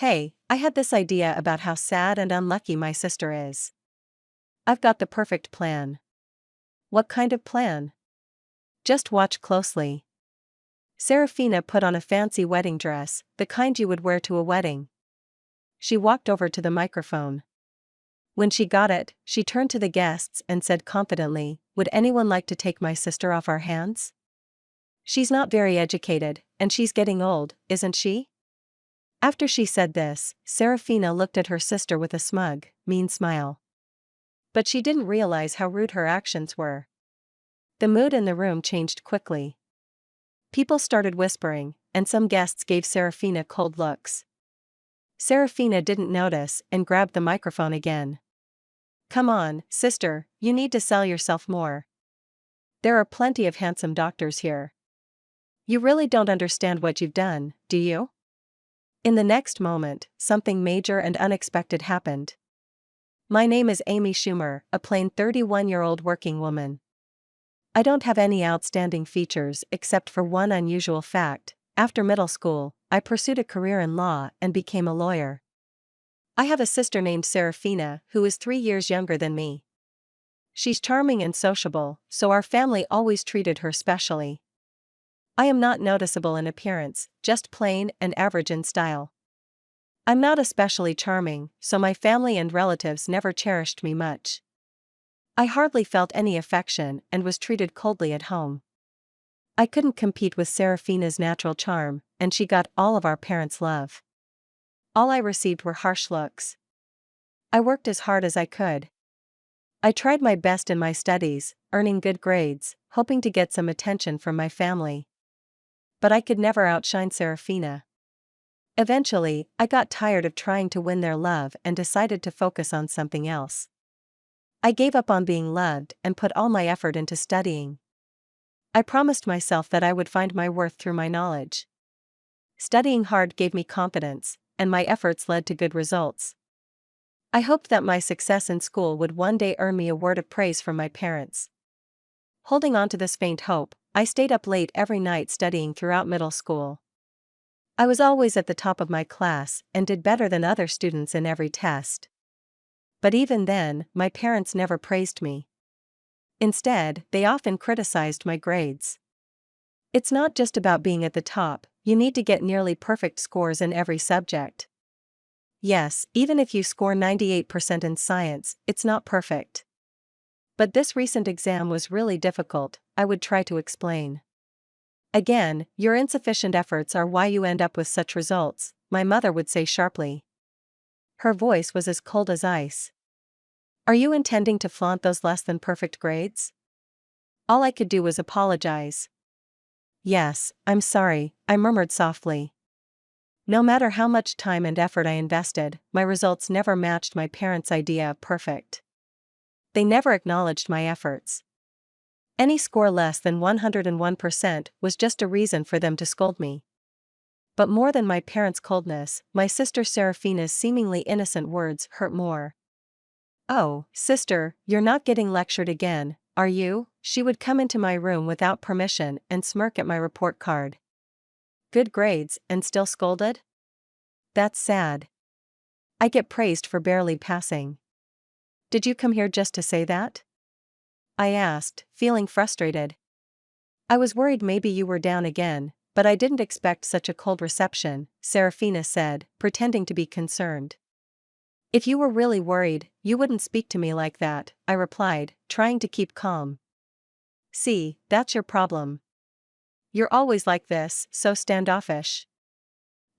Hey, I had this idea about how sad and unlucky my sister is. I've got the perfect plan. What kind of plan? Just watch closely. Serafina put on a fancy wedding dress, the kind you would wear to a wedding. She walked over to the microphone. When she got it, she turned to the guests and said confidently, "Would anyone like to take my sister off our hands? She's not very educated, and she's getting old, isn't she?" After she said this, Serafina looked at her sister with a smug, mean smile. But she didn't realize how rude her actions were. The mood in the room changed quickly. People started whispering, and some guests gave Serafina cold looks. Serafina didn't notice and grabbed the microphone again. "Come on, sister, you need to sell yourself more. There are plenty of handsome doctors here. You really don't understand what you've done, do you?" In the next moment, something major and unexpected happened. "My name is Amy Schumer, a plain 31-year-old working woman. I don't have any outstanding features except for one unusual fact. After middle school, I pursued a career in law and became a lawyer. I have a sister named Serafina who is 3 years younger than me. She's charming and sociable, so our family always treated her specially. I am not noticeable in appearance, just plain and average in style. I'm not especially charming, so my family and relatives never cherished me much. I hardly felt any affection and was treated coldly at home. I couldn't compete with Serafina's natural charm, and she got all of our parents' love. All I received were harsh looks. I worked as hard as I could. I tried my best in my studies, earning good grades, hoping to get some attention from my family. But I could never outshine Serafina. Eventually, I got tired of trying to win their love and decided to focus on something else. I gave up on being loved and put all my effort into studying. I promised myself that I would find my worth through my knowledge. Studying hard gave me confidence, and my efforts led to good results. I hoped that my success in school would one day earn me a word of praise from my parents. Holding on to this faint hope, I stayed up late every night studying throughout middle school. I was always at the top of my class and did better than other students in every test. But even then, my parents never praised me. Instead, they often criticized my grades. It's not just about being at the top, you need to get nearly perfect scores in every subject. Yes, even if you score 98% in science, it's not perfect. But this recent exam was really difficult, I would try to explain. Again, your insufficient efforts are why you end up with such results, my mother would say sharply. Her voice was as cold as ice. Are you intending to flaunt those less than perfect grades? All I could do was apologize. Yes, I'm sorry, I murmured softly. No matter how much time and effort I invested, my results never matched my parents' idea of perfect. They never acknowledged my efforts. Any score less than 101% was just a reason for them to scold me. But more than my parents' coldness, my sister Serafina's seemingly innocent words hurt more. "Oh, sister, you're not getting lectured again, are you?" She would come into my room without permission and smirk at my report card. "Good grades, and still scolded? That's sad. I get praised for barely passing. Did you come here just to say that?" I asked, feeling frustrated. "I was worried maybe you were down again, but I didn't expect such a cold reception," Serafina said, pretending to be concerned. "If you were really worried, you wouldn't speak to me like that," I replied, trying to keep calm. "See, that's your problem. You're always like this, so standoffish.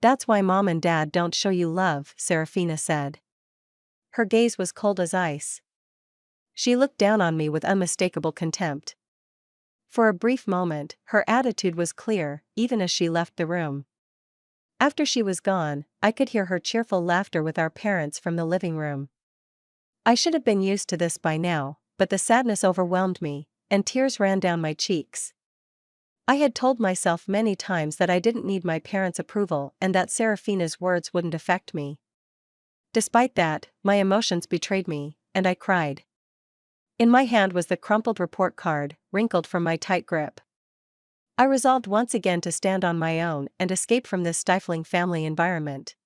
That's why Mom and Dad don't show you love," Serafina said. Her gaze was cold as ice. She looked down on me with unmistakable contempt. For a brief moment, her attitude was clear, even as she left the room. After she was gone, I could hear her cheerful laughter with our parents from the living room. I should have been used to this by now, but the sadness overwhelmed me, and tears ran down my cheeks. I had told myself many times that I didn't need my parents' approval and that Serafina's words wouldn't affect me. Despite that, my emotions betrayed me, and I cried. In my hand was the crumpled report card, wrinkled from my tight grip. I resolved once again to stand on my own and escape from this stifling family environment.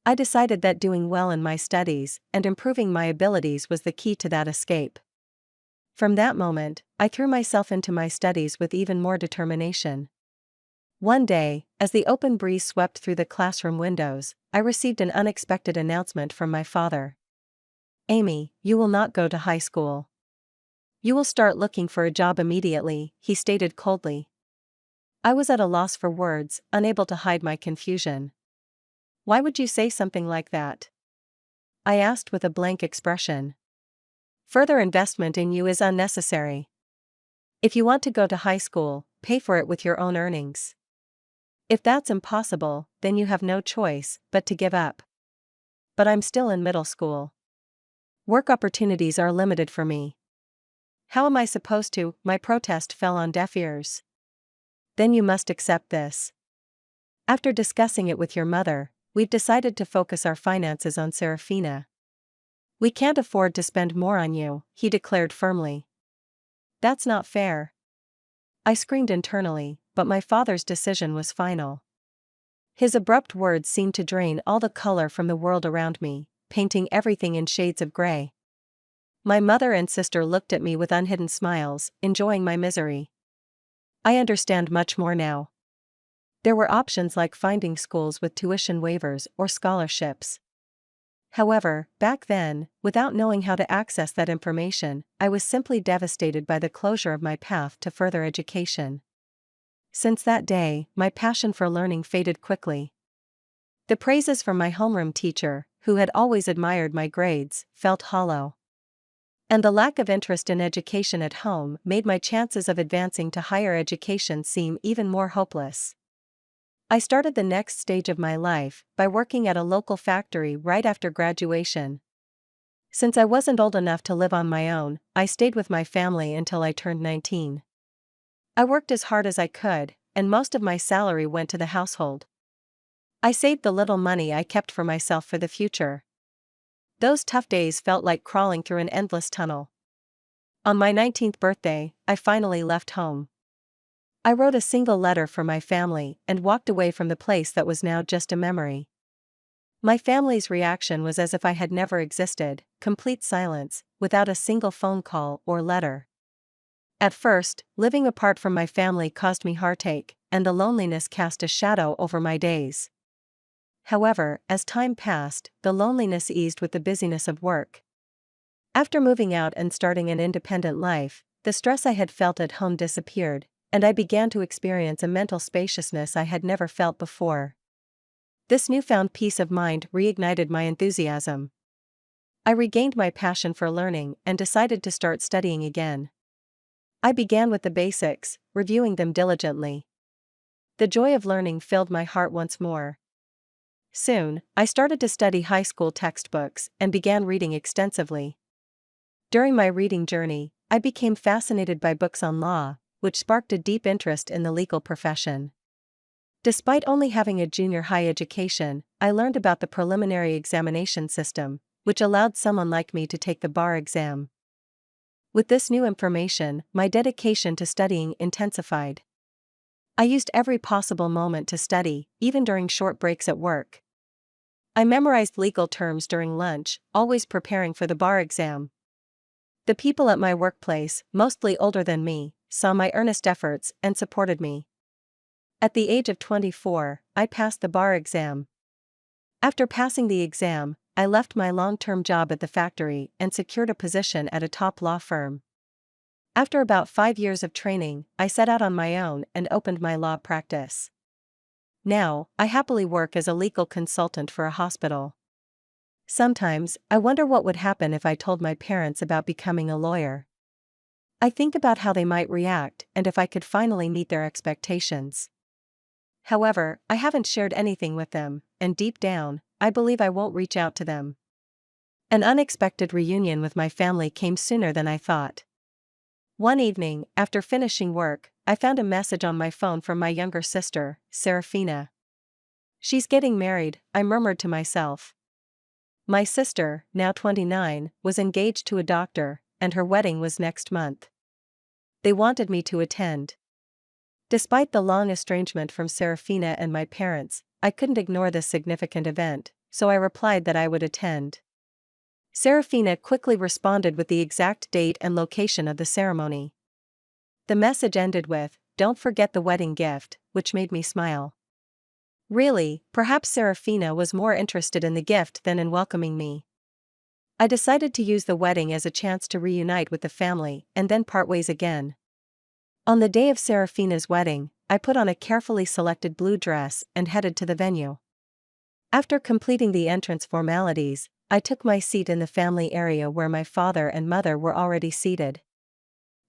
I decided that doing well in my studies and improving my abilities was the key to that escape. From that moment, I threw myself into my studies with even more determination. One day, as the open breeze swept through the classroom windows, I received an unexpected announcement from my father. "Amy, you will not go to high school. You will start looking for a job immediately," he stated coldly. I was at a loss for words, unable to hide my confusion. "Why would you say something like that?" I asked with a blank expression. "Further investment in you is unnecessary. If you want to go to high school, pay for it with your own earnings. If that's impossible, then you have no choice but to give up. But I'm still in middle school. Work opportunities are limited for me. How am I supposed to?" My protest fell on deaf ears. "Then you must accept this. After discussing it with your mother, we've decided to focus our finances on Serafina. We can't afford to spend more on you," he declared firmly. "That's not fair." I screamed internally, but my father's decision was final. His abrupt words seemed to drain all the color from the world around me, painting everything in shades of gray. My mother and sister looked at me with unhidden smiles, enjoying my misery. I understand much more now. There were options like finding schools with tuition waivers or scholarships. However, back then, without knowing how to access that information, I was simply devastated by the closure of my path to further education. Since that day, my passion for learning faded quickly. The praises from my homeroom teacher, who had always admired my grades, felt hollow. And the lack of interest in education at home made my chances of advancing to higher education seem even more hopeless. I started the next stage of my life by working at a local factory right after graduation. Since I wasn't old enough to live on my own, I stayed with my family until I turned 19. I worked as hard as I could, and most of my salary went to the household. I saved the little money I kept for myself for the future. Those tough days felt like crawling through an endless tunnel. On my 19th birthday, I finally left home. I wrote a single letter for my family and walked away from the place that was now just a memory. My family's reaction was as if I had never existed, complete silence, without a single phone call or letter. At first, living apart from my family caused me heartache, and the loneliness cast a shadow over my days. However, as time passed, the loneliness eased with the busyness of work. After moving out and starting an independent life, the stress I had felt at home disappeared, and I began to experience a mental spaciousness I had never felt before. This newfound peace of mind reignited my enthusiasm. I regained my passion for learning and decided to start studying again. I began with the basics, reviewing them diligently. The joy of learning filled my heart once more. Soon, I started to study high school textbooks and began reading extensively. During my reading journey, I became fascinated by books on law, which sparked a deep interest in the legal profession. Despite only having a junior high education, I learned about the preliminary examination system, which allowed someone like me to take the bar exam. With this new information, my dedication to studying intensified. I used every possible moment to study, even during short breaks at work. I memorized legal terms during lunch, always preparing for the bar exam. The people at my workplace, mostly older than me, saw my earnest efforts and supported me. At the age of 24, I passed the bar exam. After passing the exam, I left my long-term job at the factory and secured a position at a top law firm. After about 5 years of training, I set out on my own and opened my law practice. Now, I happily work as a legal consultant for a hospital. Sometimes, I wonder what would happen if I told my parents about becoming a lawyer. I think about how they might react and if I could finally meet their expectations. However, I haven't shared anything with them, and deep down, I believe I won't reach out to them. An unexpected reunion with my family came sooner than I thought. One evening, after finishing work, I found a message on my phone from my younger sister, Serafina. "She's getting married," I murmured to myself. My sister, now 29, was engaged to a doctor, and her wedding was next month. They wanted me to attend. Despite the long estrangement from Serafina and my parents, I couldn't ignore this significant event, so I replied that I would attend. Serafina quickly responded with the exact date and location of the ceremony. The message ended with, "Don't forget the wedding gift," which made me smile. Really, perhaps Serafina was more interested in the gift than in welcoming me. I decided to use the wedding as a chance to reunite with the family and then part ways again. On the day of Serafina's wedding, I put on a carefully selected blue dress and headed to the venue. After completing the entrance formalities, I took my seat in the family area where my father and mother were already seated.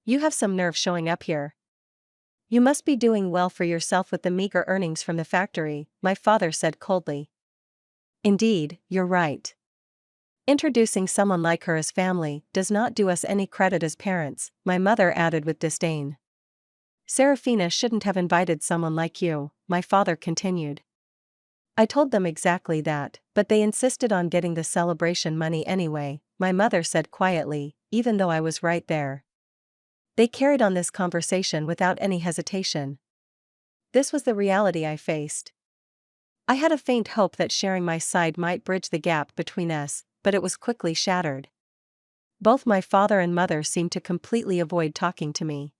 "You have some nerve showing up here. You must be doing well for yourself with the meager earnings from the factory," my father said coldly. "Indeed, you're right. Introducing someone like her as family does not do us any credit as parents," my mother added with disdain. "Serafina shouldn't have invited someone like you," my father continued. I told them exactly that, but they insisted on getting the celebration money anyway, my mother said quietly, even though I was right there. They carried on this conversation without any hesitation. This was the reality I faced. I had a faint hope that sharing my side might bridge the gap between us, but it was quickly shattered. Both my father and mother seemed to completely avoid talking to me.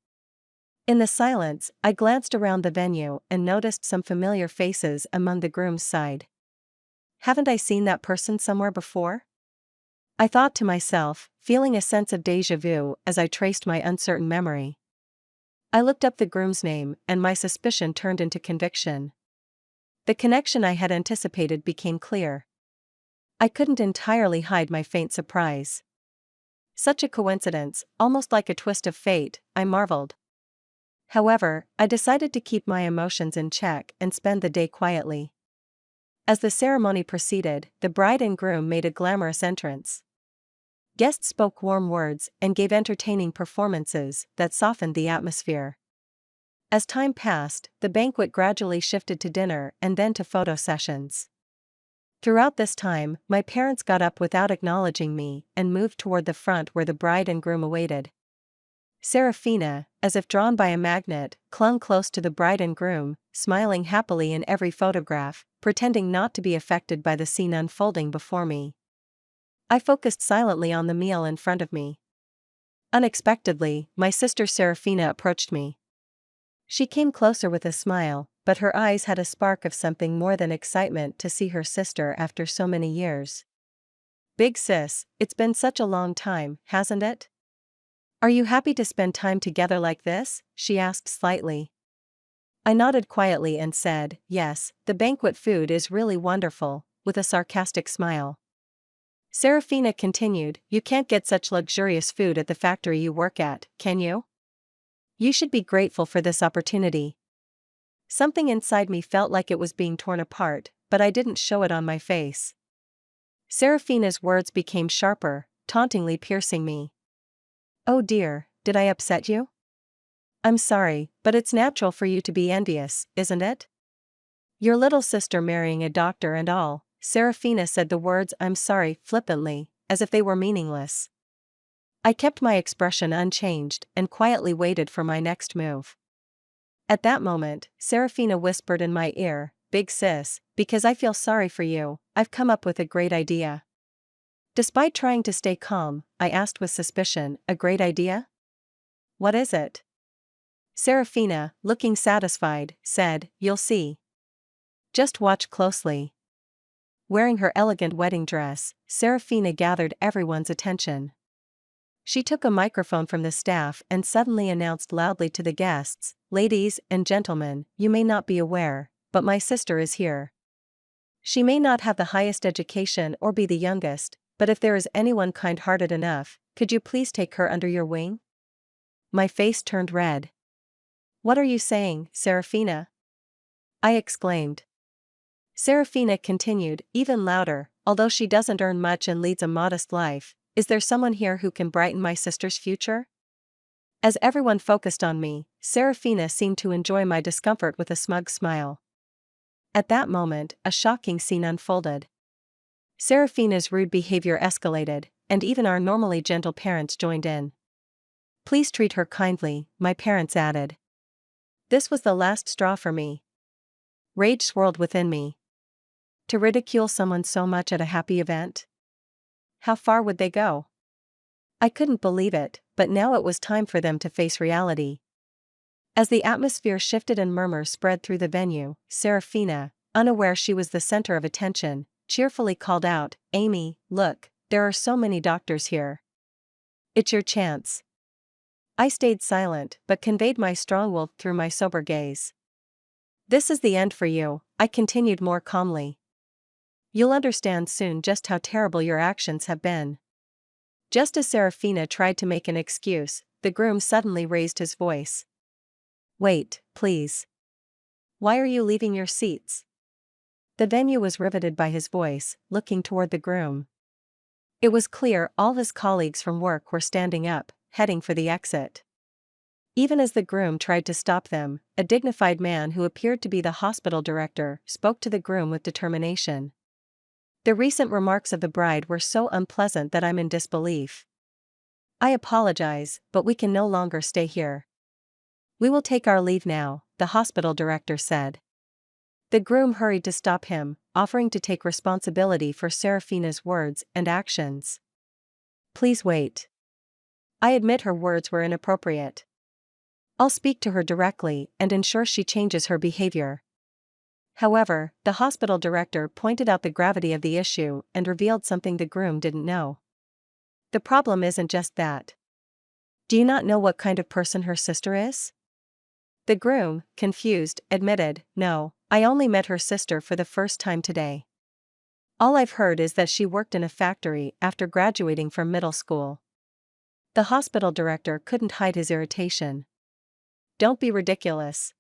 In the silence, I glanced around the venue and noticed some familiar faces among the groom's side. Haven't I seen that person somewhere before? I thought to myself, feeling a sense of déjà vu as I traced my uncertain memory. I looked up the groom's name and my suspicion turned into conviction. The connection I had anticipated became clear. I couldn't entirely hide my faint surprise. Such a coincidence, almost like a twist of fate, I marveled. However, I decided to keep my emotions in check and spend the day quietly. As the ceremony proceeded, the bride and groom made a glamorous entrance. Guests spoke warm words and gave entertaining performances that softened the atmosphere. As time passed, the banquet gradually shifted to dinner and then to photo sessions. Throughout this time, my parents got up without acknowledging me and moved toward the front where the bride and groom awaited. Serafina, as if drawn by a magnet, clung close to the bride and groom, smiling happily in every photograph, pretending not to be affected by the scene unfolding before me. I focused silently on the meal in front of me. Unexpectedly, my sister Serafina approached me. She came closer with a smile, but her eyes had a spark of something more than excitement to see her sister after so many years. "Big sis, it's been such a long time, hasn't it? Are you happy to spend time together like this?" she asked slightly. I nodded quietly and said, "Yes, the banquet food is really wonderful," with a sarcastic smile. Serafina continued, "You can't get such luxurious food at the factory you work at, can you? You should be grateful for this opportunity." Something inside me felt like it was being torn apart, but I didn't show it on my face. Serafina's words became sharper, tauntingly piercing me. "Oh dear, did I upset you? I'm sorry, but it's natural for you to be envious, isn't it? Your little sister marrying a doctor and all." Serafina said the words "I'm sorry" flippantly, as if they were meaningless. I kept my expression unchanged and quietly waited for my next move. At that moment, Serafina whispered in my ear, "Big sis, because I feel sorry for you, I've come up with a great idea." Despite trying to stay calm, I asked with suspicion, "A great idea? What is it?" Serafina, looking satisfied, said, "You'll see. Just watch closely." Wearing her elegant wedding dress, Serafina gathered everyone's attention. She took a microphone from the staff and suddenly announced loudly to the guests, "Ladies and gentlemen, you may not be aware, but my sister is here. She may not have the highest education or be the youngest, but if there is anyone kind-hearted enough, could you please take her under your wing?" My face turned red. "What are you saying, Serafina?" I exclaimed. Serafina continued, even louder, "Although she doesn't earn much and leads a modest life, is there someone here who can brighten my sister's future?" As everyone focused on me, Serafina seemed to enjoy my discomfort with a smug smile. At that moment, a shocking scene unfolded. Serafina's rude behavior escalated, and even our normally gentle parents joined in. "Please treat her kindly," my parents added. This was the last straw for me. Rage swirled within me. To ridicule someone so much at a happy event? How far would they go? I couldn't believe it, but now it was time for them to face reality. As the atmosphere shifted and murmurs spread through the venue, Serafina, unaware she was the center of attention, cheerfully called out, "Amy, look, there are so many doctors here. It's your chance." I stayed silent but conveyed my strong will through my sober gaze. "This is the end for you," I continued more calmly. "You'll understand soon just how terrible your actions have been." Just as Serafina tried to make an excuse, the groom suddenly raised his voice. "Wait, please. Why are you leaving your seats?" The venue was riveted by his voice, looking toward the groom. It was clear all his colleagues from work were standing up, heading for the exit. Even as the groom tried to stop them, a dignified man who appeared to be the hospital director spoke to the groom with determination. "The recent remarks of the bride were so unpleasant that I'm in disbelief. I apologize, but we can no longer stay here. We will take our leave now," the hospital director said. The groom hurried to stop him, offering to take responsibility for Serafina's words and actions. "Please wait. I admit her words were inappropriate. I'll speak to her directly and ensure she changes her behavior." However, the hospital director pointed out the gravity of the issue and revealed something the groom didn't know. "The problem isn't just that. Do you not know what kind of person her sister is?" The groom, confused, admitted, "No, I only met her sister for the first time today. All I've heard is that she worked in a factory after graduating from middle school." The hospital director couldn't hide his irritation. "Don't be ridiculous.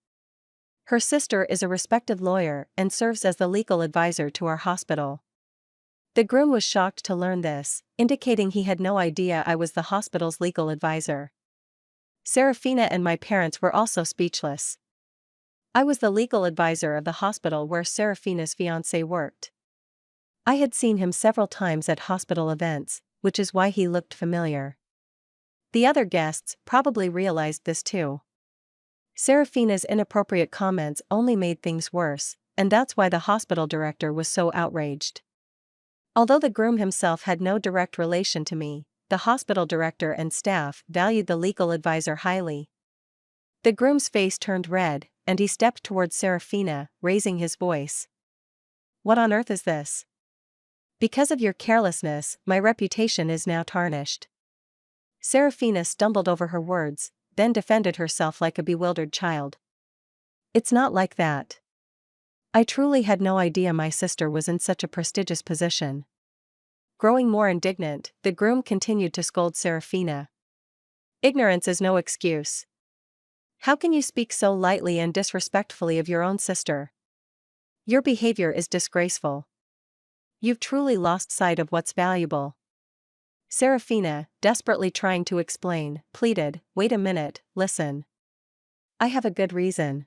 Her sister is a respected lawyer and serves as the legal advisor to our hospital." The groom was shocked to learn this, indicating he had no idea I was the hospital's legal advisor. Serafina and my parents were also speechless. I was the legal advisor of the hospital where Serafina's fiancé worked. I had seen him several times at hospital events, which is why he looked familiar. The other guests probably realized this too. Serafina's inappropriate comments only made things worse, and that's why the hospital director was so outraged. Although the groom himself had no direct relation to me, the hospital director and staff valued the legal advisor highly. The groom's face turned red, and he stepped towards Serafina, raising his voice. "What on earth is this? Because of your carelessness, my reputation is now tarnished." Serafina stumbled over her words, then defended herself like a bewildered child. "It's not like that. I truly had no idea my sister was in such a prestigious position." Growing more indignant, the groom continued to scold Serafina. "Ignorance is no excuse. How can you speak so lightly and disrespectfully of your own sister? Your behavior is disgraceful. You've truly lost sight of what's valuable." Serafina, desperately trying to explain, pleaded, "Wait a minute, listen. I have a good reason."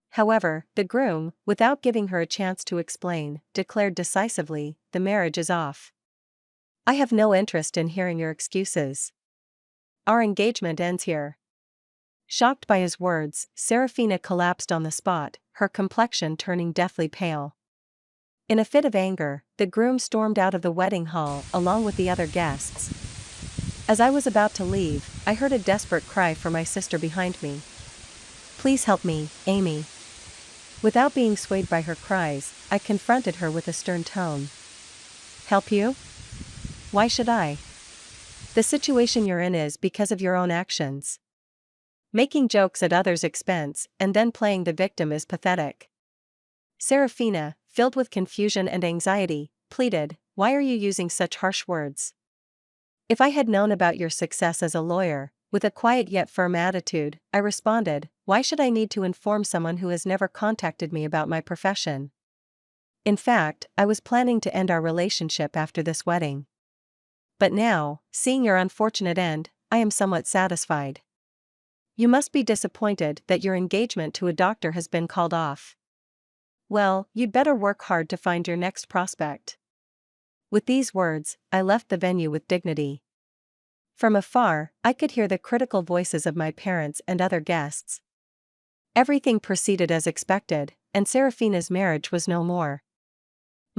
However, the groom, without giving her a chance to explain, declared decisively, "The marriage is off. I have no interest in hearing your excuses. Our engagement ends here." Shocked by his words, Serafina collapsed on the spot, her complexion turning deathly pale. In a fit of anger, the groom stormed out of the wedding hall along with the other guests. As I was about to leave, I heard a desperate cry for my sister behind me. "Please help me, Amy." Without being swayed by her cries, I confronted her with a stern tone. "Help you? Why should I? The situation you're in is because of your own actions. Making jokes at others' expense and then playing the victim is pathetic." Serafina, filled with confusion and anxiety, pleaded, "Why are you using such harsh words? If I had known about your success as a lawyer," with a quiet yet firm attitude, I responded, "why should I need to inform someone who has never contacted me about my profession? In fact, I was planning to end our relationship after this wedding. But now, seeing your unfortunate end, I am somewhat satisfied. You must be disappointed that your engagement to a doctor has been called off. Well, you'd better work hard to find your next prospect." With these words, I left the venue with dignity. From afar, I could hear the critical voices of my parents and other guests. Everything proceeded as expected, and Serafina's marriage was no more.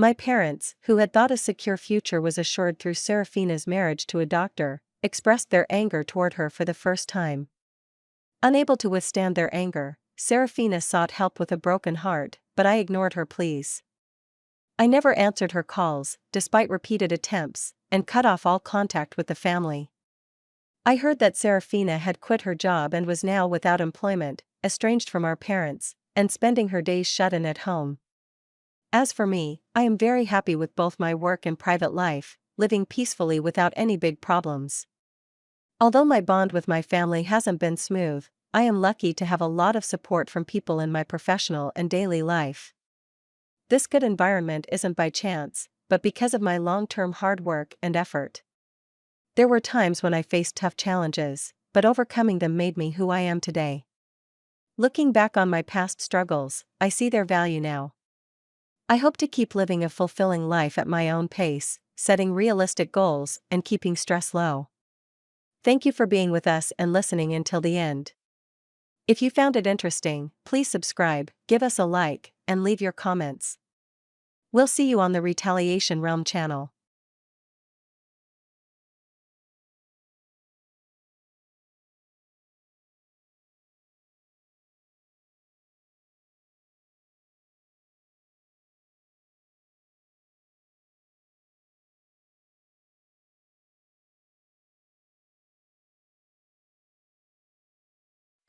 My parents, who had thought a secure future was assured through Serafina's marriage to a doctor, expressed their anger toward her for the first time. Unable to withstand their anger, Serafina sought help with a broken heart, but I ignored her pleas. I never answered her calls, despite repeated attempts, and cut off all contact with the family. I heard that Serafina had quit her job and was now without employment, estranged from our parents, and spending her days shut in at home. As for me, I am very happy with both my work and private life, living peacefully without any big problems. Although my bond with my family hasn't been smooth, I am lucky to have a lot of support from people in my professional and daily life. This good environment isn't by chance, but because of my long-term hard work and effort. There were times when I faced tough challenges, but overcoming them made me who I am today. Looking back on my past struggles, I see their value now. I hope to keep living a fulfilling life at my own pace, setting realistic goals and keeping stress low. Thank you for being with us and listening until the end. If you found it interesting, please subscribe, give us a like, and leave your comments. We'll see you on the Retaliation Realm channel.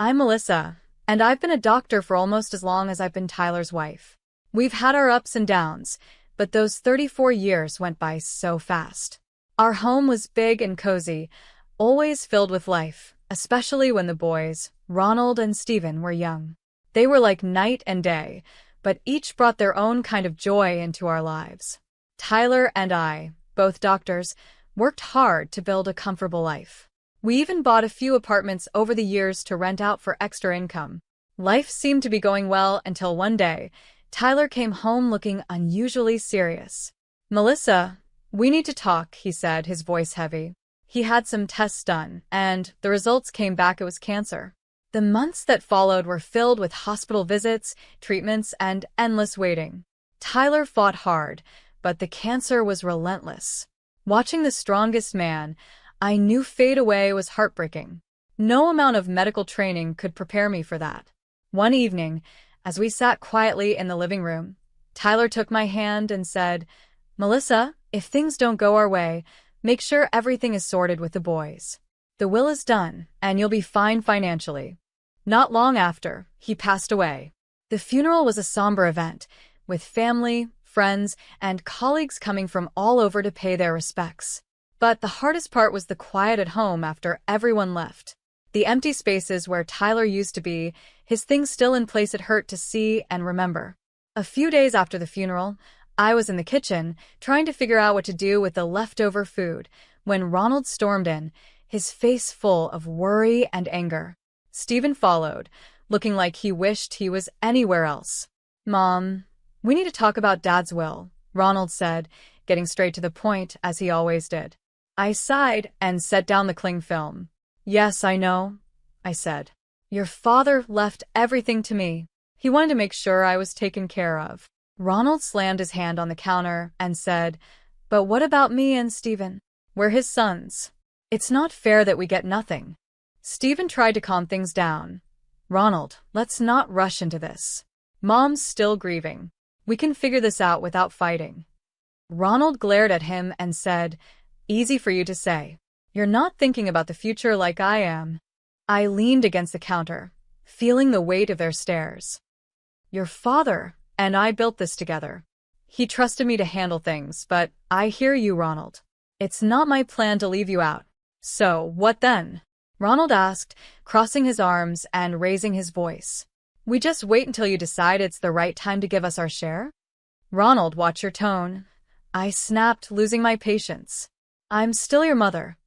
I'm Melissa, and I've been a doctor for almost as long as I've been Tyler's wife. We've had our ups and downs, but those 34 years went by so fast. Our home was big and cozy, always filled with life, especially when the boys, Ronald and Steven, were young. They were like night and day, but each brought their own kind of joy into our lives. Tyler and I, both doctors, worked hard to build a comfortable life. We even bought a few apartments over the years to rent out for extra income. Life seemed to be going well until one day, Tyler came home looking unusually serious. "Melissa, we need to talk," he said, his voice heavy. He had some tests done, and the results came back it was cancer. The months that followed were filled with hospital visits, treatments, and endless waiting. Tyler fought hard, but the cancer was relentless. Watching the strongest man, I knew fade away was heartbreaking. No amount of medical training could prepare me for that. One evening, as we sat quietly in the living room, Tyler took my hand and said, "Melissa, if things don't go our way, make sure everything is sorted with the boys. The will is done, and you'll be fine financially." Not long after, he passed away. The funeral was a somber event, with family, friends, and colleagues coming from all over to pay their respects. But the hardest part was the quiet at home after everyone left. The empty spaces where Tyler used to be, his things still in place it hurt to see and remember. A few days after the funeral, I was in the kitchen, trying to figure out what to do with the leftover food, when Ronald stormed in, his face full of worry and anger. Steven followed, looking like he wished he was anywhere else. "Mom, we need to talk about Dad's will," Ronald said, getting straight to the point as he always did. I sighed and set down the cling film. "Yes, I know," I said. "Your father left everything to me. He wanted to make sure I was taken care of." Ronald slammed his hand on the counter and said, "But what about me and Steven? We're his sons. It's not fair that we get nothing." Steven tried to calm things down. "Ronald, let's not rush into this. Mom's still grieving. We can figure this out without fighting." Ronald glared at him and said, "Easy for you to say. You're not thinking about the future like I am." I leaned against the counter, feeling the weight of their stares. "Your father and I built this together. He trusted me to handle things, but I hear you, Ronald. It's not my plan to leave you out. So, what then?" Ronald asked, crossing his arms and raising his voice. "We just wait until you decide it's the right time to give us our share?" "Ronald, watch your tone," I snapped, losing my patience. "I'm still your mother."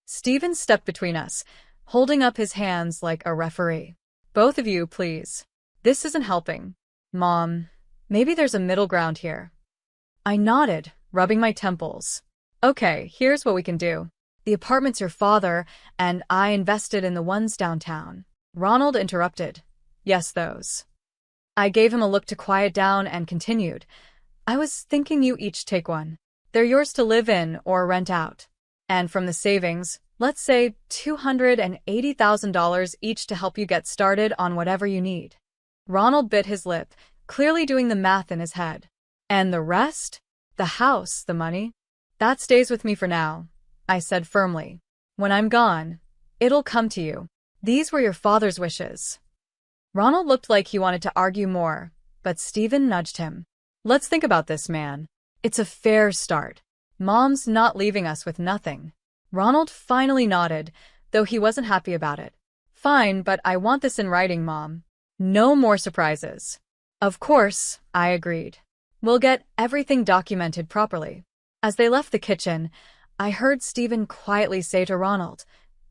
Steven stepped between us, holding up his hands like a referee. "Both of you, please. This isn't helping. Mom, maybe there's a middle ground here." I nodded, rubbing my temples. "Okay, here's what we can do. The apartments your father and I invested in, the ones downtown." Ronald interrupted. "Yes, those." I gave him a look to quiet down and continued. I was thinking you each take one. They're yours to live in or rent out. And from the savings, let's say $280,000 each to help you get started on whatever you need. Ronald bit his lip, clearly doing the math in his head. And the rest? The house, the money? That stays with me for now, I said firmly. When I'm gone, it'll come to you. These were your father's wishes. Ronald looked like he wanted to argue more, but Stephen nudged him. Let's think about this, man. It's a fair start. Mom's not leaving us with nothing. Ronald finally nodded, though he wasn't happy about it. Fine, but I want this in writing, Mom. No more surprises. Of course, I agreed. We'll get everything documented properly. As they left the kitchen, I heard Stephen quietly say to Ronald,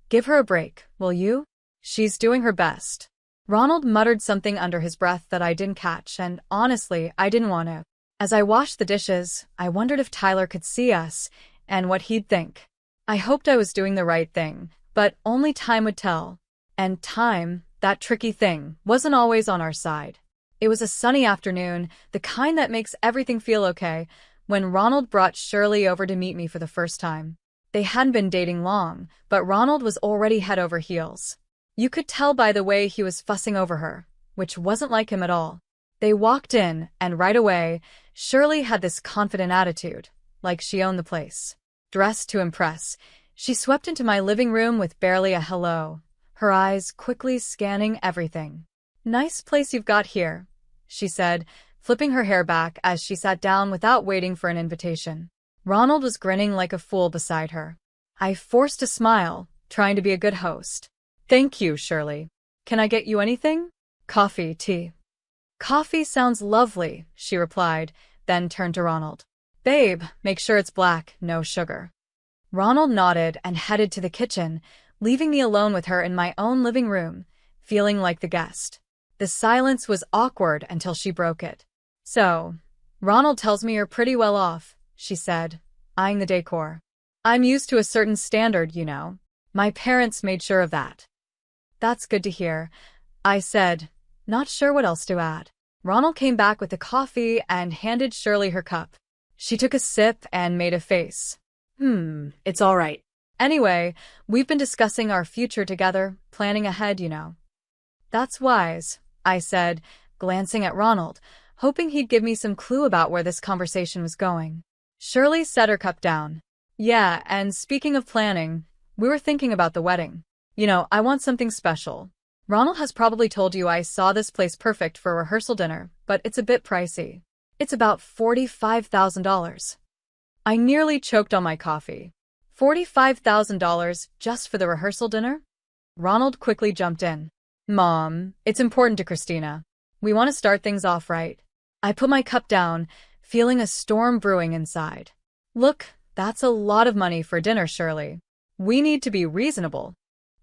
"Give her a break, will you? She's doing her best." Ronald muttered something under his breath that I didn't catch, and honestly, I didn't want to. As I washed the dishes, I wondered if Tyler could see us and what he'd think. I hoped I was doing the right thing, but only time would tell. And time, that tricky thing, wasn't always on our side. It was a sunny afternoon, the kind that makes everything feel okay, when Ronald brought Shirley over to meet me for the first time. They hadn't been dating long, but Ronald was already head over heels. You could tell by the way he was fussing over her, which wasn't like him at all. They walked in, and right away, Shirley had this confident attitude, like she owned the place. Dressed to impress, she swept into my living room with barely a hello, her eyes quickly scanning everything. "Nice place you've got here," she said, flipping her hair back as she sat down without waiting for an invitation. Ronald was grinning like a fool beside her. I forced a smile, trying to be a good host. "Thank you, Shirley. Can I get you anything? Coffee, tea?" "Coffee sounds lovely," she replied, then turned to Ronald. "Babe, make sure it's black, no sugar." Ronald nodded and headed to the kitchen, leaving me alone with her in my own living room, feeling like the guest. The silence was awkward until she broke it. "So, Ronald tells me you're pretty well off," she said, eyeing the decor. "I'm used to a certain standard, you know. My parents made sure of that." "That's good to hear," I said, not sure what else to add. Ronald came back with the coffee and handed Shirley her cup. She took a sip and made a face. It's all right. Anyway, we've been discussing our future together, planning ahead, you know." "That's wise," I said, glancing at Ronald, hoping he'd give me some clue about where this conversation was going. Shirley set her cup down. "Yeah, and speaking of planning, we were thinking about the wedding. You know, I want something special. Ronald has probably told you I saw this place perfect for a rehearsal dinner, but it's a bit pricey. It's about $45,000. I nearly choked on my coffee. $45,000 just for the rehearsal dinner? Ronald quickly jumped in. "Mom, it's important to Christina. We want to start things off right." I put my cup down, feeling a storm brewing inside. "Look, that's a lot of money for dinner, Shirley. We need to be reasonable."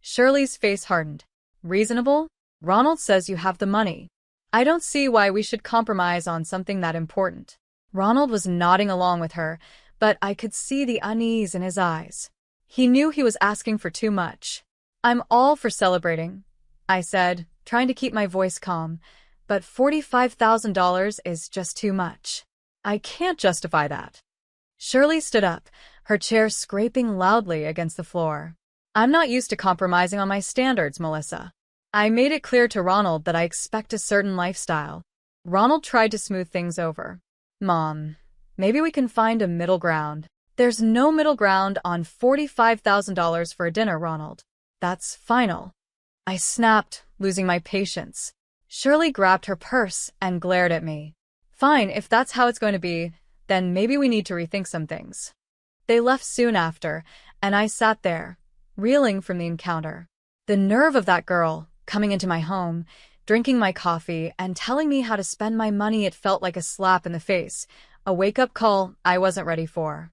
Shirley's face hardened. "Reasonable? Ronald says you have the money. I don't see why we should compromise on something that important." Ronald was nodding along with her, but I could see the unease in his eyes. He knew he was asking for too much. "I'm all for celebrating," I said, trying to keep my voice calm, "but $45,000 is just too much. I can't justify that." Shirley stood up, her chair scraping loudly against the floor. "I'm not used to compromising on my standards, Melissa. I made it clear to Ronald that I expect a certain lifestyle." Ronald tried to smooth things over. "Mom, maybe we can find a middle ground." "There's no middle ground on $45,000 for a dinner, Ronald. That's final." I snapped, losing my patience. Shirley grabbed her purse and glared at me. "Fine, if that's how it's going to be, then maybe we need to rethink some things." They left soon after, and I sat there, reeling from the encounter. The nerve of that girl, coming into my home, drinking my coffee, and telling me how to spend my money. It felt like a slap in the face, a wake-up call I wasn't ready for.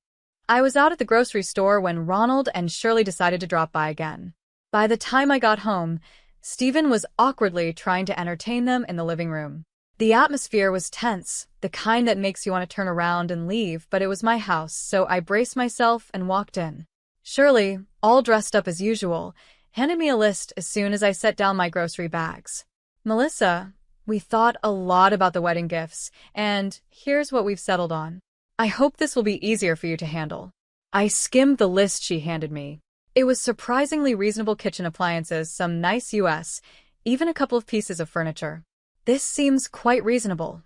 I was out at the grocery store when Ronald and Shirley decided to drop by again. By the time I got home, Stephen was awkwardly trying to entertain them in the living room. The atmosphere was tense, the kind that makes you want to turn around and leave, but it was my house, so I braced myself and walked in. Shirley, all dressed up as usual, handed me a list as soon as I set down my grocery bags. "Melissa, We thought a lot about the wedding gifts, and here's what we've settled on. I hope this will be easier for you to handle. I skimmed the list she handed me. It was surprisingly reasonable kitchen appliances, some nice US, even a couple of pieces of furniture. This seems quite reasonable,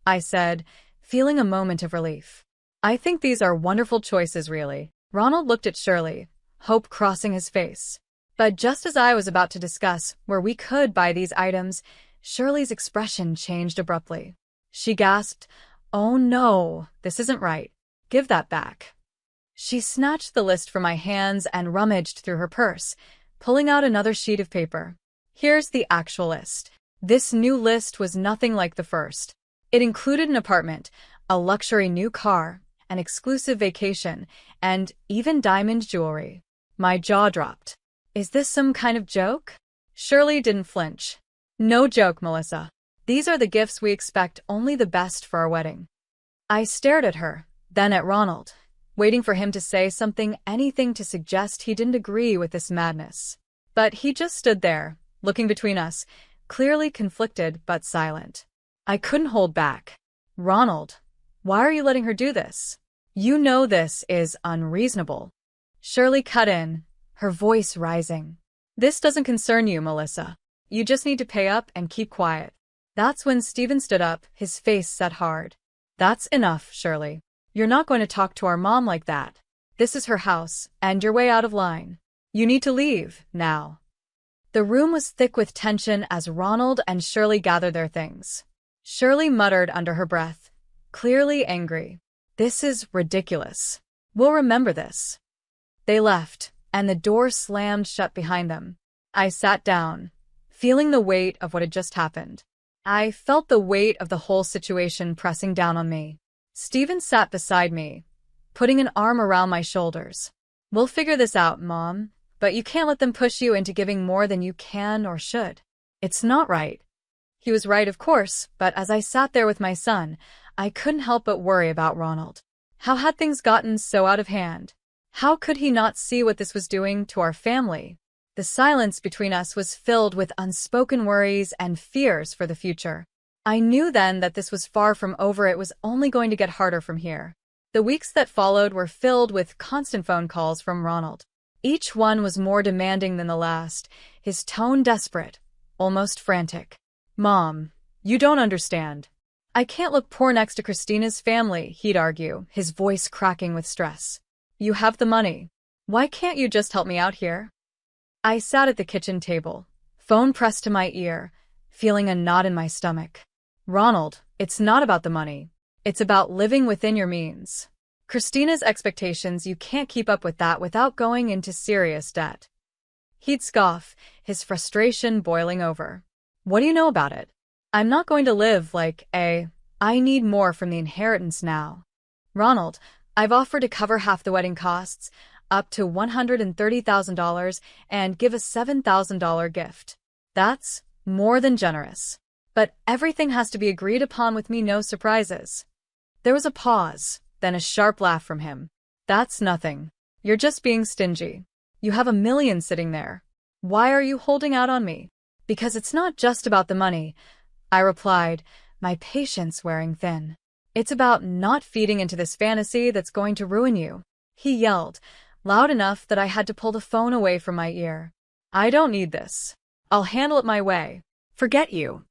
I said, feeling a moment of relief. I think these are wonderful choices, really. Ronald looked at Shirley, hope crossing his face. But just as I was about to discuss where we could buy these items, Shirley's expression changed abruptly. She gasped, "Oh no, this isn't right. Give that back." She snatched the list from my hands and rummaged through her purse, pulling out another sheet of paper. Here's the actual list. This new list was nothing like the first. It included an apartment, a luxury new car, an exclusive vacation, and even diamond jewelry. My jaw dropped. Is this some kind of joke? Shirley didn't flinch. No joke, Melissa. These are the gifts we expect only the best for our wedding. I stared at her, then at Ronald, waiting for him to say something, anything to suggest he didn't agree with this madness. But he just stood there, looking between us, clearly conflicted but silent. I couldn't hold back. Ronald, why are you letting her do this? You know this is unreasonable. Shirley cut in, her voice rising. This doesn't concern you, Melissa. You just need to pay up and keep quiet. That's when Stephen stood up, his face set hard. That's enough, Shirley. You're not going to talk to our mom like that. This is her house, and you're way out of line. You need to leave, now. The room was thick with tension as Ronald and Shirley gathered their things. Shirley muttered under her breath, clearly angry. This is ridiculous. We'll remember this. They left, and the door slammed shut behind them. I sat down, feeling the weight of what had just happened. I felt the weight of the whole situation pressing down on me. Stephen sat beside me, putting an arm around my shoulders. We'll figure this out, Mom, but you can't let them push you into giving more than you can or should. It's not right. He was right, of course, but as I sat there with my son, I couldn't help but worry about Ronald. How had things gotten so out of hand? How could he not see what this was doing to our family? The silence between us was filled with unspoken worries and fears for the future. I knew then that this was far from over. It was only going to get harder from here. The weeks that followed were filled with constant phone calls from Ronald. Each one was more demanding than the last, his tone desperate, almost frantic. Mom, you don't understand. I can't look poor next to Christina's family, he'd argue, his voice cracking with stress. You have the money. Why can't you just help me out here? I sat at the kitchen table, phone pressed to my ear, feeling a knot in my stomach. Ronald, it's not about the money. It's about living within your means. Christina's expectations, you can't keep up with that without going into serious debt. He'd scoff, his frustration boiling over. What do you know about it? I'm not going to live like I need more from the inheritance now. Ronald, I've offered to cover half the wedding costs, up to $130,000, and give a $7,000 gift. That's more than generous. But everything has to be agreed upon with me, no surprises. There was a pause, then a sharp laugh from him. That's nothing. You're just being stingy. You have $1 million sitting there. Why are you holding out on me? Because it's not just about the money, I replied, my patience wearing thin. It's about not feeding into this fantasy that's going to ruin you. He yelled, loud enough that I had to pull the phone away from my ear. I don't need this. I'll handle it my way. Forget you.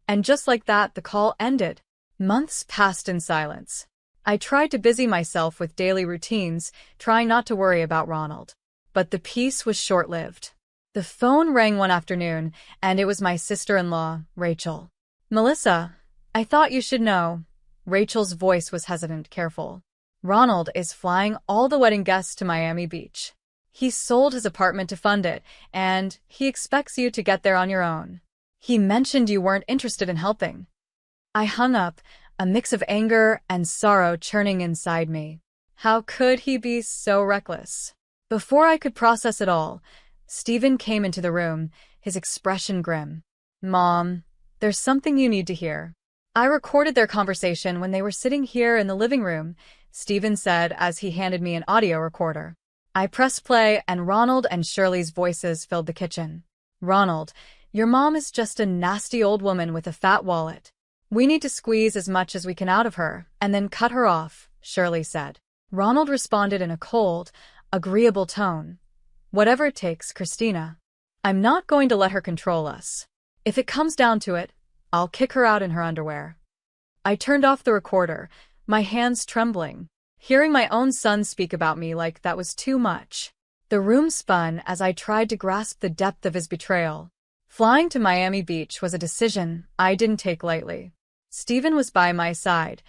And just like that, the call ended. Months passed in silence. I tried to busy myself with daily routines, trying not to worry about Ronald. But the peace was short-lived. The phone rang one afternoon, and it was my sister-in-law, Rachel. Melissa, I thought you should know. Rachel's voice was hesitant, careful. Ronald is flying all the wedding guests to Miami Beach. He sold his apartment to fund it, and he expects you to get there on your own. He mentioned you weren't interested in helping. I hung up, a mix of anger and sorrow churning inside me. How could he be so reckless? Before I could process it all, Stephen came into the room, his expression grim. Mom, there's something you need to hear. I recorded their conversation when they were sitting here in the living room, Stephen said as he handed me an audio recorder. I pressed play and Ronald and Shirley's voices filled the kitchen. Ronald, Your mom is just a nasty old woman with a fat wallet. We need to squeeze as much as we can out of her, and then cut her off, Shirley said. Ronald responded in a cold, agreeable tone. Whatever it takes, Christina. I'm not going to let her control us. If it comes down to it, I'll kick her out in her underwear. I turned off the recorder, my hands trembling, hearing my own son speak about me like that was too much. The room spun as I tried to grasp the depth of his betrayal. Flying to Miami Beach was a decision I didn't take lightly. Stephen was by my side,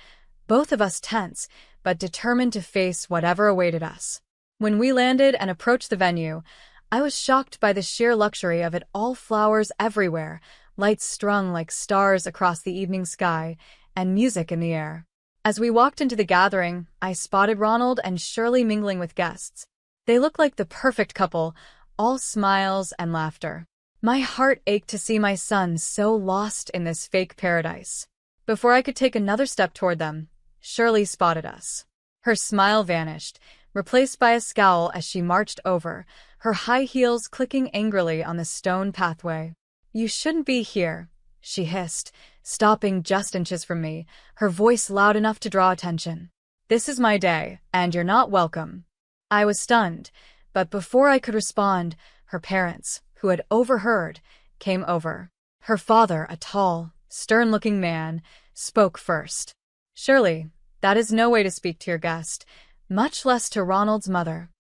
both of us tense, but determined to face whatever awaited us. When we landed and approached the venue, I was shocked by the sheer luxury of it all, flowers everywhere, lights strung like stars across the evening sky, and music in the air. As we walked into the gathering, I spotted Ronald and Shirley mingling with guests. They looked like the perfect couple, all smiles and laughter. My heart ached to see my son so lost in this fake paradise. Before I could take another step toward them, Shirley spotted us. Her smile vanished, replaced by a scowl as she marched over, her high heels clicking angrily on the stone pathway. You shouldn't be here, she hissed, stopping just inches from me, her voice loud enough to draw attention. This is my day, and you're not welcome. I was stunned, but before I could respond, her parents, who had overheard, came over. Her father, a tall, stern-looking man, spoke first. Shirley, that is no way to speak to your guest, much less to Ronald's mother.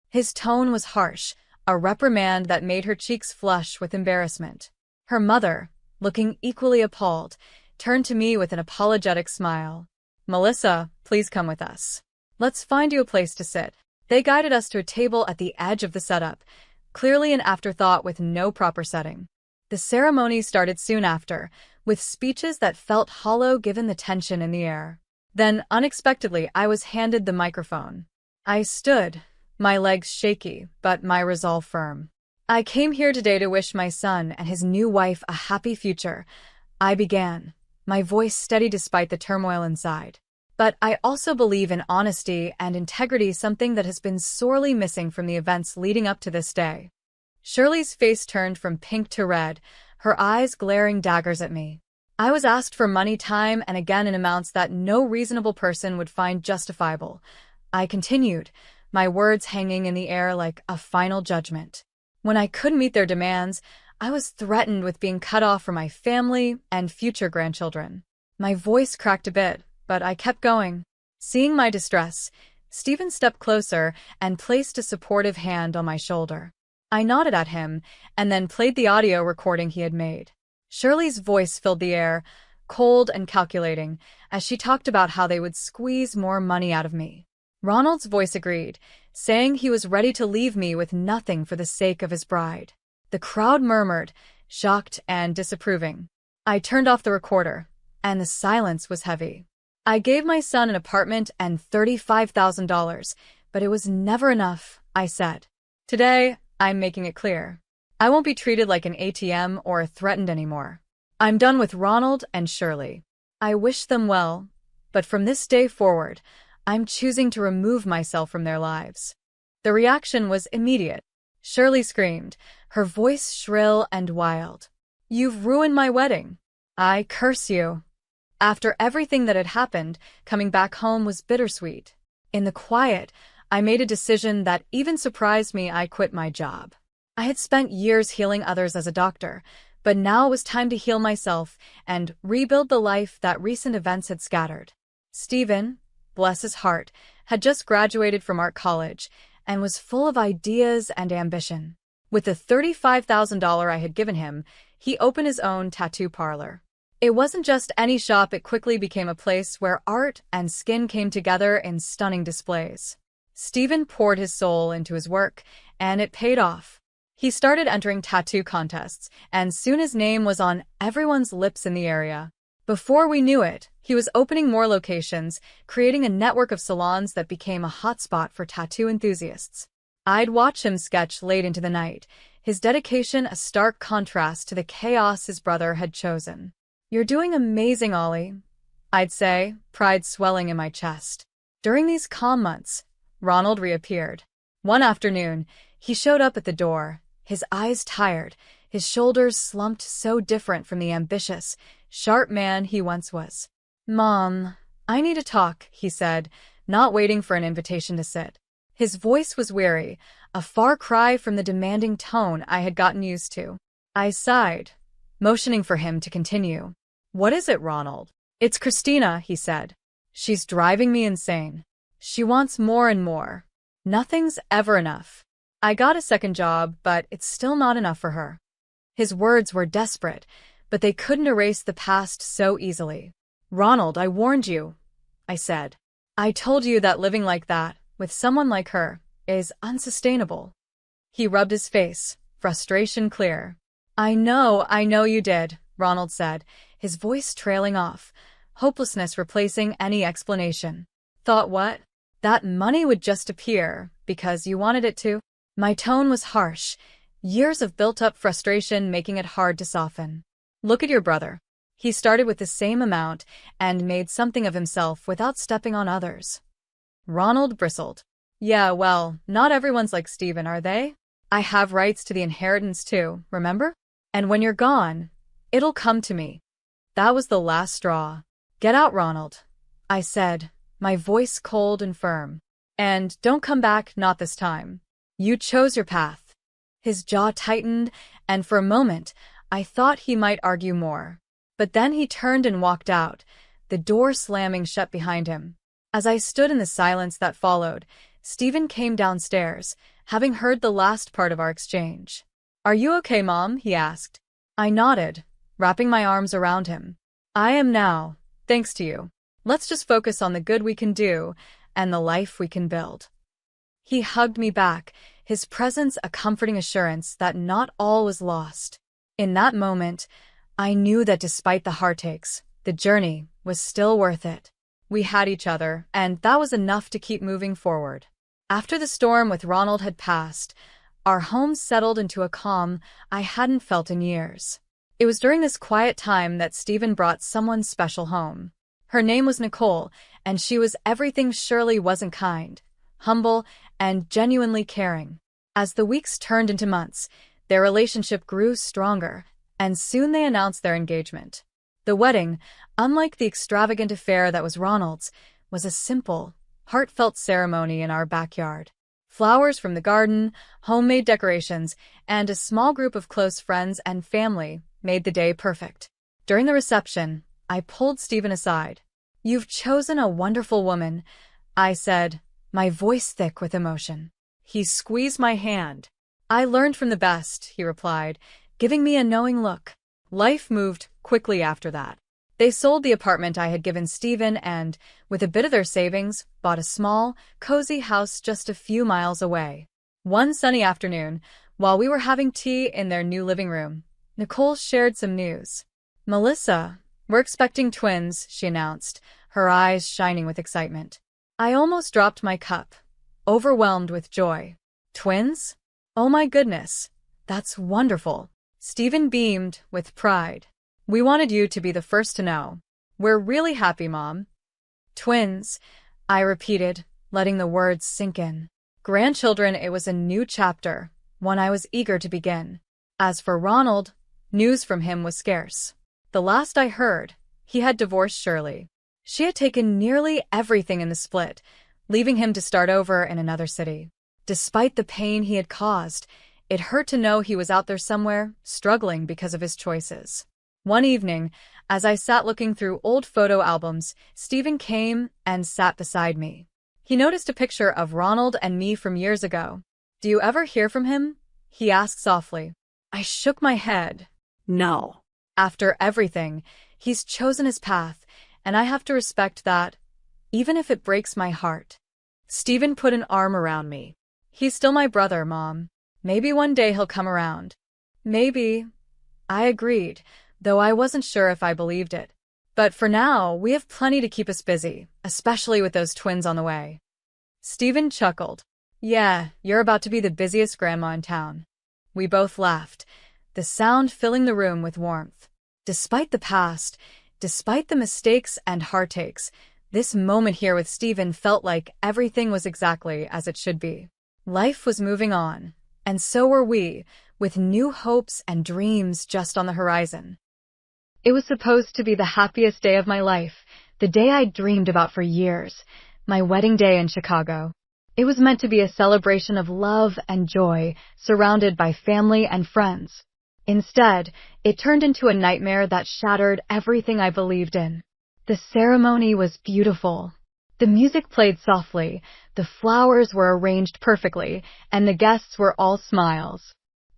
His tone was harsh, a reprimand that made her cheeks flush with embarrassment. Her mother, looking equally appalled, turned to me with an apologetic smile. Melissa, please come with us. Let's find you a place to sit. They guided us to a table at the edge of the setup, clearly an afterthought with no proper setting. The ceremony started soon after, with speeches that felt hollow given the tension in the air. Then, unexpectedly, I was handed the microphone. I stood, my legs shaky, but my resolve firm. I came here today to wish my son and his new wife a happy future. I began, my voice steady despite the turmoil inside. But I also believe in honesty and integrity, something that has been sorely missing from the events leading up to this day. Shirley's face turned from pink to red, her eyes glaring daggers at me. I was asked for money time and again in amounts that no reasonable person would find justifiable. I continued, my words hanging in the air like a final judgment. When I couldn't meet their demands, I was threatened with being cut off from my family and future grandchildren. My voice cracked a bit, but I kept going. Seeing my distress, Stephen stepped closer and placed a supportive hand on my shoulder. I nodded at him and then played the audio recording he had made. Shirley's voice filled the air, cold and calculating, as she talked about how they would squeeze more money out of me. Ronald's voice agreed, saying he was ready to leave me with nothing for the sake of his bride. The crowd murmured, shocked and disapproving. I turned off the recorder, and the silence was heavy. I gave my son an apartment and $35,000, but it was never enough, I said. Today, I'm making it clear. I won't be treated like an ATM or threatened anymore. I'm done with Ronald and Shirley. I wish them well, but from this day forward, I'm choosing to remove myself from their lives. The reaction was immediate. Shirley screamed, her voice shrill and wild. You've ruined my wedding. I curse you. After everything that had happened, coming back home was bittersweet. In the quiet, I made a decision that even surprised me. I quit my job. I had spent years healing others as a doctor, but now it was time to heal myself and rebuild the life that recent events had scattered. Stephen, bless his heart, had just graduated from art college and was full of ideas and ambition. With the $35,000 I had given him, he opened his own tattoo parlor. It wasn't just any shop, it quickly became a place where art and skin came together in stunning displays. Stephen poured his soul into his work, and it paid off. He started entering tattoo contests, and soon his name was on everyone's lips in the area. Before we knew it, he was opening more locations, creating a network of salons that became a hotspot for tattoo enthusiasts. I'd watch him sketch late into the night, his dedication a stark contrast to the chaos his brother had chosen. You're doing amazing, Ollie, I'd say, pride swelling in my chest. During these calm months, Ronald reappeared. One afternoon, he showed up at the door, his eyes tired, His shoulders slumped, so different from the ambitious, sharp man he once was. "Mom, I need to talk," he said, not waiting for an invitation to sit. His voice was weary, a far cry from the demanding tone I had gotten used to. I sighed, motioning for him to continue. "What is it, Ronald?" "It's Christina," he said. "She's driving me insane. She wants more and more. Nothing's ever enough. I got a second job, but it's still not enough for her." His words were desperate, but they couldn't erase the past so easily. "Ronald, I warned you," I said. "I told you that living like that, with someone like her, is unsustainable." He rubbed his face, frustration clear. I know you did," Ronald said, his voice trailing off, hopelessness replacing any explanation. "Thought what? That money would just appear, because you wanted it to?" My tone was harsh, years of built-up frustration making it hard to soften. "Look at your brother. He started with the same amount and made something of himself without stepping on others." Ronald bristled. "Yeah, well, not everyone's like Steven, are they? I have rights to the inheritance too, remember? And when you're gone, it'll come to me." That was the last straw. "Get out, Ronald," I said, my voice cold and firm. "And don't come back, not this time. You chose your path." His jaw tightened, and for a moment, I thought he might argue more. But then he turned and walked out, the door slamming shut behind him. As I stood in the silence that followed, Steven came downstairs, having heard the last part of our exchange. "Are you okay, Mom?" he asked. I nodded, wrapping my arms around him. "I am now, thanks to you. Let's just focus on the good we can do and the life we can build." He hugged me back, his presence a comforting assurance that not all was lost. In that moment, I knew that despite the heartaches, the journey was still worth it. We had each other, and that was enough to keep moving forward. After the storm with Ronald had passed, our home settled into a calm I hadn't felt in years. It was during this quiet time that Steven brought someone special home. Her name was Nicole, and she was everything Shirley wasn't: kind, humble, and genuinely caring. As the weeks turned into months, their relationship grew stronger, and soon they announced their engagement. The wedding, unlike the extravagant affair that was Ronald's, was a simple, heartfelt ceremony in our backyard. Flowers from the garden, homemade decorations, and a small group of close friends and family made the day perfect. During the reception, I pulled Steven aside. "You've chosen a wonderful woman," I said, my voice thick with emotion. He squeezed my hand. "I learned from the best," he replied, giving me a knowing look. Life moved quickly after that. They sold the apartment I had given Steven and, with a bit of their savings, bought a small, cozy house just a few miles away. One sunny afternoon, while we were having tea in their new living room, Nicole shared some news. "Melissa, we're expecting twins," she announced, her eyes shining with excitement. I almost dropped my cup, overwhelmed with joy. "Twins? Oh my goodness, that's wonderful." Steven beamed with pride. "We wanted you to be the first to know. We're really happy, Mom." "Twins," I repeated, letting the words sink in. Grandchildren, it was a new chapter, one I was eager to begin. As for Ronald, news from him was scarce. The last I heard, he had divorced Shirley. She had taken nearly everything in the split, leaving him to start over in another city. Despite the pain he had caused, it hurt to know he was out there somewhere, struggling because of his choices. One evening, as I sat looking through old photo albums, Steven came and sat beside me. He noticed a picture of Ronald and me from years ago. "Do you ever hear from him?" he asked softly. I shook my head. "No. After everything, he's chosen his path, and I have to respect that, even if it breaks my heart." Steven put an arm around me. "He's still my brother, Mom. Maybe one day he'll come around." "Maybe," I agreed, though I wasn't sure if I believed it. "But for now, we have plenty to keep us busy, especially with those twins on the way." Steven chuckled. "Yeah, you're about to be the busiest grandma in town." We both laughed, the sound filling the room with warmth. Despite the past, despite the mistakes and heartaches, this moment here with Steven felt like everything was exactly as it should be. Life was moving on, and so were we, with new hopes and dreams just on the horizon. It was supposed to be the happiest day of my life, the day I'd dreamed about for years, my wedding day in Chicago. It was meant to be a celebration of love and joy, surrounded by family and friends. Instead, it turned into a nightmare that shattered everything I believed in. The ceremony was beautiful. The music played softly, the flowers were arranged perfectly, and the guests were all smiles.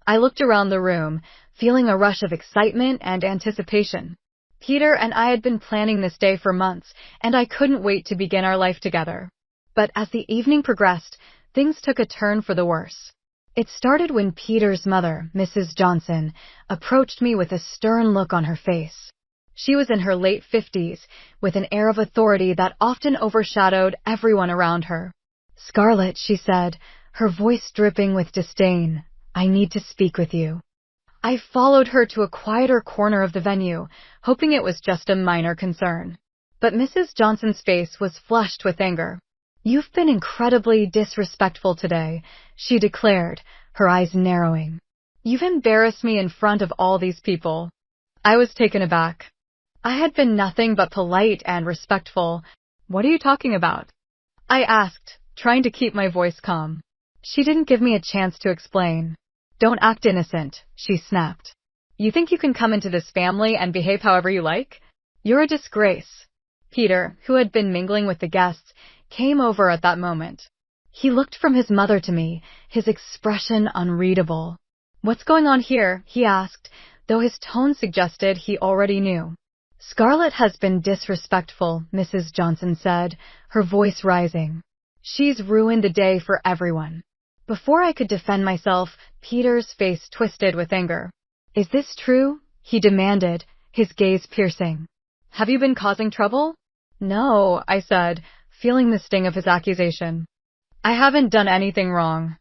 I looked around the room, feeling a rush of excitement and anticipation. Peter and I had been planning this day for months, and I couldn't wait to begin our life together. But as the evening progressed, things took a turn for the worse. It started when Peter's mother, Mrs. Johnson, approached me with a stern look on her face. She was in her late 50s, with an air of authority that often overshadowed everyone around her. "Scarlett," she said, her voice dripping with disdain, "I need to speak with you." I followed her to a quieter corner of the venue, hoping it was just a minor concern. But Mrs. Johnson's face was flushed with anger. "You've been incredibly disrespectful today," she declared, her eyes narrowing. "You've embarrassed me in front of all these people." I was taken aback. I had been nothing but polite and respectful. "What are you talking about?" I asked, trying to keep my voice calm. She didn't give me a chance to explain. "Don't act innocent," she snapped. "You think you can come into this family and behave however you like? You're a disgrace." Peter, who had been mingling with the guests, came over at that moment. He looked from his mother to me, his expression unreadable. "What's going on here?" he asked, though his tone suggested he already knew. "Scarlett has been disrespectful," Mrs. Johnson said, her voice rising. "She's ruined the day for everyone." Before I could defend myself, Peter's face twisted with anger. "Is this true?" he demanded, his gaze piercing. "Have you been causing trouble?" "No," I said, feeling the sting of his accusation. "I haven't done anything wrong.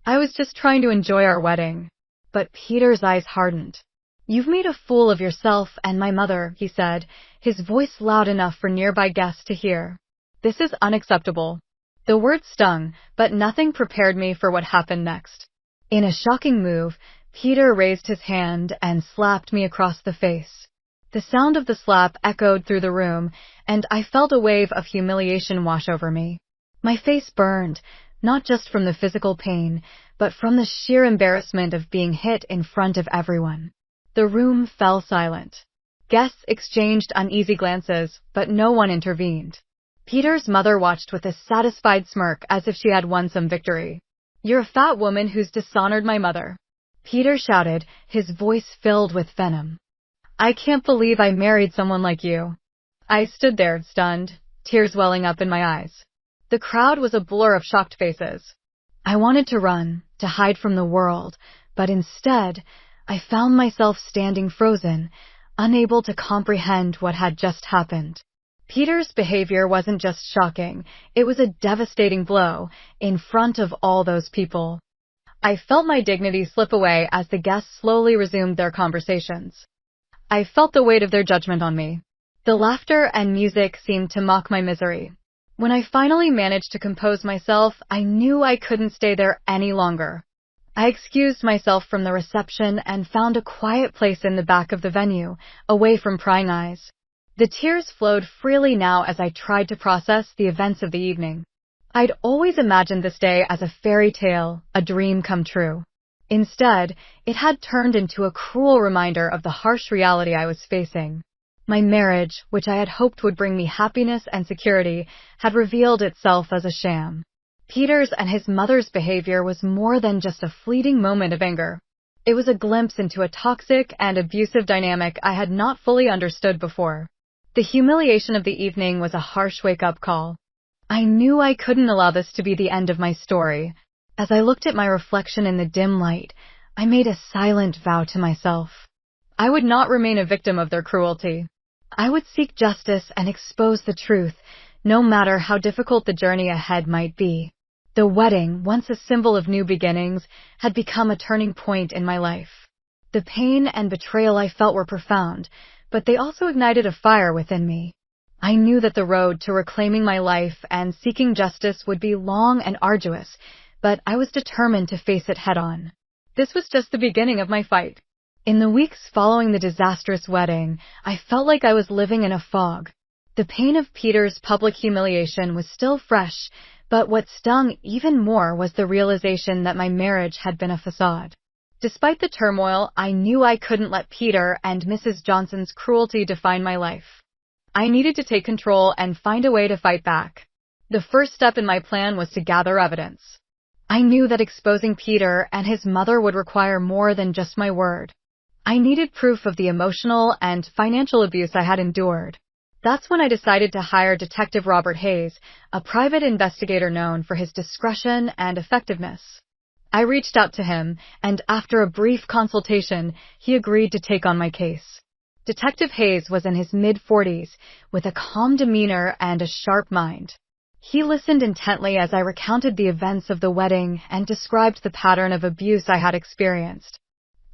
I was just trying to enjoy our wedding." But Peter's eyes hardened. "You've made a fool of yourself and my mother," he said, his voice loud enough for nearby guests to hear. "This is unacceptable." The word stung, but nothing prepared me for what happened next. In a shocking move, Peter raised his hand and slapped me across the face. The sound of the slap echoed through the room, and I felt a wave of humiliation wash over me. My face burned, not just from the physical pain, but from the sheer embarrassment of being hit in front of everyone. The room fell silent. Guests exchanged uneasy glances, but no one intervened. Peter's mother watched with a satisfied smirk as if she had won some victory. "You're a fat woman who's dishonored my mother," Peter shouted, his voice filled with venom. "I can't believe I married someone like you." I stood there, stunned, tears welling up in my eyes. The crowd was a blur of shocked faces. I wanted to run, to hide from the world, but instead, I found myself standing frozen, unable to comprehend what had just happened. Peter's behavior wasn't just shocking, it was a devastating blow, in front of all those people. I felt my dignity slip away as the guests slowly resumed their conversations. I felt the weight of their judgment on me. The laughter and music seemed to mock my misery. When I finally managed to compose myself, I knew I couldn't stay there any longer. I excused myself from the reception and found a quiet place in the back of the venue, away from prying eyes. The tears flowed freely now as I tried to process the events of the evening. I'd always imagined this day as a fairy tale, a dream come true. Instead, it had turned into a cruel reminder of the harsh reality I was facing. My marriage, which I had hoped would bring me happiness and security, had revealed itself as a sham. Peter's and his mother's behavior was more than just a fleeting moment of anger. It was a glimpse into a toxic and abusive dynamic I had not fully understood before. The humiliation of the evening was a harsh wake-up call. I knew I couldn't allow this to be the end of my story. As I looked at my reflection in the dim light, I made a silent vow to myself. I would not remain a victim of their cruelty. I would seek justice and expose the truth, no matter how difficult the journey ahead might be. The wedding, once a symbol of new beginnings, had become a turning point in my life. The pain and betrayal I felt were profound, but they also ignited a fire within me. I knew that the road to reclaiming my life and seeking justice would be long and arduous, but I was determined to face it head-on. this was just the beginning of my fight. In the weeks following the disastrous wedding, I felt like I was living in a fog. The pain of Peter's public humiliation was still fresh, but what stung even more was the realization that my marriage had been a facade. Despite the turmoil, I knew I couldn't let Peter and Mrs. Johnson's cruelty define my life. I needed to take control and find a way to fight back. The first step in my plan was to gather evidence. I knew that exposing Peter and his mother would require more than just my word. I needed proof of the emotional and financial abuse I had endured. That's when I decided to hire Detective Robert Hayes, a private investigator known for his discretion and effectiveness. I reached out to him, and after a brief consultation, he agreed to take on my case. Detective Hayes was in his mid-40s, with a calm demeanor and a sharp mind. He listened intently as I recounted the events of the wedding and described the pattern of abuse I had experienced.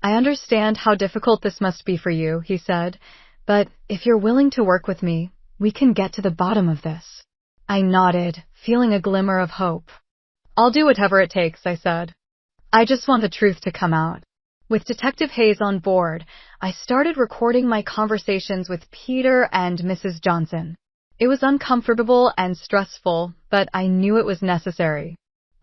"I understand how difficult this must be for you," he said, "but if you're willing to work with me, we can get to the bottom of this." I nodded, feeling a glimmer of hope. "I'll do whatever it takes," I said. "I just want the truth to come out." With Detective Hayes on board, I started recording my conversations with Peter and Mrs. Johnson. It was uncomfortable and stressful, but I knew it was necessary.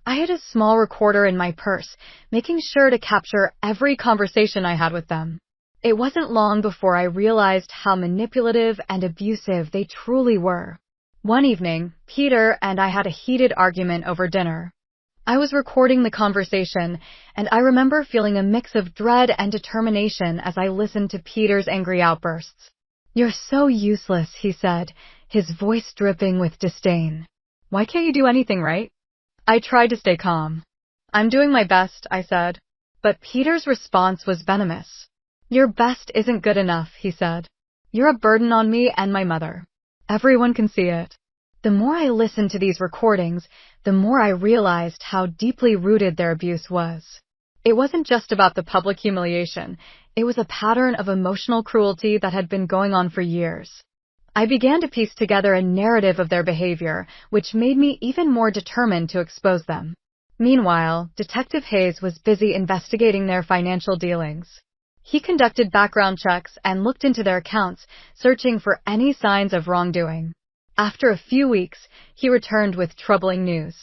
I had a small recorder in my purse, making sure to capture every conversation I had with them. It wasn't long before I realized how manipulative and abusive they truly were. One evening, Peter and I had a heated argument over dinner. I was recording the conversation, and I remember feeling a mix of dread and determination as I listened to Peter's angry outbursts. "You're so useless," he said, his voice dripping with disdain. "Why can't you do anything right?" I tried to stay calm. "I'm doing my best," I said. But Peter's response was venomous. "Your best isn't good enough," he said. "You're a burden on me and my mother. Everyone can see it." The more I listened to these recordings, the more I realized how deeply rooted their abuse was. It wasn't just about the public humiliation. It was a pattern of emotional cruelty that had been going on for years. I began to piece together a narrative of their behavior, which made me even more determined to expose them. Meanwhile, Detective Hayes was busy investigating their financial dealings. He conducted background checks and looked into their accounts, searching for any signs of wrongdoing. After a few weeks, he returned with troubling news.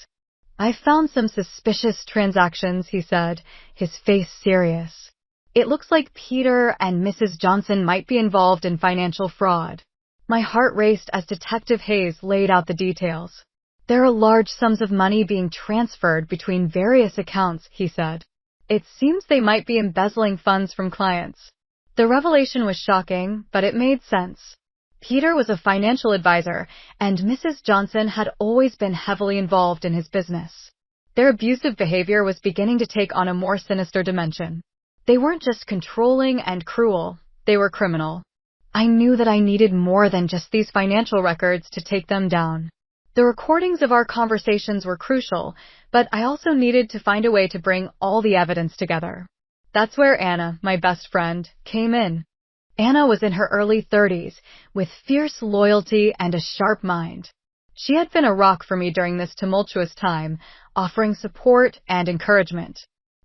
"I found some suspicious transactions," he said, his face serious. "It looks like Peter and Mrs. Johnson might be involved in financial fraud." My heart raced as Detective Hayes laid out the details. "There are large sums of money being transferred between various accounts," he said. "It seems they might be embezzling funds from clients." The revelation was shocking, but it made sense. Peter was a financial advisor, and Mrs. Johnson had always been heavily involved in his business. Their abusive behavior was beginning to take on a more sinister dimension. They weren't just controlling and cruel, they were criminal. I knew that I needed more than just these financial records to take them down. The recordings of our conversations were crucial, but I also needed to find a way to bring all the evidence together. That's where Anna, my best friend, came in. Anna was in her early 30s, with fierce loyalty and a sharp mind. She had been a rock for me during this tumultuous time, offering support and encouragement.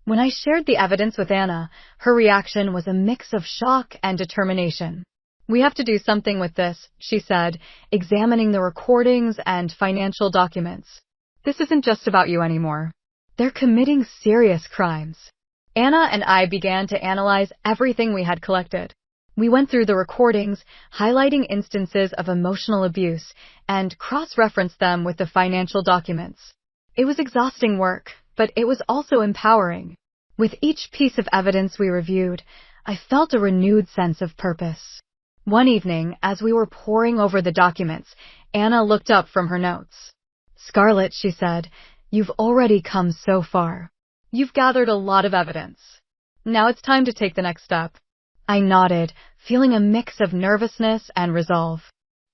When I shared the evidence with Anna, her reaction was a mix of shock and determination. "We have to do something with this," she said, examining the recordings and financial documents. "This isn't just about you anymore. They're committing serious crimes." Anna and I began to analyze everything we had collected. We went through the recordings, highlighting instances of emotional abuse, and cross-referenced them with the financial documents. It was exhausting work, but it was also empowering. With each piece of evidence we reviewed, I felt a renewed sense of purpose. One evening, as we were poring over the documents, Anna looked up from her notes. "Scarlett," she said, "you've already come so far. You've gathered a lot of evidence. Now it's time to take the next step." I nodded, feeling a mix of nervousness and resolve.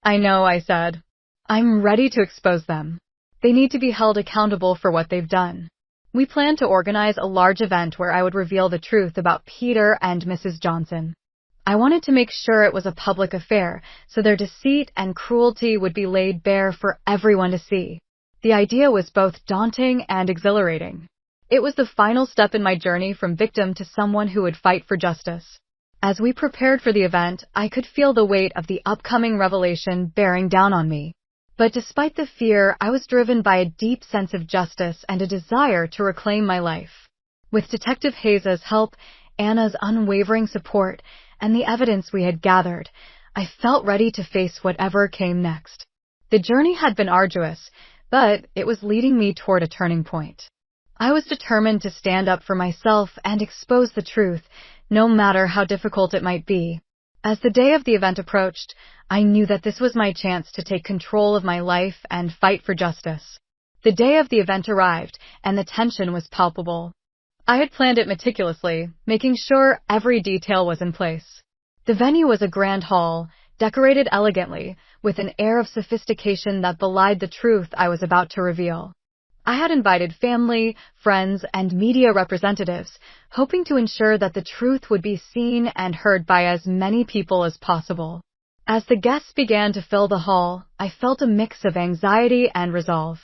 "I know," I said. "I'm ready to expose them. They need to be held accountable for what they've done." We planned to organize a large event where I would reveal the truth about Peter and Mrs. Johnson. I wanted to make sure it was a public affair, so their deceit and cruelty would be laid bare for everyone to see. The idea was both daunting and exhilarating. It was the final step in my journey from victim to someone who would fight for justice. As we prepared for the event, I could feel the weight of the upcoming revelation bearing down on me. But despite the fear, I was driven by a deep sense of justice and a desire to reclaim my life. With Detective Hayes' help, Anna's unwavering support, and the evidence we had gathered, I felt ready to face whatever came next. The journey had been arduous, but it was leading me toward a turning point. I was determined to stand up for myself and expose the truth, no matter how difficult it might be. As the day of the event approached, I knew that this was my chance to take control of my life and fight for justice. The day of the event arrived, and the tension was palpable. I had planned it meticulously, making sure every detail was in place. The venue was a grand hall, decorated elegantly, with an air of sophistication that belied the truth I was about to reveal. I had invited family, friends, and media representatives, hoping to ensure that the truth would be seen and heard by as many people as possible. As the guests began to fill the hall, I felt a mix of anxiety and resolve.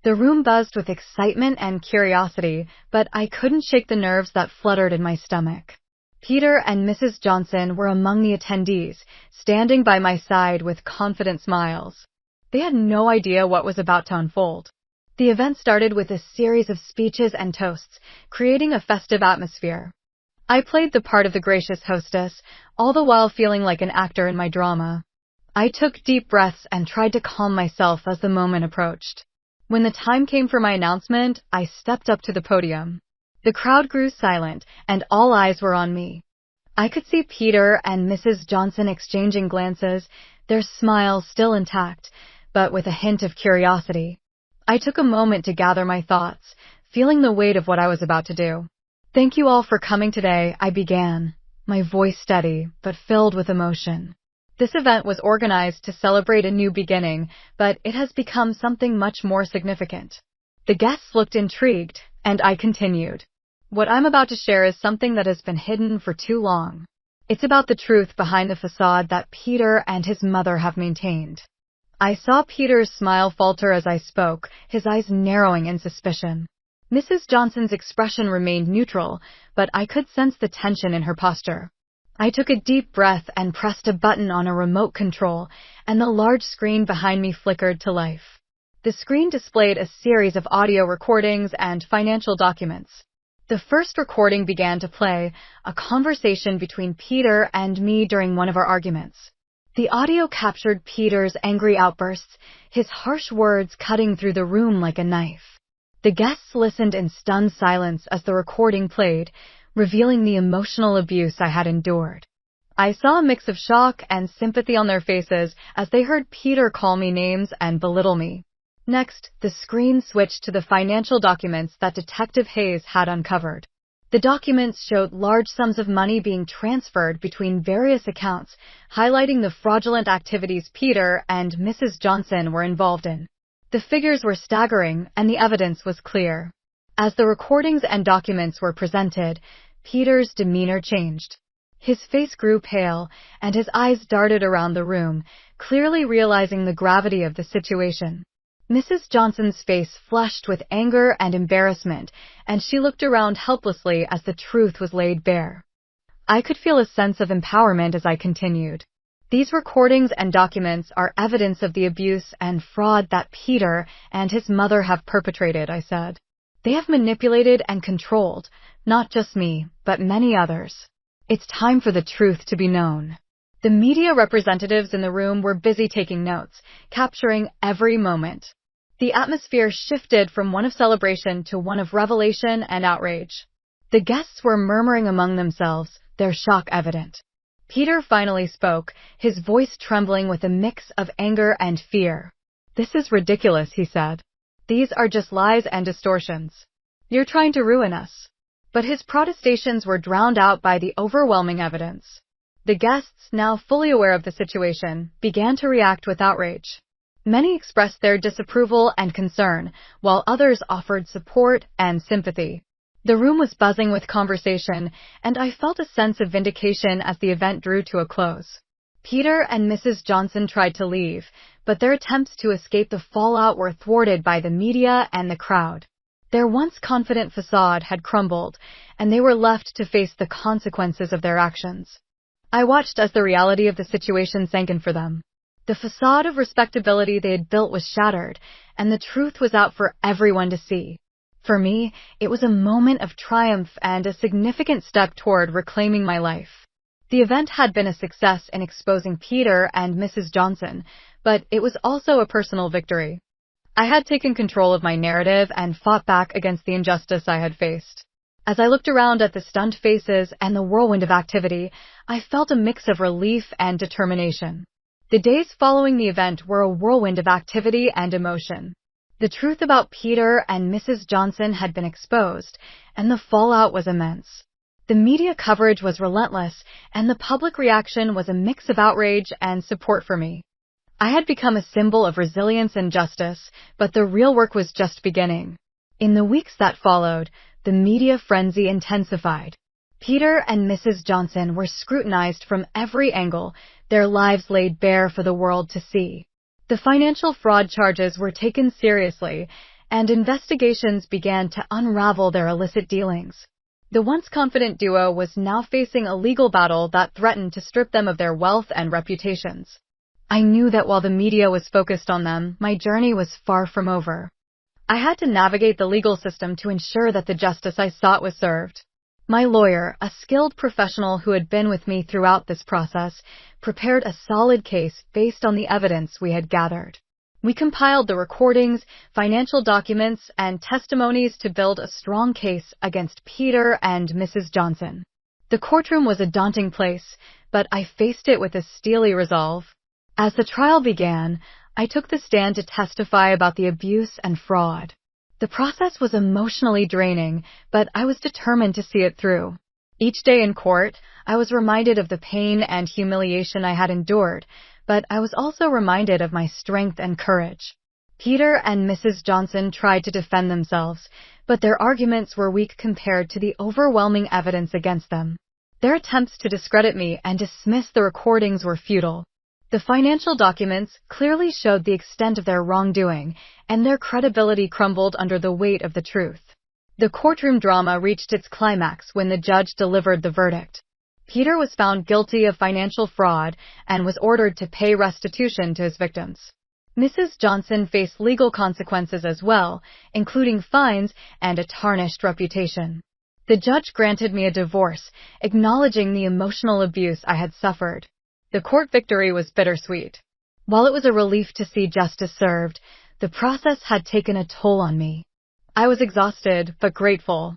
The room buzzed with excitement and curiosity, but I couldn't shake the nerves that fluttered in my stomach. Peter and Mrs. Johnson were among the attendees, standing by my side with confident smiles. They had no idea what was about to unfold. The event started with a series of speeches and toasts, creating a festive atmosphere. I played the part of the gracious hostess, all the while feeling like an actor in my drama. I took deep breaths and tried to calm myself as the moment approached. When the time came for my announcement, I stepped up to the podium. The crowd grew silent, and all eyes were on me. I could see Peter and Mrs. Johnson exchanging glances, their smiles still intact, but with a hint of curiosity. I took a moment to gather my thoughts, feeling the weight of what I was about to do. "Thank you all for coming today," I began, my voice steady, but filled with emotion. This event was organized to celebrate a new beginning, but it has become something much more significant. The guests looked intrigued, and I continued. "What I'm about to share is something that has been hidden for too long. It's about the truth behind the facade that Peter and his mother have maintained." I saw Peter's smile falter as I spoke, his eyes narrowing in suspicion. Mrs. Johnson's expression remained neutral, but I could sense the tension in her posture. I took a deep breath and pressed a button on a remote control, and the large screen behind me flickered to life. The screen displayed a series of audio recordings and financial documents. The first recording began to play, a conversation between Peter and me during one of our arguments. The audio captured Peter's angry outbursts, his harsh words cutting through the room like a knife. The guests listened in stunned silence as the recording played, revealing the emotional abuse I had endured. I saw a mix of shock and sympathy on their faces as they heard Peter call me names and belittle me. Next, the screen switched to the financial documents that Detective Hayes had uncovered. The documents showed large sums of money being transferred between various accounts, highlighting the fraudulent activities Peter and Mrs. Johnson were involved in. The figures were staggering, and the evidence was clear. As the recordings and documents were presented, Peter's demeanor changed. His face grew pale, and his eyes darted around the room, clearly realizing the gravity of the situation. Mrs. Johnson's face flushed with anger and embarrassment, and she looked around helplessly as the truth was laid bare. I could feel a sense of empowerment as I continued. "These recordings and documents are evidence of the abuse and fraud that Peter and his mother have perpetrated," I said. "They have manipulated and controlled, not just me, but many others. It's time for the truth to be known." The media representatives in the room were busy taking notes, capturing every moment. The atmosphere shifted from one of celebration to one of revelation and outrage. The guests were murmuring among themselves, their shock evident. Peter finally spoke, his voice trembling with a mix of anger and fear. "This is ridiculous," he said. "These are just lies and distortions. You're trying to ruin us." But his protestations were drowned out by the overwhelming evidence. The guests, now fully aware of the situation, began to react with outrage. Many expressed their disapproval and concern, while others offered support and sympathy. The room was buzzing with conversation, and I felt a sense of vindication as the event drew to a close. Peter and Mrs. Johnson tried to leave, but their attempts to escape the fallout were thwarted by the media and the crowd. Their once confident facade had crumbled, and they were left to face the consequences of their actions. I watched as the reality of the situation sank in for them. The facade of respectability they had built was shattered, and the truth was out for everyone to see. For me, it was a moment of triumph and a significant step toward reclaiming my life. The event had been a success in exposing Peter and Mrs. Johnson, but it was also a personal victory. I had taken control of my narrative and fought back against the injustice I had faced. As I looked around at the stunned faces and the whirlwind of activity, I felt a mix of relief and determination. The days following the event were a whirlwind of activity and emotion. The truth about Peter and Mrs. Johnson had been exposed, and the fallout was immense. The media coverage was relentless, and the public reaction was a mix of outrage and support for me. I had become a symbol of resilience and justice, but the real work was just beginning. In the weeks that followed, the media frenzy intensified. Peter and Mrs. Johnson were scrutinized from every angle, their lives laid bare for the world to see. The financial fraud charges were taken seriously, and investigations began to unravel their illicit dealings. The once confident duo was now facing a legal battle that threatened to strip them of their wealth and reputations. I knew that while the media was focused on them, my journey was far from over. I had to navigate the legal system to ensure that the justice I sought was served. My lawyer, a skilled professional who had been with me throughout this process, prepared a solid case based on the evidence we had gathered. We compiled the recordings, financial documents, and testimonies to build a strong case against Peter and Mrs. Johnson. The courtroom was a daunting place, but I faced it with a steely resolve. As the trial began, I took the stand to testify about the abuse and fraud. The process was emotionally draining, but I was determined to see it through. Each day in court, I was reminded of the pain and humiliation I had endured, but I was also reminded of my strength and courage. Peter and Mrs. Johnson tried to defend themselves, but their arguments were weak compared to the overwhelming evidence against them. Their attempts to discredit me and dismiss the recordings were futile. The financial documents clearly showed the extent of their wrongdoing, and their credibility crumbled under the weight of the truth. The courtroom drama reached its climax when the judge delivered the verdict. Peter was found guilty of financial fraud and was ordered to pay restitution to his victims. Mrs. Johnson faced legal consequences as well, including fines and a tarnished reputation. The judge granted me a divorce, acknowledging the emotional abuse I had suffered. The court victory was bittersweet. While it was a relief to see justice served, the process had taken a toll on me. I was exhausted, but grateful.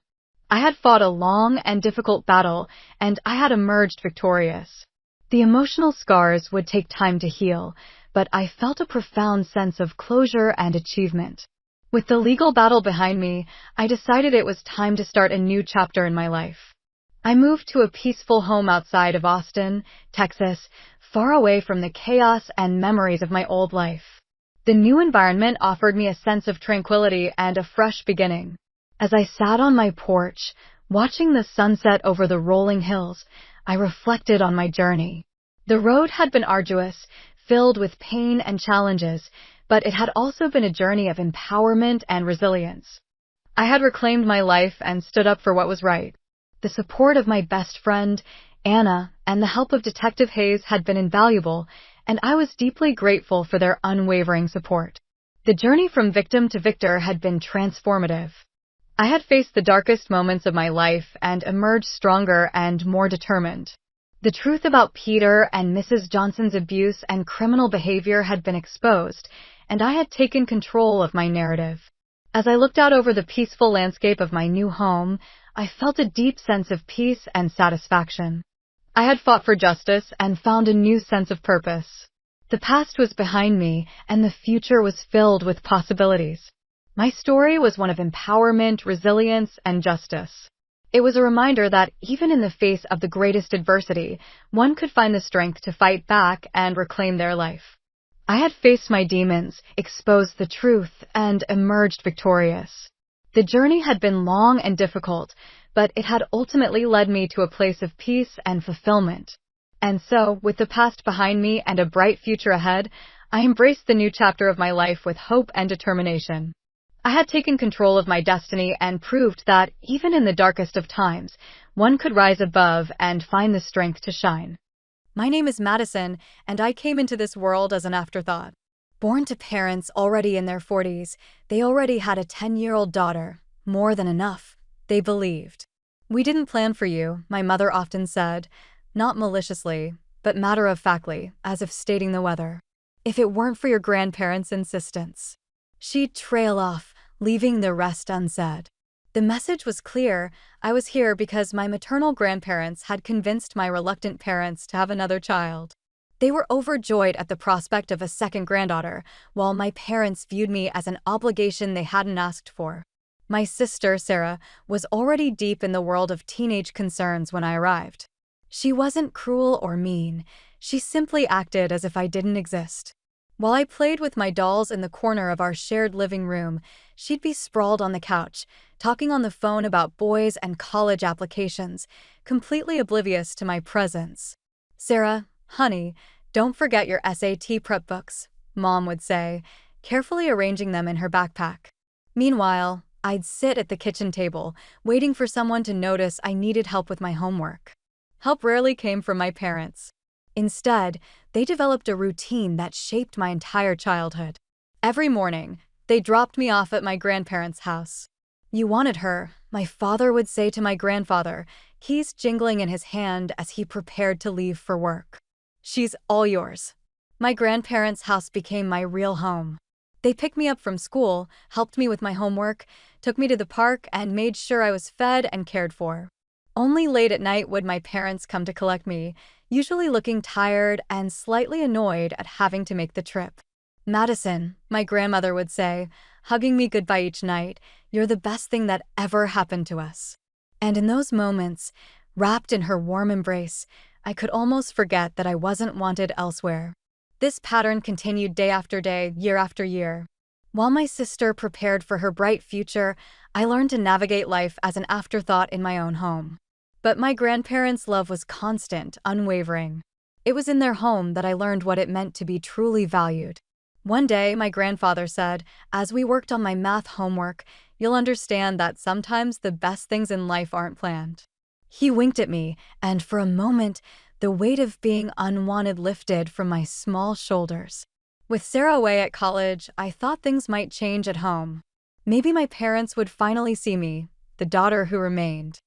I had fought a long and difficult battle, and I had emerged victorious. The emotional scars would take time to heal, but I felt a profound sense of closure and achievement. With the legal battle behind me, I decided it was time to start a new chapter in my life. I moved to a peaceful home outside of Austin, Texas, far away from the chaos and memories of my old life. The new environment offered me a sense of tranquility and a fresh beginning. As I sat on my porch, watching the sunset over the rolling hills, I reflected on my journey. The road had been arduous, filled with pain and challenges, but it had also been a journey of empowerment and resilience. I had reclaimed my life and stood up for what was right. The support of my best friend, Anna, and the help of Detective Hayes had been invaluable, and I was deeply grateful for their unwavering support. The journey from victim to victor had been transformative. I had faced the darkest moments of my life and emerged stronger and more determined. The truth about Peter and Mrs. Johnson's abuse and criminal behavior had been exposed, and I had taken control of my narrative. As I looked out over the peaceful landscape of my new home, I felt a deep sense of peace and satisfaction. I had fought for justice and found a new sense of purpose. The past was behind me, and the future was filled with possibilities. My story was one of empowerment, resilience, and justice. It was a reminder that even in the face of the greatest adversity, one could find the strength to fight back and reclaim their life. I had faced my demons, exposed the truth, and emerged victorious. The journey had been long and difficult, but it had ultimately led me to a place of peace and fulfillment. And so, with the past behind me and a bright future ahead, I embraced the new chapter of my life with hope and determination. I had taken control of my destiny and proved that, even in the darkest of times, one could rise above and find the strength to shine. My name is Madison, and I came into this world as an afterthought. Born to parents already in their 40s, they already had a 10-year-old daughter. More than enough, they believed. "We didn't plan for you," my mother often said, not maliciously, but matter-of-factly, as if stating the weather. "If it weren't for your grandparents' insistence." She'd trail off, leaving the rest unsaid. The message was clear. I was here because my maternal grandparents had convinced my reluctant parents to have another child. They were overjoyed at the prospect of a second granddaughter, while my parents viewed me as an obligation they hadn't asked for. My sister, Sarah, was already deep in the world of teenage concerns when I arrived. She wasn't cruel or mean. She simply acted as if I didn't exist. While I played with my dolls in the corner of our shared living room, she'd be sprawled on the couch, talking on the phone about boys and college applications, completely oblivious to my presence. "Sarah, honey, don't forget your SAT prep books," Mom would say, carefully arranging them in her backpack. Meanwhile, I'd sit at the kitchen table, waiting for someone to notice I needed help with my homework. Help rarely came from my parents. Instead, they developed a routine that shaped my entire childhood. Every morning, they dropped me off at my grandparents' house. "You wanted her," my father would say to my grandfather, keys jingling in his hand as he prepared to leave for work. "She's all yours." My grandparents' house became my real home. They picked me up from school, helped me with my homework, took me to the park, and made sure I was fed and cared for. Only late at night would my parents come to collect me, usually looking tired and slightly annoyed at having to make the trip. "Madison," my grandmother would say, hugging me goodbye each night, "you're the best thing that ever happened to us." And in those moments, wrapped in her warm embrace, I could almost forget that I wasn't wanted elsewhere. This pattern continued day after day, year after year. While my sister prepared for her bright future, I learned to navigate life as an afterthought in my own home. But my grandparents' love was constant, unwavering. It was in their home that I learned what it meant to be truly valued. One day, my grandfather said, as we worked on my math homework, "You'll understand that sometimes the best things in life aren't planned." He winked at me, and for a moment, the weight of being unwanted lifted from my small shoulders. With Sarah away at college, I thought things might change at home. Maybe my parents would finally see me, the daughter who remained.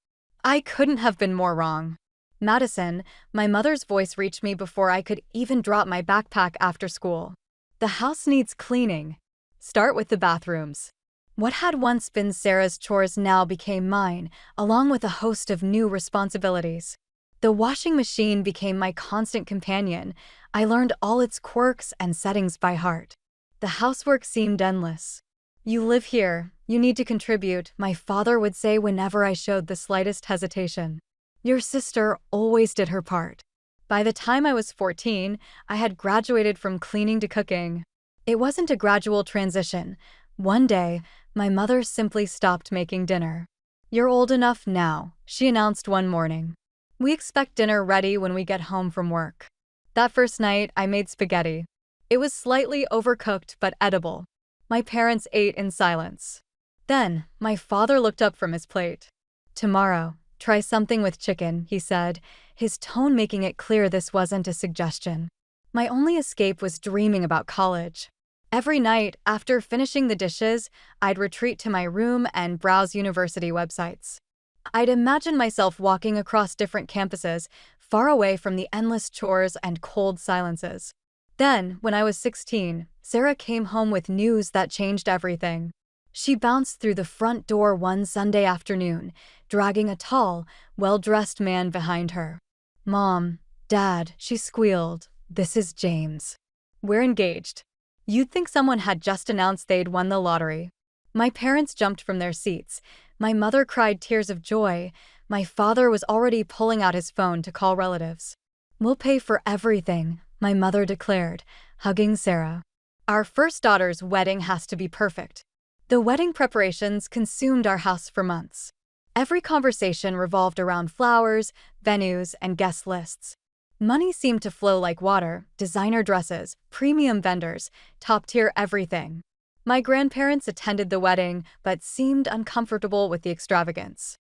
I couldn't have been more wrong. "Madison," my mother's voice reached me before I could even drop my backpack after school. "The house needs cleaning. Start with the bathrooms." What had once been Sarah's chores now became mine, along with a host of new responsibilities. The washing machine became my constant companion. I learned all its quirks and settings by heart. The housework seemed endless. "You live here, you need to contribute," my father would say whenever I showed the slightest hesitation. "Your sister always did her part." By the time I was 14, I had graduated from cleaning to cooking. It wasn't a gradual transition. One day, my mother simply stopped making dinner. "You're old enough now," she announced one morning. "We expect dinner ready when we get home from work." That first night, I made spaghetti. It was slightly overcooked but edible. My parents ate in silence. Then, my father looked up from his plate. "Tomorrow, try something with chicken," he said, his tone making it clear this wasn't a suggestion. My only escape was dreaming about college. Every night, after finishing the dishes, I'd retreat to my room and browse university websites. I'd imagine myself walking across different campuses, far away from the endless chores and cold silences. Then, when I was 16, Sarah came home with news that changed everything. She bounced through the front door one Sunday afternoon, dragging a tall, well-dressed man behind her. "Mom, Dad," she squealed, "this is James. We're engaged." You'd think someone had just announced they'd won the lottery. My parents jumped from their seats. My mother cried tears of joy. My father was already pulling out his phone to call relatives. "We'll pay for everything," my mother declared, hugging Sarah. "Our first daughter's wedding has to be perfect." The wedding preparations consumed our house for months. Every conversation revolved around flowers, venues, and guest lists. Money seemed to flow like water: designer dresses, premium vendors, top-tier everything. My grandparents attended the wedding, but seemed uncomfortable with the extravagance.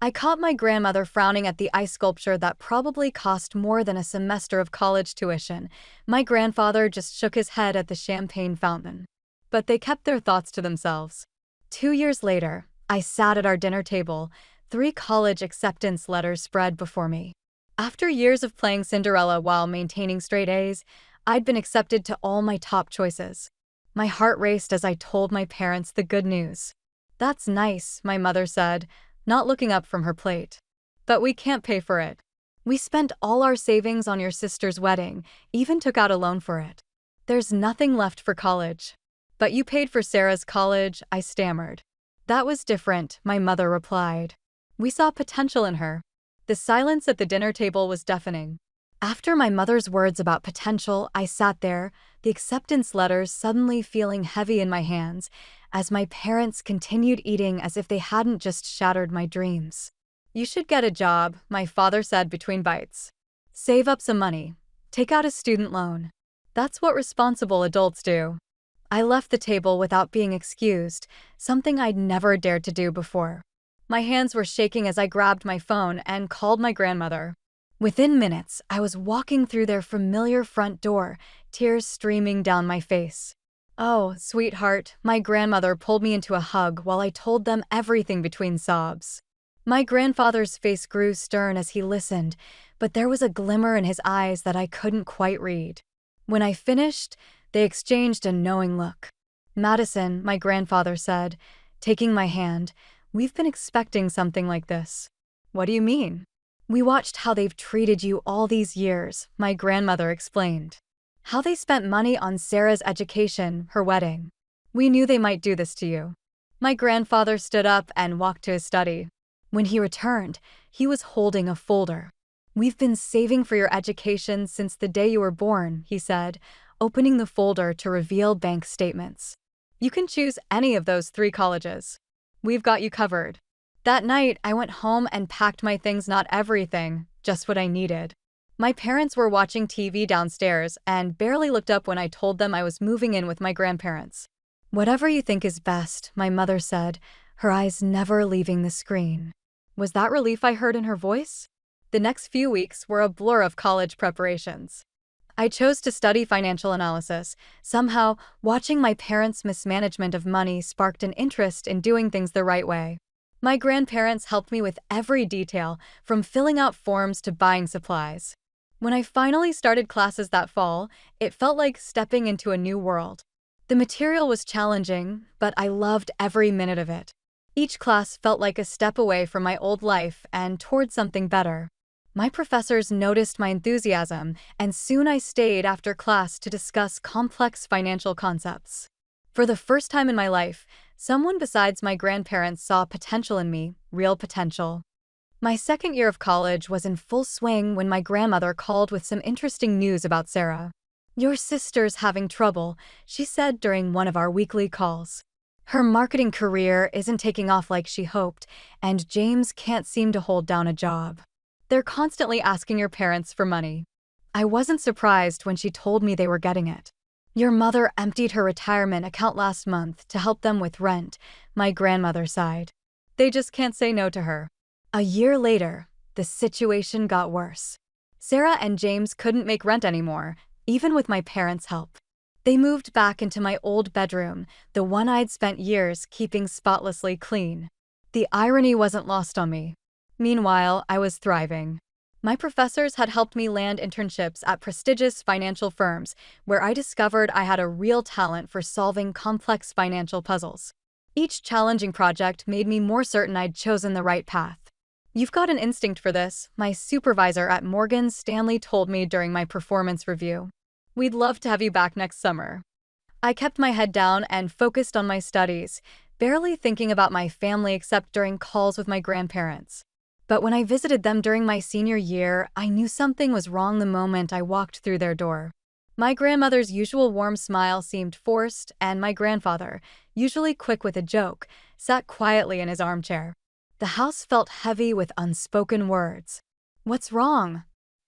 I caught my grandmother frowning at the ice sculpture that probably cost more than a semester of college tuition. My grandfather just shook his head at the champagne fountain. But they kept their thoughts to themselves. 2 years later, I sat at our dinner table, 3 college acceptance letters spread before me. After years of playing Cinderella while maintaining straight A's, I'd been accepted to all my top choices. My heart raced as I told my parents the good news. "That's nice," my mother said, not looking up from her plate. "But we can't pay for it. We spent all our savings on your sister's wedding, even took out a loan for it. There's nothing left for college." "But you paid for Sarah's college," I stammered. "That was different," my mother replied. "We saw potential in her." The silence at the dinner table was deafening. After my mother's words about potential, I sat there, the acceptance letters suddenly feeling heavy in my hands, as my parents continued eating as if they hadn't just shattered my dreams. "You should get a job," my father said between bites. "Save up some money. Take out a student loan. That's what responsible adults do." I left the table without being excused, something I'd never dared to do before. My hands were shaking as I grabbed my phone and called my grandmother. Within minutes, I was walking through their familiar front door, tears streaming down my face. "Oh, sweetheart," my grandmother pulled me into a hug while I told them everything between sobs. My grandfather's face grew stern as he listened, but there was a glimmer in his eyes that I couldn't quite read. When I finished, they exchanged a knowing look. "Madison," my grandfather said, taking my hand, "we've been expecting something like this." "What do you mean?" "We watched how they've treated you all these years," my grandmother explained. "How they spent money on Sarah's education, her wedding. We knew they might do this to you." My grandfather stood up and walked to his study. When he returned, he was holding a folder. "We've been saving for your education since the day you were born," he said, opening the folder to reveal bank statements. "You can choose any of those 3 colleges. We've got you covered." That night, I went home and packed my things, not everything, just what I needed. My parents were watching TV downstairs and barely looked up when I told them I was moving in with my grandparents. "Whatever you think is best," my mother said, her eyes never leaving the screen. Was that relief I heard in her voice? The next few weeks were a blur of college preparations. I chose to study financial analysis. Somehow, watching my parents' mismanagement of money sparked an interest in doing things the right way. My grandparents helped me with every detail, from filling out forms to buying supplies. When I finally started classes that fall, it felt like stepping into a new world. The material was challenging, but I loved every minute of it. Each class felt like a step away from my old life and toward something better. My professors noticed my enthusiasm, and soon I stayed after class to discuss complex financial concepts. For the first time in my life, someone besides my grandparents saw potential in me, real potential. My second year of college was in full swing when my grandmother called with some interesting news about Sarah. "Your sister's having trouble," she said during one of our weekly calls. "Her marketing career isn't taking off like she hoped, and James can't seem to hold down a job. They're constantly asking your parents for money." I wasn't surprised when she told me they were getting it. "Your mother emptied her retirement account last month to help them with rent," my grandmother sighed. "They just can't say no to her." A year later, the situation got worse. Sarah and James couldn't make rent anymore, even with my parents' help. They moved back into my old bedroom, the one I'd spent years keeping spotlessly clean. The irony wasn't lost on me. Meanwhile, I was thriving. My professors had helped me land internships at prestigious financial firms, where I discovered I had a real talent for solving complex financial puzzles. Each challenging project made me more certain I'd chosen the right path. "You've got an instinct for this," my supervisor at Morgan Stanley told me during my performance review. "We'd love to have you back next summer." I kept my head down and focused on my studies, barely thinking about my family except during calls with my grandparents. But when I visited them during my senior year, I knew something was wrong the moment I walked through their door. My grandmother's usual warm smile seemed forced, and my grandfather, usually quick with a joke, sat quietly in his armchair. The house felt heavy with unspoken words. "What's wrong?"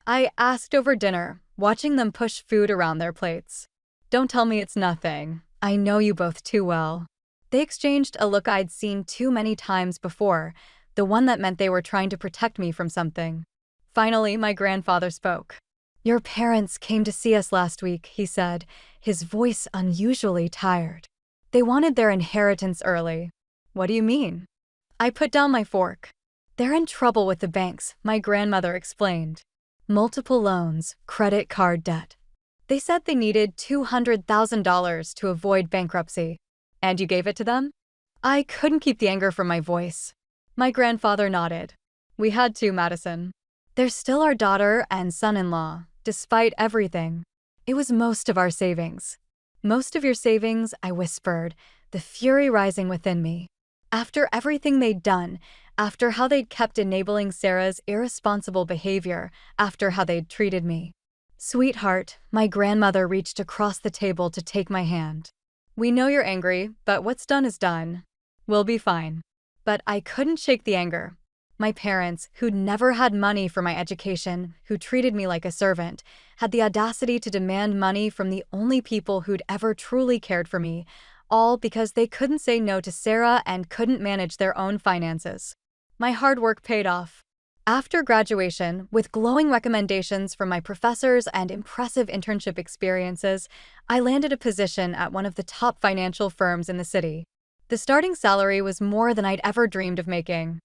I asked over dinner, watching them push food around their plates. "Don't tell me it's nothing," I know you both too well. They exchanged a look I'd seen too many times before, the one that meant they were trying to protect me from something. Finally, my grandfather spoke. Your parents came to see us last week, he said, his voice unusually tired. They wanted their inheritance early. What do you mean? I put down my fork. They're in trouble with the banks, my grandmother explained. Multiple loans, credit card debt. They said they needed $200,000 to avoid bankruptcy. And you gave it to them? I couldn't keep the anger from my voice. My grandfather nodded. We had to, Madison. They're still our daughter and son-in-law, despite everything. It was most of our savings. Most of your savings, I whispered, the fury rising within me. After everything they'd done, after how they'd kept enabling Sarah's irresponsible behavior, after how they'd treated me. Sweetheart, my grandmother reached across the table to take my hand. We know you're angry, but what's done is done. We'll be fine. But I couldn't shake the anger. My parents, who'd never had money for my education, who treated me like a servant, had the audacity to demand money from the only people who'd ever truly cared for me, all because they couldn't say no to Sarah and couldn't manage their own finances. My hard work paid off. After graduation, with glowing recommendations from my professors and impressive internship experiences, I landed a position at one of the top financial firms in the city. The starting salary was more than I'd ever dreamed of making.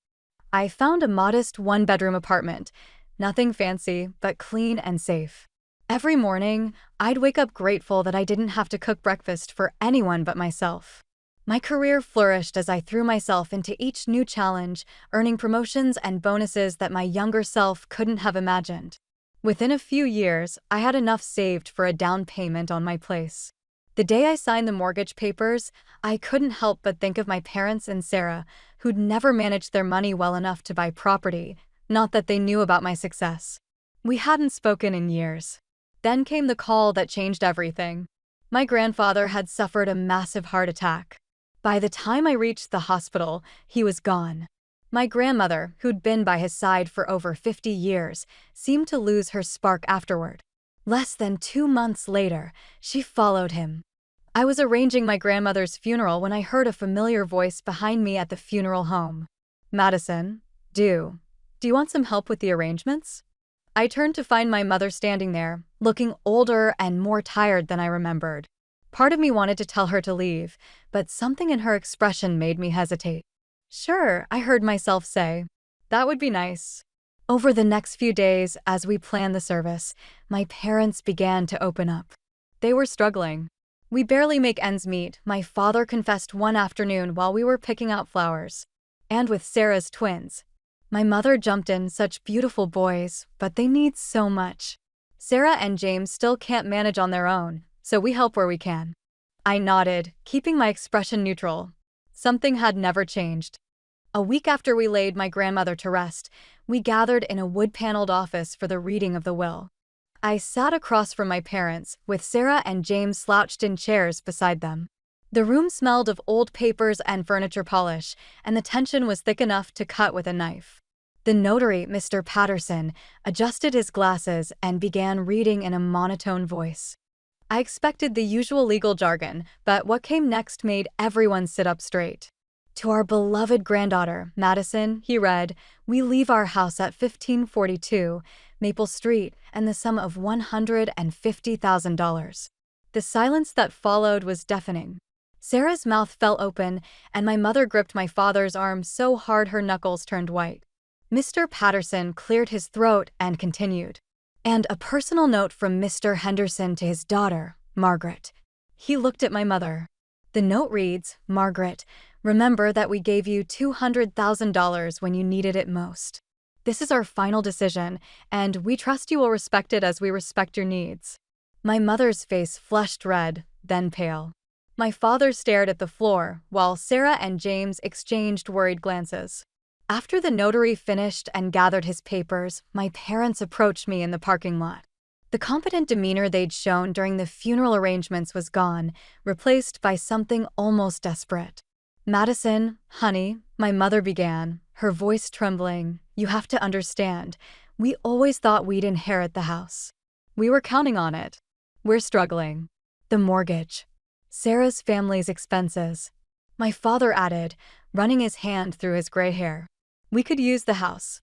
I found a modest one-bedroom apartment, nothing fancy, but clean and safe. Every morning, I'd wake up grateful that I didn't have to cook breakfast for anyone but myself. My career flourished as I threw myself into each new challenge, earning promotions and bonuses that my younger self couldn't have imagined. Within a few years, I had enough saved for a down payment on my place. The day I signed the mortgage papers, I couldn't help but think of my parents and Sarah, who'd never managed their money well enough to buy property, not that they knew about my success. We hadn't spoken in years. Then came the call that changed everything. My grandfather had suffered a massive heart attack. By the time I reached the hospital, he was gone. My grandmother, who'd been by his side for over 50 years, seemed to lose her spark afterward. Less than 2 months later, she followed him. I was arranging my grandmother's funeral when I heard a familiar voice behind me at the funeral home. Madison, do you want some help with the arrangements? I turned to find my mother standing there, looking older and more tired than I remembered. Part of me wanted to tell her to leave, but something in her expression made me hesitate. Sure, I heard myself say. That would be nice. Over the next few days, as we planned the service, my parents began to open up. They were struggling. We barely make ends meet, my father confessed one afternoon while we were picking out flowers. And with Sarah's twins. My mother jumped in, such beautiful boys, but they need so much. Sarah and James still can't manage on their own, so we help where we can. I nodded, keeping my expression neutral. Something had never changed. A week after we laid my grandmother to rest, we gathered in a wood-paneled office for the reading of the will. I sat across from my parents, with Sarah and James slouched in chairs beside them. The room smelled of old papers and furniture polish, and the tension was thick enough to cut with a knife. The notary, Mr. Patterson, adjusted his glasses and began reading in a monotone voice. I expected the usual legal jargon, but what came next made everyone sit up straight. To our beloved granddaughter, Madison, he read, we leave our house at 1542 Maple Street and the sum of $150,000. The silence that followed was deafening. Sarah's mouth fell open, and my mother gripped my father's arm so hard her knuckles turned white. Mr. Patterson cleared his throat and continued. And a personal note from Mr. Henderson to his daughter, Margaret. He looked at my mother. The note reads, Margaret, remember that we gave you $200,000 when you needed it most. This is our final decision, and we trust you will respect it as we respect your needs. My mother's face flushed red, then pale. My father stared at the floor, while Sarah and James exchanged worried glances. After the notary finished and gathered his papers, my parents approached me in the parking lot. The competent demeanor they'd shown during the funeral arrangements was gone, replaced by something almost desperate. Madison, honey, my mother began, her voice trembling, you have to understand, we always thought we'd inherit the house. We were counting on it. We're struggling. The mortgage. Sarah's family's expenses. My father added, running his hand through his gray hair. We could use the house.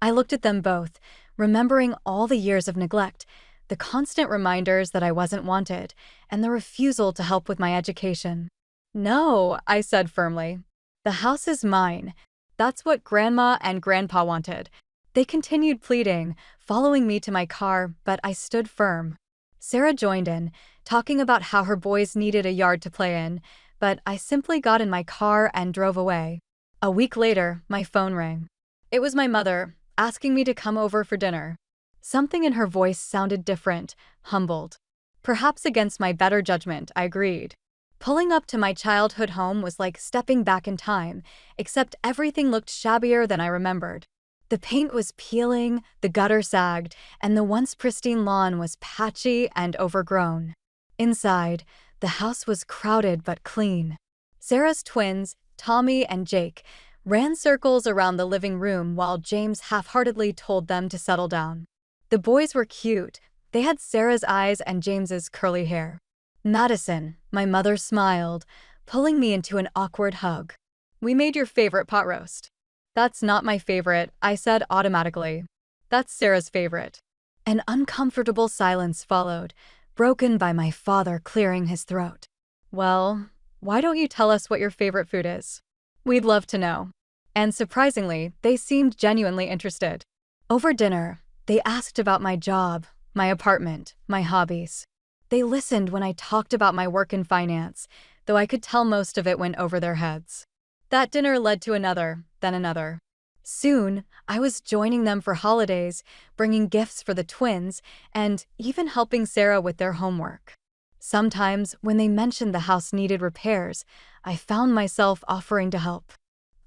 I looked at them both, remembering all the years of neglect, the constant reminders that I wasn't wanted, and the refusal to help with my education. No, I said firmly. The house is mine. That's what Grandma and Grandpa wanted. They continued pleading, following me to my car, but I stood firm. Sarah joined in, talking about how her boys needed a yard to play in, but I simply got in my car and drove away. A week later, my phone rang. It was my mother, asking me to come over for dinner. Something in her voice sounded different, humbled. Perhaps against my better judgment, I agreed. Pulling up to my childhood home was like stepping back in time, except everything looked shabbier than I remembered. The paint was peeling, the gutter sagged, and the once pristine lawn was patchy and overgrown. Inside, the house was crowded but clean. Sarah's twins, Tommy and Jake, ran circles around the living room while James half-heartedly told them to settle down. The boys were cute. They had Sarah's eyes and James's curly hair. Madison, my mother smiled, pulling me into an awkward hug. We made your favorite pot roast. That's not my favorite, I said automatically. That's Sarah's favorite. An uncomfortable silence followed, broken by my father clearing his throat. Well, why don't you tell us what your favorite food is? We'd love to know. And surprisingly, they seemed genuinely interested. Over dinner, they asked about my job, my apartment, my hobbies. They listened when I talked about my work in finance, though I could tell most of it went over their heads. That dinner led to another, then another. Soon, I was joining them for holidays, bringing gifts for the twins, and even helping Sarah with their homework. Sometimes, when they mentioned the house needed repairs, I found myself offering to help.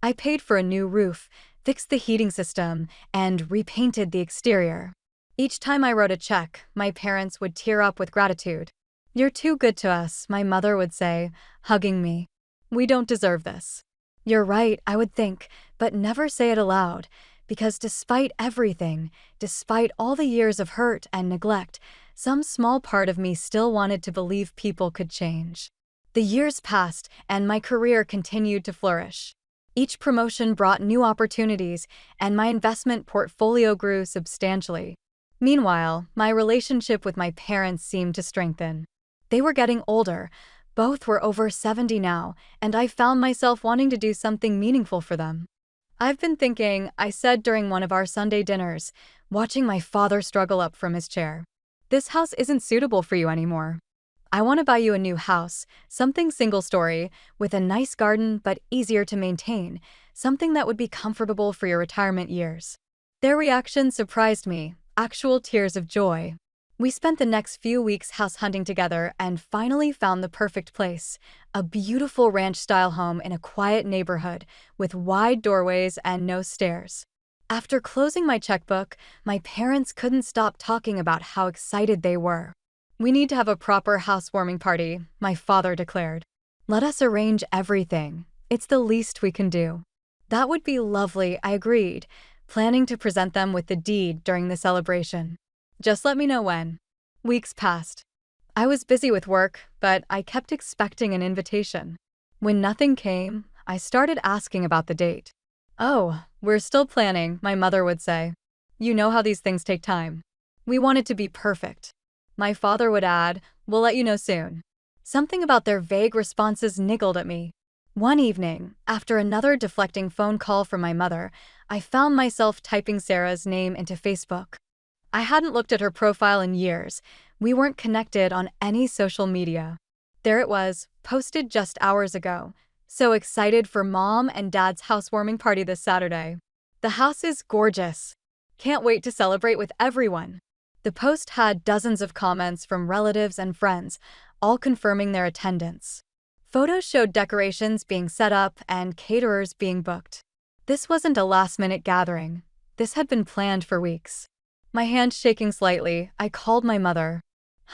I paid for a new roof, fixed the heating system, and repainted the exterior. Each time I wrote a check, my parents would tear up with gratitude. "You're too good to us," my mother would say, hugging me. "We don't deserve this." You're right, I would think, but never say it aloud, because despite everything, despite all the years of hurt and neglect, some small part of me still wanted to believe people could change. The years passed, and my career continued to flourish. Each promotion brought new opportunities, and my investment portfolio grew substantially. Meanwhile, my relationship with my parents seemed to strengthen. They were getting older. Both were over 70 now, and I found myself wanting to do something meaningful for them. "I've been thinking," I said during one of our Sunday dinners, watching my father struggle up from his chair. "This house isn't suitable for you anymore. I want to buy you a new house, something single-story, with a nice garden but easier to maintain, something that would be comfortable for your retirement years." Their reaction surprised me, actual tears of joy. We spent the next few weeks house hunting together and finally found the perfect place, a beautiful ranch-style home in a quiet neighborhood with wide doorways and no stairs. After closing my checkbook, my parents couldn't stop talking about how excited they were. "We need to have a proper housewarming party," my father declared. "Let us arrange everything. It's the least we can do." That would be lovely, I agreed, planning to present them with the deed during the celebration. "Just let me know when." Weeks passed. I was busy with work, but I kept expecting an invitation. When nothing came, I started asking about the date. "Oh, we're still planning," my mother would say. "You know how these things take time. We want it to be perfect." My father would add, "We'll let you know soon." Something about their vague responses niggled at me. One evening, after another deflecting phone call from my mother, I found myself typing Sarah's name into Facebook. I hadn't looked at her profile in years. We weren't connected on any social media. There it was, posted just hours ago. "So excited for Mom and Dad's housewarming party this Saturday. The house is gorgeous. Can't wait to celebrate with everyone." The post had dozens of comments from relatives and friends, all confirming their attendance. Photos showed decorations being set up and caterers being booked. This wasn't a last-minute gathering. This had been planned for weeks. My hand shaking slightly, I called my mother.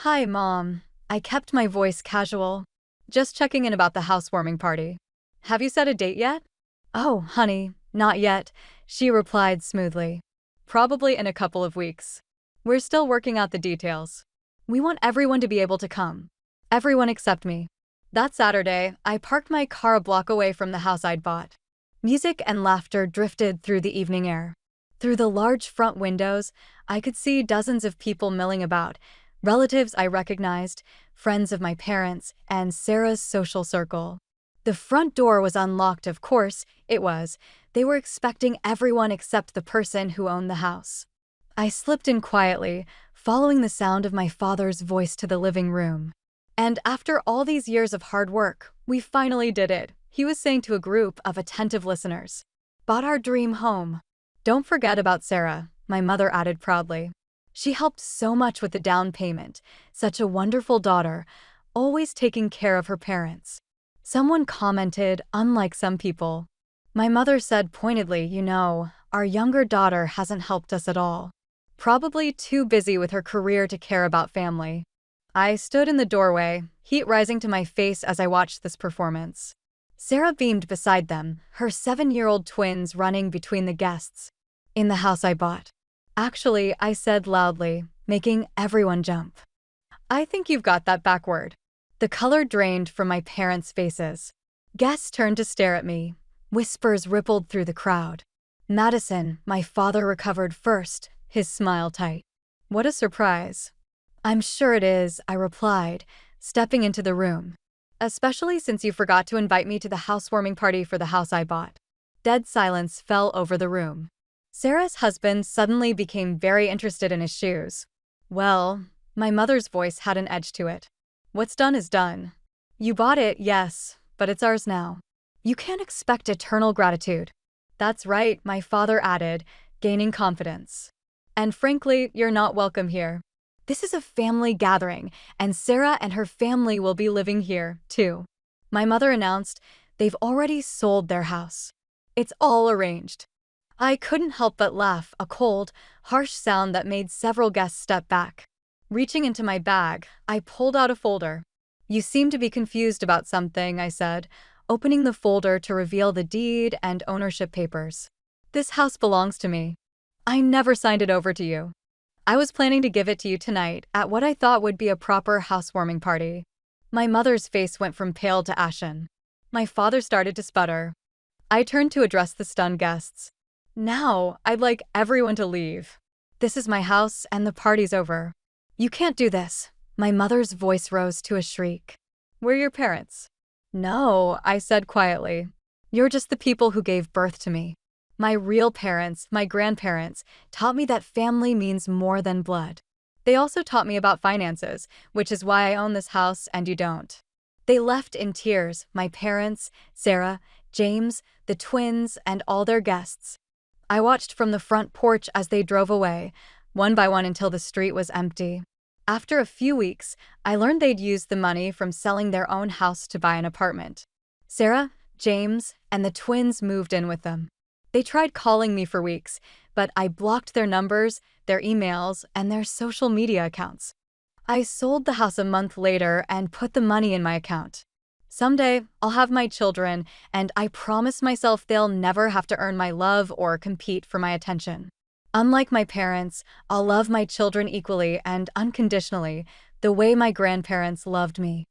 "Hi, Mom." I kept my voice casual. "Just checking in about the housewarming party. Have you set a date yet?" "Oh, honey, not yet," she replied smoothly. "Probably in a couple of weeks. We're still working out the details. We want everyone to be able to come. Everyone except me." That Saturday, I parked my car a block away from the house I'd bought. Music and laughter drifted through the evening air. Through the large front windows, I could see dozens of people milling about, relatives I recognized, friends of my parents, and Sarah's social circle. The front door was unlocked, of course, it was. They were expecting everyone except the person who owned the house. I slipped in quietly, following the sound of my father's voice to the living room. And after all these years of hard work, we finally did it, he was saying to a group of attentive listeners. Bought our dream home. Don't forget about Sarah, my mother added proudly. She helped so much with the down payment, such a wonderful daughter, always taking care of her parents. Someone commented, unlike some people. My mother said pointedly, our younger daughter hasn't helped us at all. Probably too busy with her career to care about family. I stood in the doorway, heat rising to my face as I watched this performance. Sarah beamed beside them, her 7-year-old twins running between the guests. In the house I bought. Actually, I said loudly, making everyone jump. I think you've got that backward. The color drained from my parents' faces. Guests turned to stare at me. Whispers rippled through the crowd. Madison, my father recovered first, his smile tight. What a surprise. I'm sure it is, I replied, stepping into the room. Especially since you forgot to invite me to the housewarming party for the house I bought. Dead silence fell over the room. Sarah's husband suddenly became very interested in his shoes. Well, my mother's voice had an edge to it. What's done is done. You bought it, yes, but it's ours now. You can't expect eternal gratitude. That's right, my father added, gaining confidence. And frankly, you're not welcome here. This is a family gathering, and Sarah and her family will be living here, too. My mother announced they've already sold their house. It's all arranged. I couldn't help but laugh, a cold, harsh sound that made several guests step back. Reaching into my bag, I pulled out a folder. You seem to be confused about something, I said, opening the folder to reveal the deed and ownership papers. This house belongs to me. I never signed it over to you. I was planning to give it to you tonight at what I thought would be a proper housewarming party. My mother's face went from pale to ashen. My father started to sputter. I turned to address the stunned guests. Now, I'd like everyone to leave. This is my house and the party's over. You can't do this. My mother's voice rose to a shriek. We're your parents. No, I said quietly. You're just the people who gave birth to me. My real parents, my grandparents, taught me that family means more than blood. They also taught me about finances, which is why I own this house and you don't. They left in tears, my parents, Sarah, James, the twins, and all their guests. I watched from the front porch as they drove away, one by one until the street was empty. After a few weeks, I learned they'd used the money from selling their own house to buy an apartment. Sarah, James, and the twins moved in with them. They tried calling me for weeks, but I blocked their numbers, their emails, and their social media accounts. I sold the house a month later and put the money in my account. Someday, I'll have my children, and I promise myself they'll never have to earn my love or compete for my attention. Unlike my parents, I'll love my children equally and unconditionally, the way my grandparents loved me.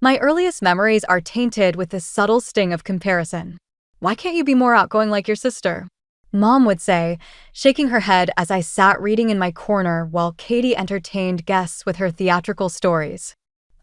My earliest memories are tainted with the subtle sting of comparison. Why can't you be more outgoing like your sister? Mom would say, shaking her head as I sat reading in my corner while Katie entertained guests with her theatrical stories.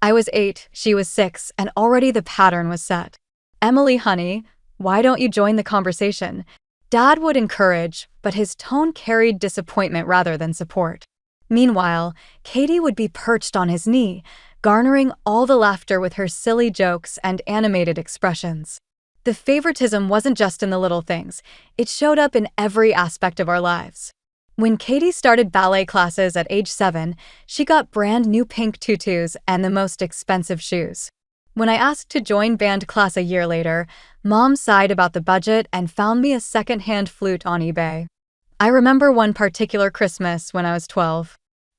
I was 8, she was 6, and already the pattern was set. Emily, honey, why don't you join the conversation? Dad would encourage, but his tone carried disappointment rather than support. Meanwhile, Katie would be perched on his knee, garnering all the laughter with her silly jokes and animated expressions. The favoritism wasn't just in the little things, it showed up in every aspect of our lives. When Katie started ballet classes at age 7, she got brand new pink tutus and the most expensive shoes. When I asked to join band class a year later, Mom sighed about the budget and found me a second-hand flute on eBay. I remember one particular Christmas when I was 12.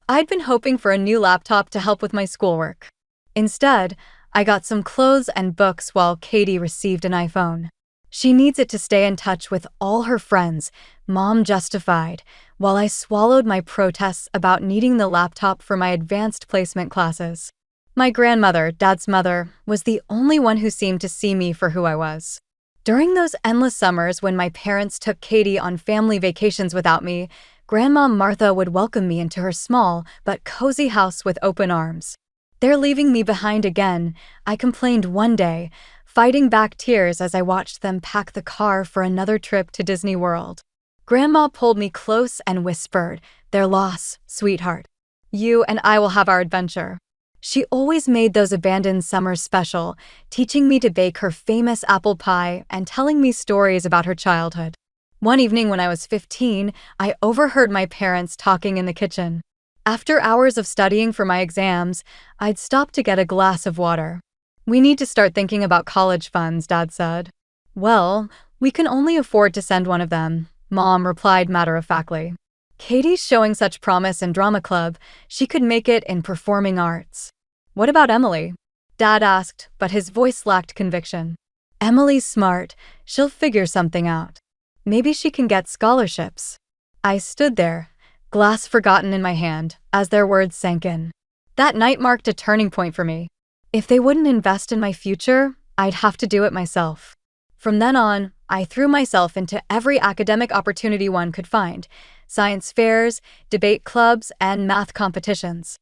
I'd been hoping for a new laptop to help with my schoolwork. Instead, I got some clothes and books while Katie received an iPhone. She needs it to stay in touch with all her friends, Mom justified, while I swallowed my protests about needing the laptop for my advanced placement classes. My grandmother, Dad's mother, was the only one who seemed to see me for who I was. During those endless summers when my parents took Katie on family vacations without me, Grandma Martha would welcome me into her small but cozy house with open arms. "They're leaving me behind again," I complained one day, fighting back tears as I watched them pack the car for another trip to Disney World. Grandma pulled me close and whispered, "Their loss, sweetheart. You and I will have our adventure." She always made those abandoned summers special, teaching me to bake her famous apple pie and telling me stories about her childhood. One evening when I was 15, I overheard my parents talking in the kitchen. After hours of studying for my exams, I'd stop to get a glass of water. "We need to start thinking about college funds," Dad said. "Well, we can only afford to send one of them," Mom replied matter-of-factly. "Katie's showing such promise in drama club, she could make it in performing arts." "What about Emily?" Dad asked, but his voice lacked conviction. "Emily's smart, she'll figure something out. Maybe she can get scholarships." I stood there, glass forgotten in my hand, as their words sank in. That night marked a turning point for me. If they wouldn't invest in my future, I'd have to do it myself. From then on, I threw myself into every academic opportunity one could find: science fairs, debate clubs, and math competitions.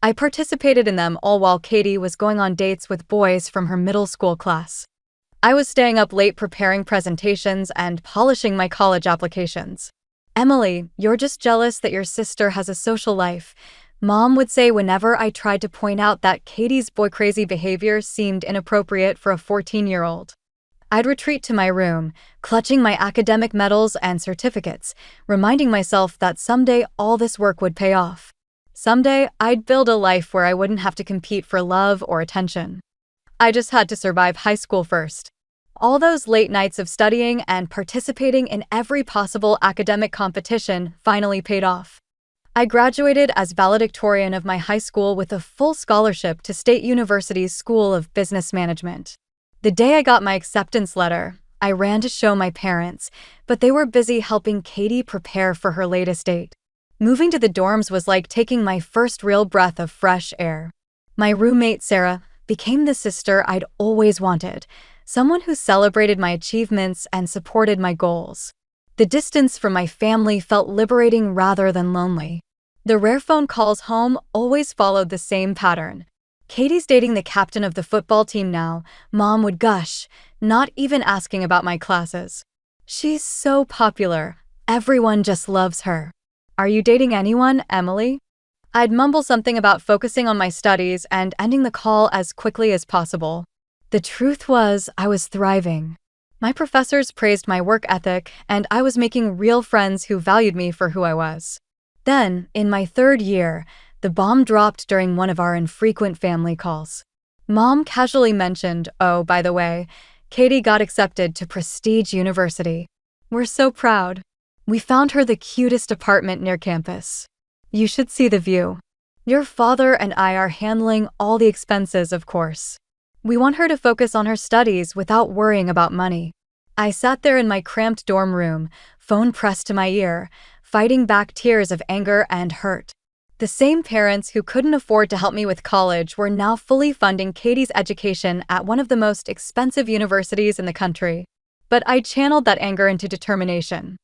I participated in them all while Katie was going on dates with boys from her middle school class. I was staying up late preparing presentations and polishing my college applications. "Emily, you're just jealous that your sister has a social life," Mom would say whenever I tried to point out that Katie's boy-crazy behavior seemed inappropriate for a 14-year-old. I'd retreat to my room, clutching my academic medals and certificates, reminding myself that someday all this work would pay off. Someday I'd build a life where I wouldn't have to compete for love or attention. I just had to survive high school first. All those late nights of studying and participating in every possible academic competition finally paid off. I graduated as valedictorian of my high school with a full scholarship to State University's School of Business Management. The day I got my acceptance letter, I ran to show my parents, but they were busy helping Katie prepare for her latest date. Moving to the dorms was like taking my first real breath of fresh air. My roommate, Sarah, became the sister I'd always wanted, someone who celebrated my achievements and supported my goals. The distance from my family felt liberating rather than lonely. The rare phone calls home always followed the same pattern. "Katie's dating the captain of the football team now," Mom would gush, not even asking about my classes. "She's so popular. Everyone just loves her. Are you dating anyone, Emily?" I'd mumble something about focusing on my studies and ending the call as quickly as possible. The truth was, I was thriving. My professors praised my work ethic, and I was making real friends who valued me for who I was. Then, in my third year, the bomb dropped during one of our infrequent family calls. Mom casually mentioned, "Oh, by the way, Katie got accepted to Prestige University. We're so proud. We found her the cutest apartment near campus. You should see the view. Your father and I are handling all the expenses, of course. We want her to focus on her studies without worrying about money." I sat there in my cramped dorm room, phone pressed to my ear, fighting back tears of anger and hurt. The same parents who couldn't afford to help me with college were now fully funding Katie's education at one of the most expensive universities in the country. But I channeled that anger into determination.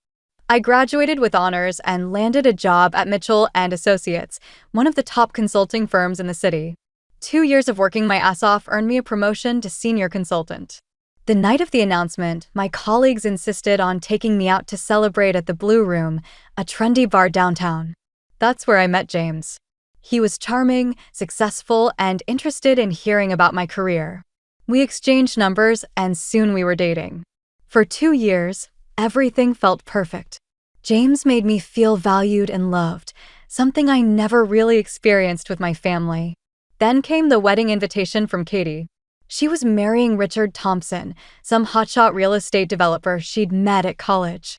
I graduated with honors and landed a job at Mitchell & Associates, one of the top consulting firms in the city. 2 years of working my ass off earned me a promotion to senior consultant. The night of the announcement, my colleagues insisted on taking me out to celebrate at the Blue Room, a trendy bar downtown. That's where I met James. He was charming, successful, and interested in hearing about my career. We exchanged numbers, and soon we were dating. For 2 years, everything felt perfect. James made me feel valued and loved, something I never really experienced with my family. Then came the wedding invitation from Katie. She was marrying Richard Thompson, some hotshot real estate developer she'd met at college.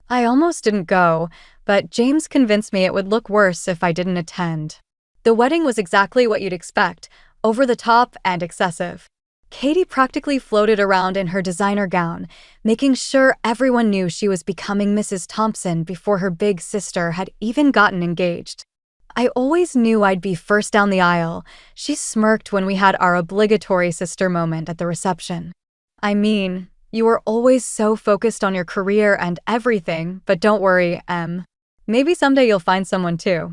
I almost didn't go, but James convinced me it would look worse if I didn't attend. The wedding was exactly what you'd expect, over the top and excessive. Katie practically floated around in her designer gown, making sure everyone knew she was becoming Mrs. Thompson before her big sister had even gotten engaged. I always knew I'd be first down the aisle. She smirked when we had our obligatory sister moment at the reception. I mean, you were always so focused on your career and everything, but don't worry, Em. Maybe someday you'll find someone too.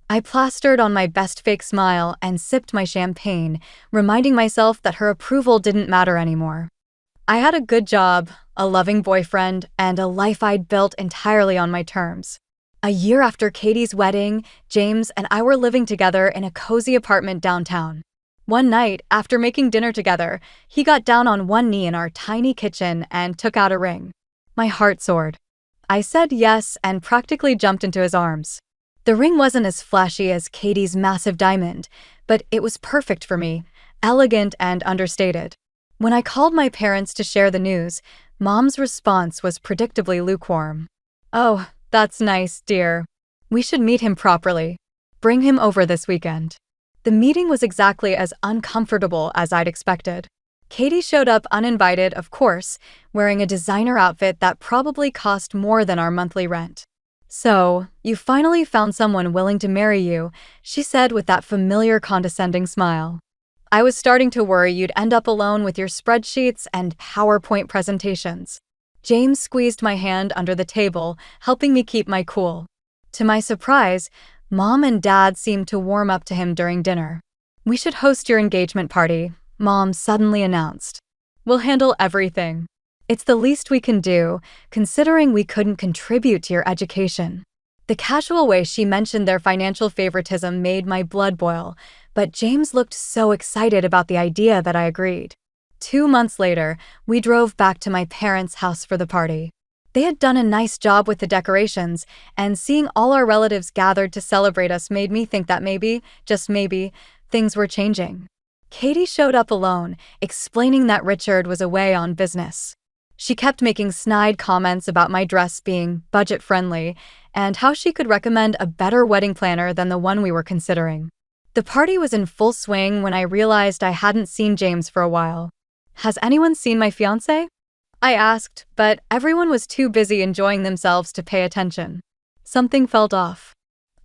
I plastered on my best fake smile and sipped my champagne, reminding myself that her approval didn't matter anymore. I had a good job, a loving boyfriend, and a life I'd built entirely on my terms. A year after Katie's wedding, James and I were living together in a cozy apartment downtown. One night, after making dinner together, he got down on one knee in our tiny kitchen and took out a ring. My heart soared. I said yes and practically jumped into his arms. The ring wasn't as flashy as Katie's massive diamond, but it was perfect for me, elegant and understated. When I called my parents to share the news, Mom's response was predictably lukewarm. "Oh, that's nice, dear. We should meet him properly. Bring him over this weekend." The meeting was exactly as uncomfortable as I'd expected. Katie showed up uninvited, of course, wearing a designer outfit that probably cost more than our monthly rent. "So, you finally found someone willing to marry you," she said with that familiar condescending smile. "I was starting to worry you'd end up alone with your spreadsheets and PowerPoint presentations." James squeezed my hand under the table, helping me keep my cool. To my surprise, Mom and Dad seemed to warm up to him during dinner. "We should host your engagement party," Mom suddenly announced. "We'll handle everything. It's the least we can do, considering we couldn't contribute to your education." The casual way she mentioned their financial favoritism made my blood boil, but James looked so excited about the idea that I agreed. 2 months later, we drove back to my parents' house for the party. They had done a nice job with the decorations, and seeing all our relatives gathered to celebrate us made me think that maybe, just maybe, things were changing. Katie showed up alone, explaining that Richard was away on business. She kept making snide comments about my dress being budget-friendly and how she could recommend a better wedding planner than the one we were considering. The party was in full swing when I realized I hadn't seen James for a while. "Has anyone seen my fiancé?" I asked, but everyone was too busy enjoying themselves to pay attention. Something felt off.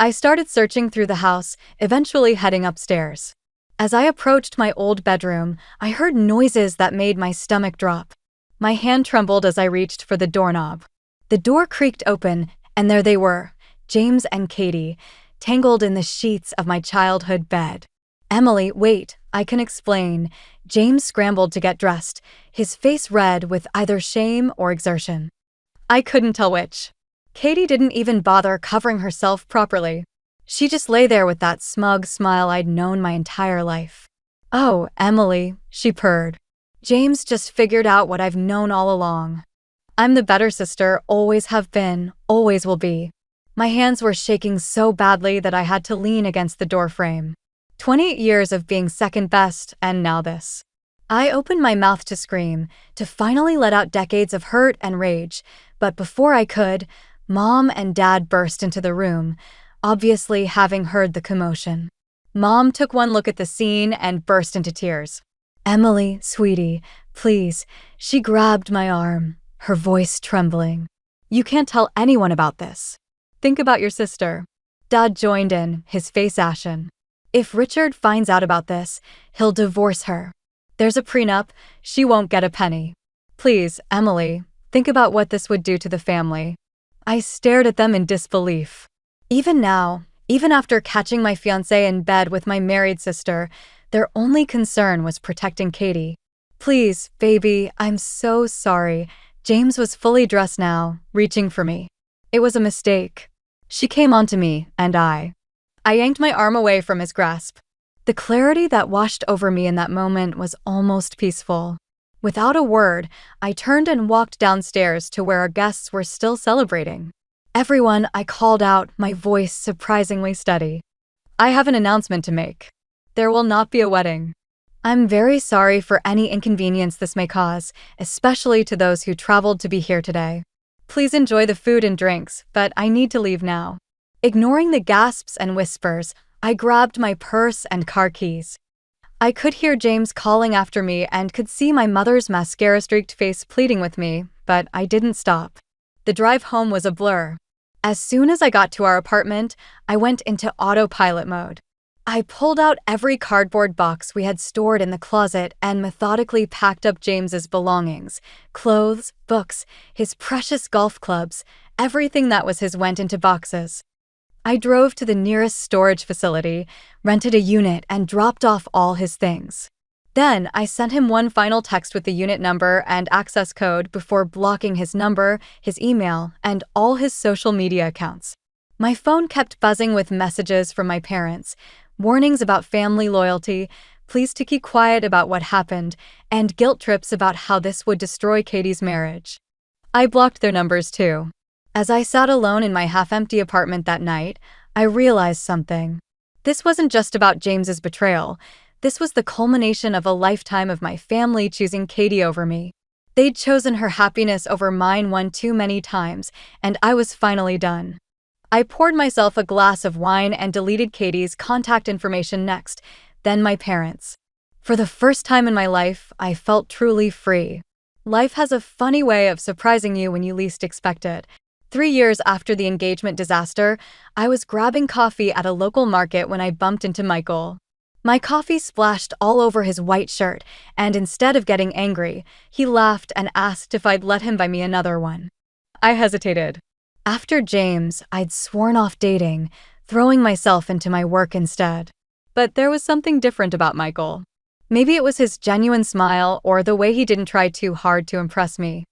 I started searching through the house, eventually heading upstairs. As I approached my old bedroom, I heard noises that made my stomach drop. My hand trembled as I reached for the doorknob. The door creaked open, and there they were, James and Katie, tangled in the sheets of my childhood bed. "Emily, wait, I can explain." James scrambled to get dressed, his face red with either shame or exertion. I couldn't tell which. Katie didn't even bother covering herself properly. She just lay there with that smug smile I'd known my entire life. "Oh, Emily," she purred. "James just figured out what I've known all along. I'm the better sister, always have been, always will be." My hands were shaking so badly that I had to lean against the doorframe. 28 years of being second best, and now this. I opened my mouth to scream, to finally let out decades of hurt and rage, but before I could, Mom and Dad burst into the room, obviously having heard the commotion. Mom took one look at the scene and burst into tears. "Emily, sweetie, please." She grabbed my arm, her voice trembling. "You can't tell anyone about this. Think about your sister." Dad joined in, his face ashen. "If Richard finds out about this, he'll divorce her. There's a prenup, she won't get a penny. Please, Emily, think about what this would do to the family." I stared at them in disbelief. Even now, even after catching my fiancé in bed with my married sister, their only concern was protecting Katie. "Please, baby, I'm so sorry." James was fully dressed now, reaching for me. "It was a mistake." She came onto me, and I yanked my arm away from his grasp. The clarity that washed over me in that moment was almost peaceful. Without a word, I turned and walked downstairs to where our guests were still celebrating. "Everyone," I called out, my voice surprisingly steady. "I have an announcement to make. There will not be a wedding. I'm very sorry for any inconvenience this may cause, especially to those who traveled to be here today. Please enjoy the food and drinks, but I need to leave now." Ignoring the gasps and whispers, I grabbed my purse and car keys. I could hear James calling after me and could see my mother's mascara-streaked face pleading with me, but I didn't stop. The drive home was a blur. As soon as I got to our apartment, I went into autopilot mode. I pulled out every cardboard box we had stored in the closet and methodically packed up James's belongings. Clothes, books, his precious golf clubs, everything that was his went into boxes. I drove to the nearest storage facility, rented a unit, and dropped off all his things. Then I sent him one final text with the unit number and access code before blocking his number, his email, and all his social media accounts. My phone kept buzzing with messages from my parents, warnings about family loyalty, pleas to keep quiet about what happened, and guilt trips about how this would destroy Katie's marriage. I blocked their numbers too. As I sat alone in my half-empty apartment that night, I realized something. This wasn't just about James's betrayal. This was the culmination of a lifetime of my family choosing Katie over me. They'd chosen her happiness over mine one too many times, and I was finally done. I poured myself a glass of wine and deleted Katie's contact information next, then my parents. For the first time in my life, I felt truly free. Life has a funny way of surprising you when you least expect it. 3 years after the engagement disaster, I was grabbing coffee at a local market when I bumped into Michael. My coffee splashed all over his white shirt, and instead of getting angry, he laughed and asked if I'd let him buy me another one. I hesitated. After James, I'd sworn off dating, throwing myself into my work instead. But there was something different about Michael. Maybe it was his genuine smile or the way he didn't try too hard to impress me.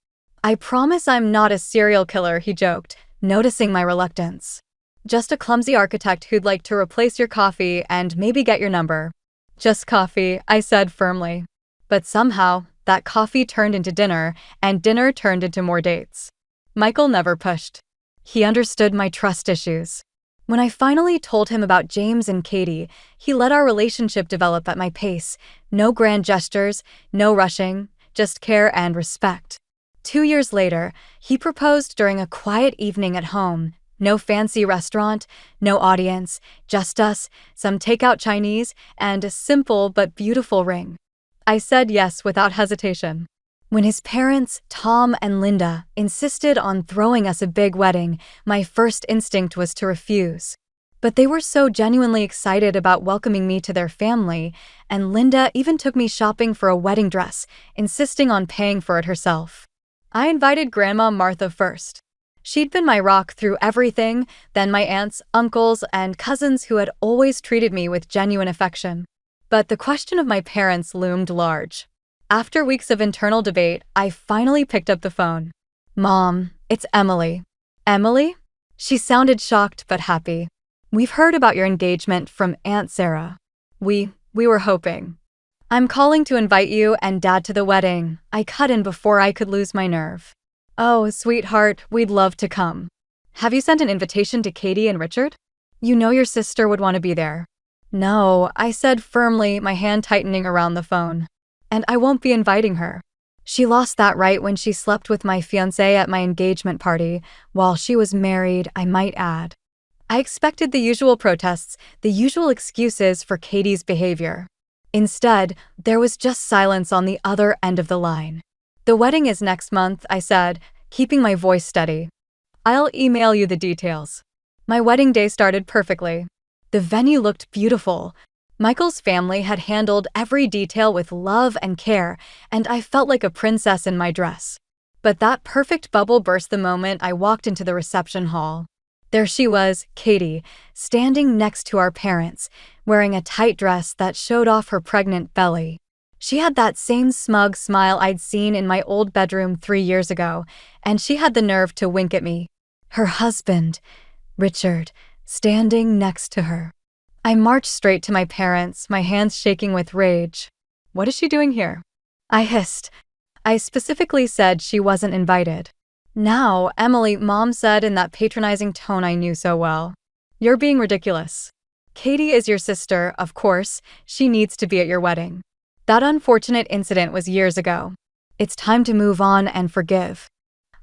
"I promise I'm not a serial killer," he joked, noticing my reluctance. "Just a clumsy architect who'd like to replace your coffee and maybe get your number." "Just coffee," I said firmly. But somehow, that coffee turned into dinner, and dinner turned into more dates. Michael never pushed. He understood my trust issues. When I finally told him about James and Katie, he let our relationship develop at my pace. No grand gestures, no rushing, just care and respect. 2 years later, he proposed during a quiet evening at home. No fancy restaurant, no audience, just us, some takeout Chinese, and a simple but beautiful ring. I said yes without hesitation. When his parents, Tom and Linda, insisted on throwing us a big wedding, my first instinct was to refuse. But they were so genuinely excited about welcoming me to their family, and Linda even took me shopping for a wedding dress, insisting on paying for it herself. I invited Grandma Martha first. She'd been my rock through everything, then my aunts, uncles, and cousins who had always treated me with genuine affection. But the question of my parents loomed large. After weeks of internal debate, I finally picked up the phone. "Mom, it's Emily." "Emily?" She sounded shocked but happy. "We've heard about your engagement from Aunt Sarah. We were hoping. I'm calling to invite you and Dad to the wedding." I cut in before I could lose my nerve. "Oh, sweetheart, we'd love to come. Have you sent an invitation to Katie and Richard? You know your sister would want to be there." "No," I said firmly, my hand tightening around the phone. "And I won't be inviting her. She lost that right when she slept with my fiancé at my engagement party, while she was married, I might add." I expected the usual protests, the usual excuses for Katie's behavior. Instead, there was just silence on the other end of the line. "The wedding is next month," I said, keeping my voice steady. "I'll email you the details." My wedding day started perfectly. The venue looked beautiful. Michael's family had handled every detail with love and care, and I felt like a princess in my dress. But that perfect bubble burst the moment I walked into the reception hall. There she was, Katie, standing next to our parents, wearing a tight dress that showed off her pregnant belly. She had that same smug smile I'd seen in my old bedroom 3 years ago, and she had the nerve to wink at me. Her husband, Richard, standing next to her. I marched straight to my parents, my hands shaking with rage. "What is she doing here?" I hissed. I specifically said she wasn't invited. "Now, Emily," Mom said in that patronizing tone I knew so well. "You're being ridiculous. Katie is your sister, of course. She needs to be at your wedding. That unfortunate incident was years ago. It's time to move on and forgive."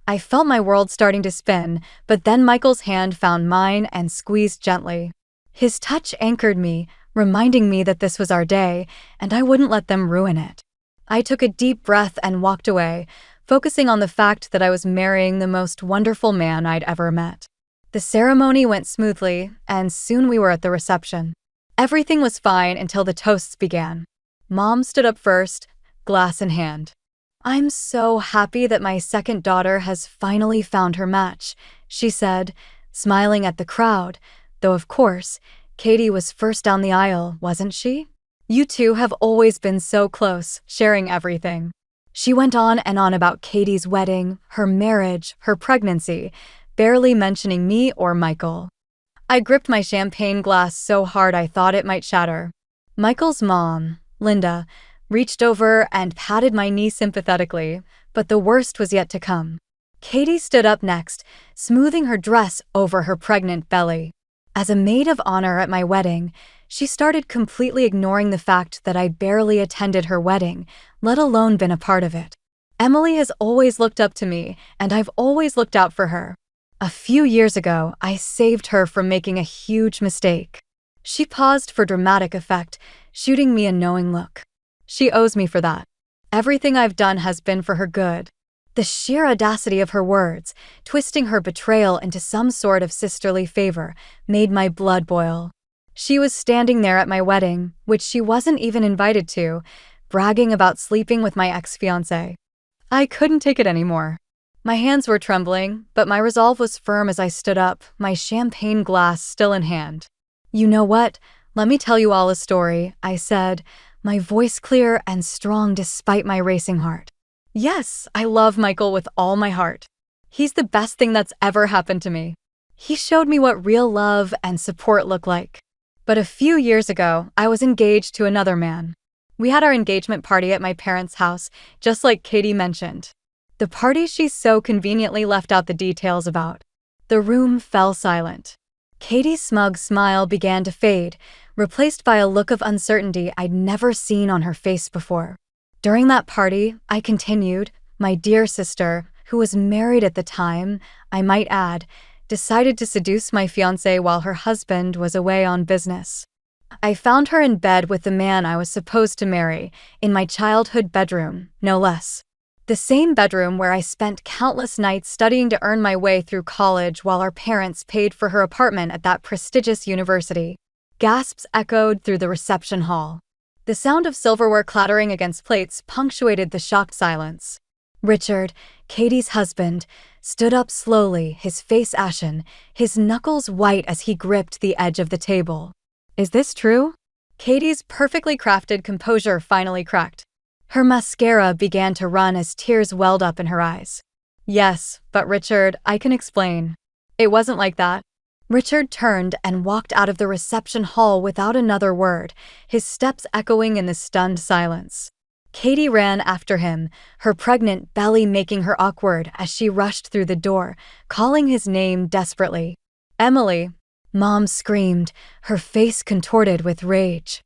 I felt my world starting to spin, but then Michael's hand found mine and squeezed gently. His touch anchored me, reminding me that this was our day, and I wouldn't let them ruin it. I took a deep breath and walked away, focusing on the fact that I was marrying the most wonderful man I'd ever met. The ceremony went smoothly, and soon we were at the reception. Everything was fine until the toasts began. Mom stood up first, glass in hand. "I'm so happy that my second daughter has finally found her match," she said, smiling at the crowd, though of course, Katie was first down the aisle, wasn't she? "You two have always been so close, sharing everything." She went on and on about Katie's wedding, her marriage, her pregnancy, barely mentioning me or Michael. I gripped my champagne glass so hard I thought it might shatter. Michael's mom, Linda, reached over and patted my knee sympathetically, but the worst was yet to come. Katie stood up next, smoothing her dress over her pregnant belly. As a maid of honor at my wedding, she started completely ignoring the fact that I barely attended her wedding, let alone been a part of it. Emily has always looked up to me, and I've always looked out for her. A few years ago, I saved her from making a huge mistake. She paused for dramatic effect, shooting me a knowing look. She owes me for that. Everything I've done has been for her good. The sheer audacity of her words, twisting her betrayal into some sort of sisterly favor, made my blood boil. She was standing there at my wedding, which she wasn't even invited to, bragging about sleeping with my ex-fiancé. I couldn't take it anymore. My hands were trembling, but my resolve was firm as I stood up, my champagne glass still in hand. "You know what? Let me tell you all a story," I said, my voice clear and strong despite my racing heart. Yes, I love Michael with all my heart. He's the best thing that's ever happened to me. He showed me what real love and support look like. But a few years ago, I was engaged to another man. We had our engagement party at my parents' house, just like Katie mentioned. The party she so conveniently left out the details about. The room fell silent. Katie's smug smile began to fade, replaced by a look of uncertainty I'd never seen on her face before. During that party, I continued, my dear sister, who was married at the time, I might add, decided to seduce my fiancé while her husband was away on business. I found her in bed with the man I was supposed to marry, in my childhood bedroom, no less. The same bedroom where I spent countless nights studying to earn my way through college while our parents paid for her apartment at that prestigious university. Gasps echoed through the reception hall. The sound of silverware clattering against plates punctuated the shocked silence. Richard, Katie's husband, stood up slowly, his face ashen, his knuckles white as he gripped the edge of the table. "Is this true?" Katie's perfectly crafted composure finally cracked. Her mascara began to run as tears welled up in her eyes. "Yes, but Richard, I can explain. It wasn't like that." Richard turned and walked out of the reception hall without another word, his steps echoing in the stunned silence. Katie ran after him, her pregnant belly making her awkward as she rushed through the door, calling his name desperately. "Emily!" Mom screamed, her face contorted with rage.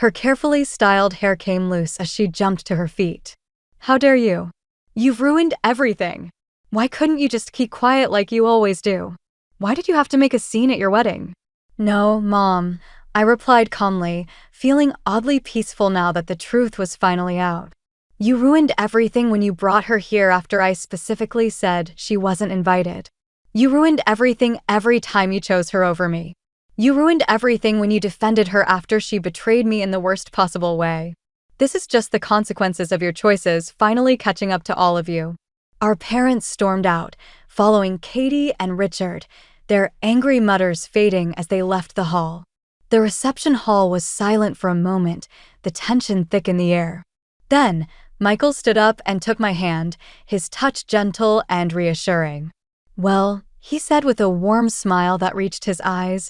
Her carefully styled hair came loose as she jumped to her feet. "How dare you? You've ruined everything. Why couldn't you just keep quiet like you always do? Why did you have to make a scene at your wedding?" "No, Mom," I replied calmly, feeling oddly peaceful now that the truth was finally out. "You ruined everything when you brought her here after I specifically said she wasn't invited. You ruined everything every time you chose her over me. You ruined everything when you defended her after she betrayed me in the worst possible way. This is just the consequences of your choices finally catching up to all of you." Our parents stormed out, following Katie and Richard, their angry mutters fading as they left the hall. The reception hall was silent for a moment, the tension thick in the air. Then, Michael stood up and took my hand, his touch gentle and reassuring. "Well," he said with a warm smile that reached his eyes,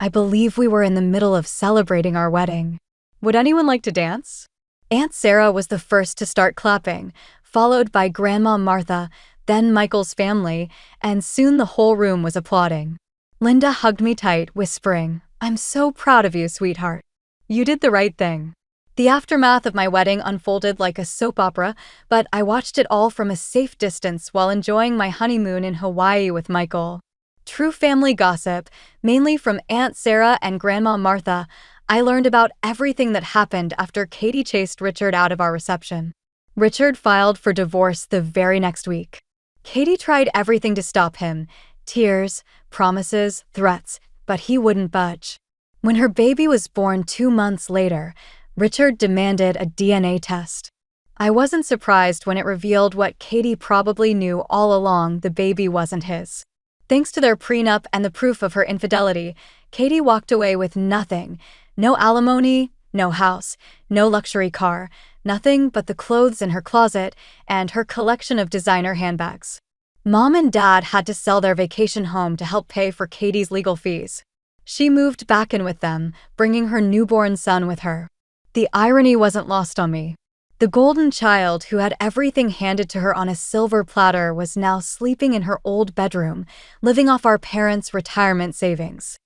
"I believe we were in the middle of celebrating our wedding. Would anyone like to dance?" Aunt Sarah was the first to start clapping, followed by Grandma Martha, then Michael's family, and soon the whole room was applauding. Linda hugged me tight, whispering, "I'm so proud of you, sweetheart. You did the right thing." The aftermath of my wedding unfolded like a soap opera, but I watched it all from a safe distance while enjoying my honeymoon in Hawaii with Michael. True family gossip, mainly from Aunt Sarah and Grandma Martha, I learned about everything that happened after Katie chased Richard out of our reception. Richard filed for divorce the very next week. Katie tried everything to stop him, Tears, promises, threats, but he wouldn't budge. When her baby was born 2 months later, Richard demanded a DNA test. I wasn't surprised when it revealed what Katie probably knew all along: the baby wasn't his. Thanks to their prenup and the proof of her infidelity, Katie walked away with nothing. No alimony, no house, no luxury car, nothing but the clothes in her closet and her collection of designer handbags. Mom and Dad had to sell their vacation home to help pay for Katie's legal fees. She moved back in with them, bringing her newborn son with her. The irony wasn't lost on me. The golden child who had everything handed to her on a silver platter was now sleeping in her old bedroom, living off our parents' retirement savings.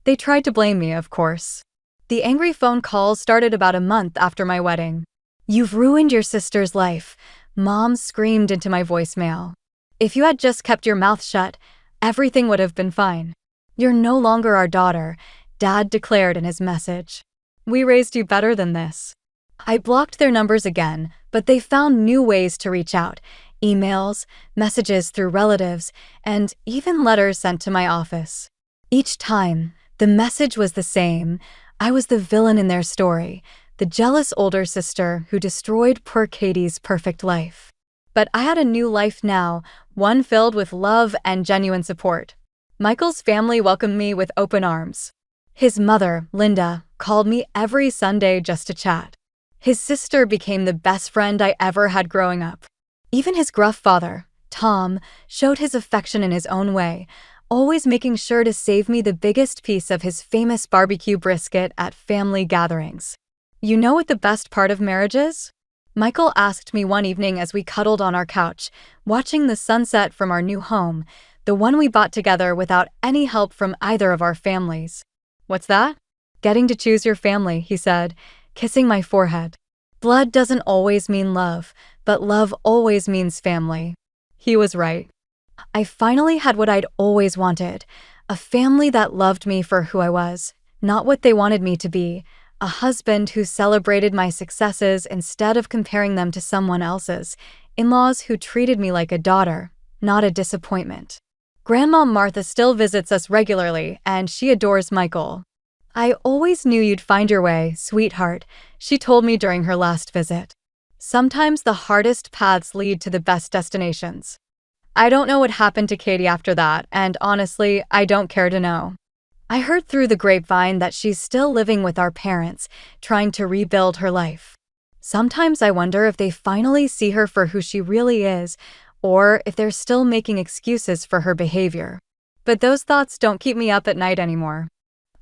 They tried to blame me, of course. The angry phone calls started about a month after my wedding. "You've ruined your sister's life," Mom screamed into my voicemail. "If you had just kept your mouth shut, everything would have been fine. You're no longer our daughter," Dad declared in his message. "We raised you better than this." I blocked their numbers again, but they found new ways to reach out: emails, messages through relatives, and even letters sent to my office. Each time, the message was the same: I was the villain in their story, the jealous older sister who destroyed poor Katie's perfect life. But I had a new life now, one filled with love and genuine support. Michael's family welcomed me with open arms. His mother, Linda, called me every Sunday just to chat. His sister became the best friend I ever had growing up. Even his gruff father, Tom, showed his affection in his own way, always making sure to save me the biggest piece of his famous barbecue brisket at family gatherings. You know what the best part of marriage is? Michael asked me one evening as we cuddled on our couch, watching the sunset from our new home, the one we bought together without any help from either of our families. "What's that?" "Getting to choose your family," he said, kissing my forehead. "Blood doesn't always mean love, but love always means family." He was right. I finally had what I'd always wanted: a family that loved me for who I was, not what they wanted me to be, a husband who celebrated my successes instead of comparing them to someone else's, in-laws who treated me like a daughter, not a disappointment. Grandma Martha still visits us regularly, and she adores Michael. "I always knew you'd find your way, sweetheart," she told me during her last visit. Sometimes the hardest paths lead to the best destinations. I don't know what happened to Katie after that, and honestly, I don't care to know. I heard through the grapevine that she's still living with our parents, trying to rebuild her life. Sometimes I wonder if they finally see her for who she really is, or if they're still making excuses for her behavior. But those thoughts don't keep me up at night anymore.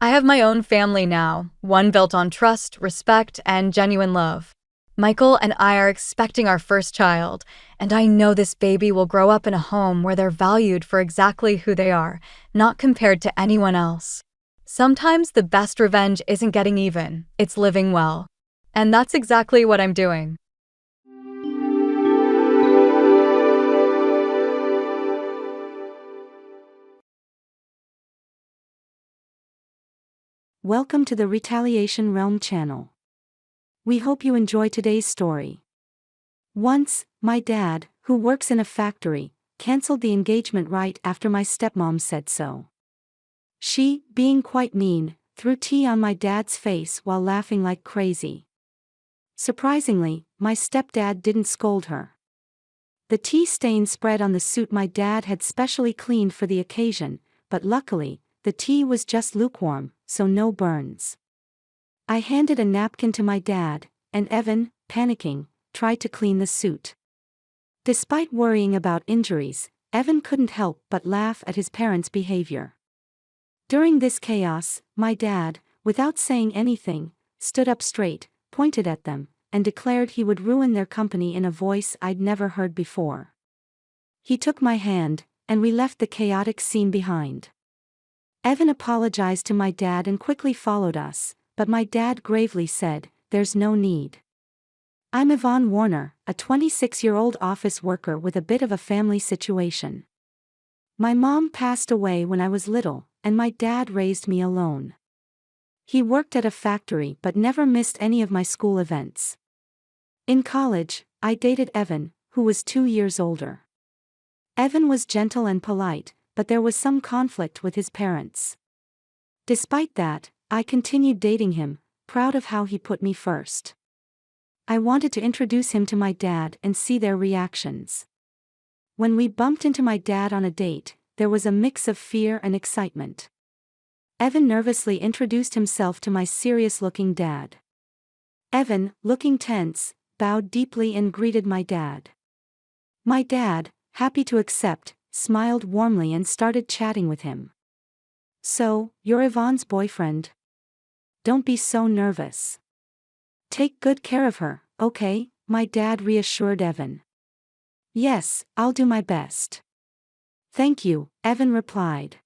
I have my own family now, one built on trust, respect, and genuine love. Michael and I are expecting our first child, and I know this baby will grow up in a home where they're valued for exactly who they are, not compared to anyone else. Sometimes the best revenge isn't getting even, it's living well. And that's exactly what I'm doing. Welcome to the Retaliation Realm channel. We hope you enjoy today's story. Once, my dad, who works in a factory, canceled the engagement right after my stepmom said so. She, being quite mean, threw tea on my dad's face while laughing like crazy. Surprisingly, my stepdad didn't scold her. The tea stain spread on the suit my dad had specially cleaned for the occasion, but luckily, the tea was just lukewarm, so no burns. I handed a napkin to my dad, and Evan, panicking, tried to clean the suit. Despite worrying about injuries, Evan couldn't help but laugh at his parents' behavior. During this chaos, my dad, without saying anything, stood up straight, pointed at them, and declared he would ruin their company in a voice I'd never heard before. He took my hand, and we left the chaotic scene behind. Evan apologized to my dad and quickly followed us, but my dad gravely said, "There's no need. I'm Yvonne Warner, a 26-year-old office worker with a bit of a family situation. My mom passed away when I was little, and my dad raised me alone. He worked at a factory but never missed any of my school events. In college, I dated Evan, who was 2 years older. Evan was gentle and polite, but there was some conflict with his parents. Despite that, I continued dating him, proud of how he put me first. I wanted to introduce him to my dad and see their reactions. When we bumped into my dad on a date, there was a mix of fear and excitement. Evan nervously introduced himself to my serious-looking dad. Evan, looking tense, bowed deeply and greeted my dad. My dad, happy to accept, smiled warmly and started chatting with him. "So, you're Yvonne's boyfriend? Don't be so nervous. Take good care of her, okay?" my dad reassured Evan. "Yes, I'll do my best." "Thank you," Evan replied.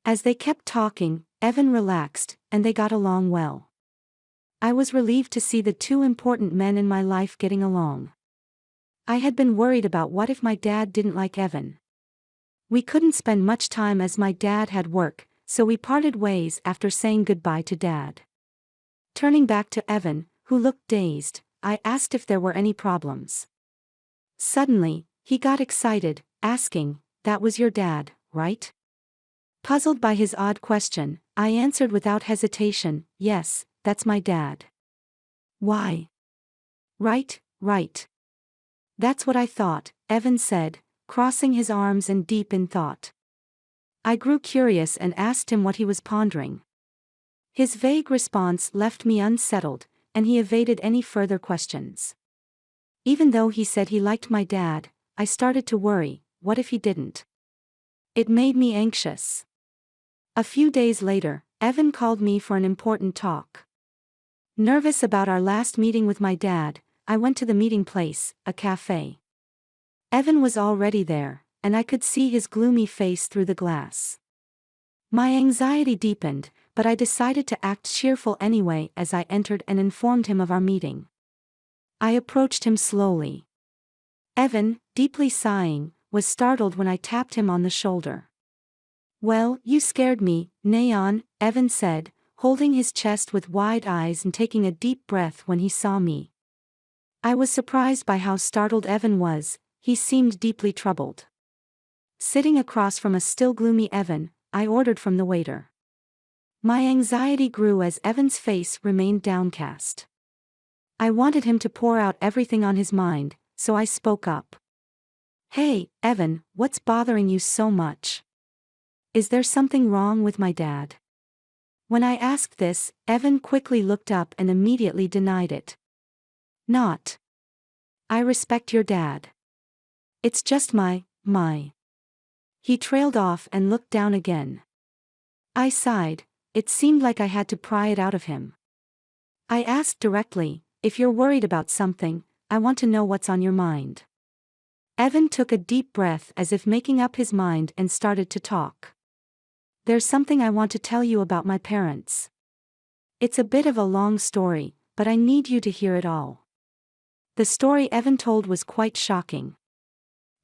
As they kept talking, Evan relaxed, and they got along well. I was relieved to see the two important men in my life getting along. I had been worried about what if my dad didn't like Evan. We couldn't spend much time as my dad had work, so we parted ways after saying goodbye to Dad. Turning back to Evan, who looked dazed, I asked if there were any problems. Suddenly, he got excited, asking, "That was your dad, right?" Puzzled by his odd question, I answered without hesitation, "Yes, that's my dad." "Why?" Right. "That's what I thought," Evan said, crossing his arms and deep in thought. I grew curious and asked him what he was pondering. His vague response left me unsettled, and he evaded any further questions. Even though he said he liked my dad, I started to worry, what if he didn't? It made me anxious. A few days later, Evan called me for an important talk. Nervous about our last meeting with my dad, I went to the meeting place, a cafe. Evan was already there, and I could see his gloomy face through the glass. My anxiety deepened, but I decided to act cheerful anyway as I entered and informed him of our meeting. I approached him slowly. Evan, deeply sighing, was startled when I tapped him on the shoulder. "Well, you scared me, Neon," Evan said, holding his chest with wide eyes and taking a deep breath when he saw me. I was surprised by how startled Evan was. He seemed deeply troubled. Sitting across from a still gloomy Evan, I ordered from the waiter. My anxiety grew as Evan's face remained downcast. I wanted him to pour out everything on his mind, so I spoke up. "Hey, Evan, what's bothering you so much? Is there something wrong with my dad?" When I asked this, Evan quickly looked up and immediately denied it. "Not. I respect your dad. It's just my. He trailed off and looked down again. I sighed. It seemed like I had to pry it out of him. I asked directly, "If you're worried about something, I want to know what's on your mind." Evan took a deep breath as if making up his mind and started to talk. "There's something I want to tell you about my parents. It's a bit of a long story, but I need you to hear it all." The story Evan told was quite shocking.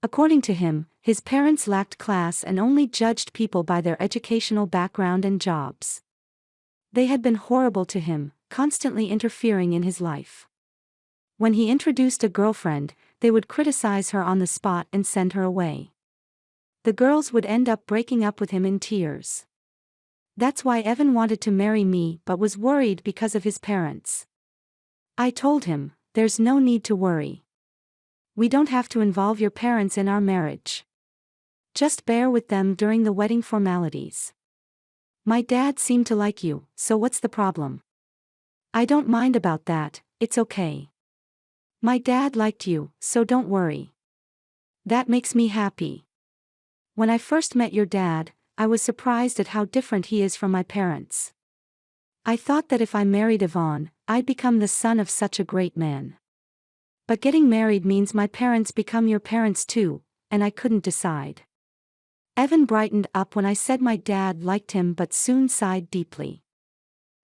According to him, his parents lacked class and only judged people by their educational background and jobs. They had been horrible to him, constantly interfering in his life. When he introduced a girlfriend, they would criticize her on the spot and send her away. The girls would end up breaking up with him in tears. That's why Evan wanted to marry me but was worried because of his parents. I told him, "There's no need to worry. We don't have to involve your parents in our marriage. Just bear with them during the wedding formalities. My dad seemed to like you, so what's the problem?" "I don't mind about that, it's okay. My dad liked you, so don't worry. That makes me happy. When I first met your dad, I was surprised at how different he is from my parents. I thought that if I married Yvonne, I'd become the son of such a great man. But getting married means my parents become your parents too, and I couldn't decide." Evan brightened up when I said my dad liked him but soon sighed deeply.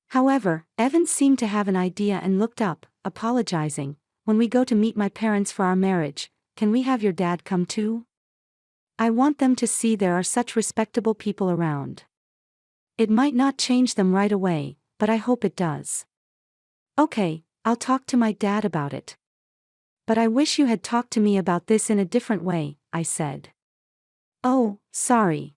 However, Evan seemed to have an idea and looked up, apologizing. "When we go to meet my parents for our marriage, can we have your dad come too? I want them to see there are such respectable people around. It might not change them right away, but I hope it does." "Okay, I'll talk to my dad about it. But I wish you had talked to me about this in a different way," I said. Oh, sorry.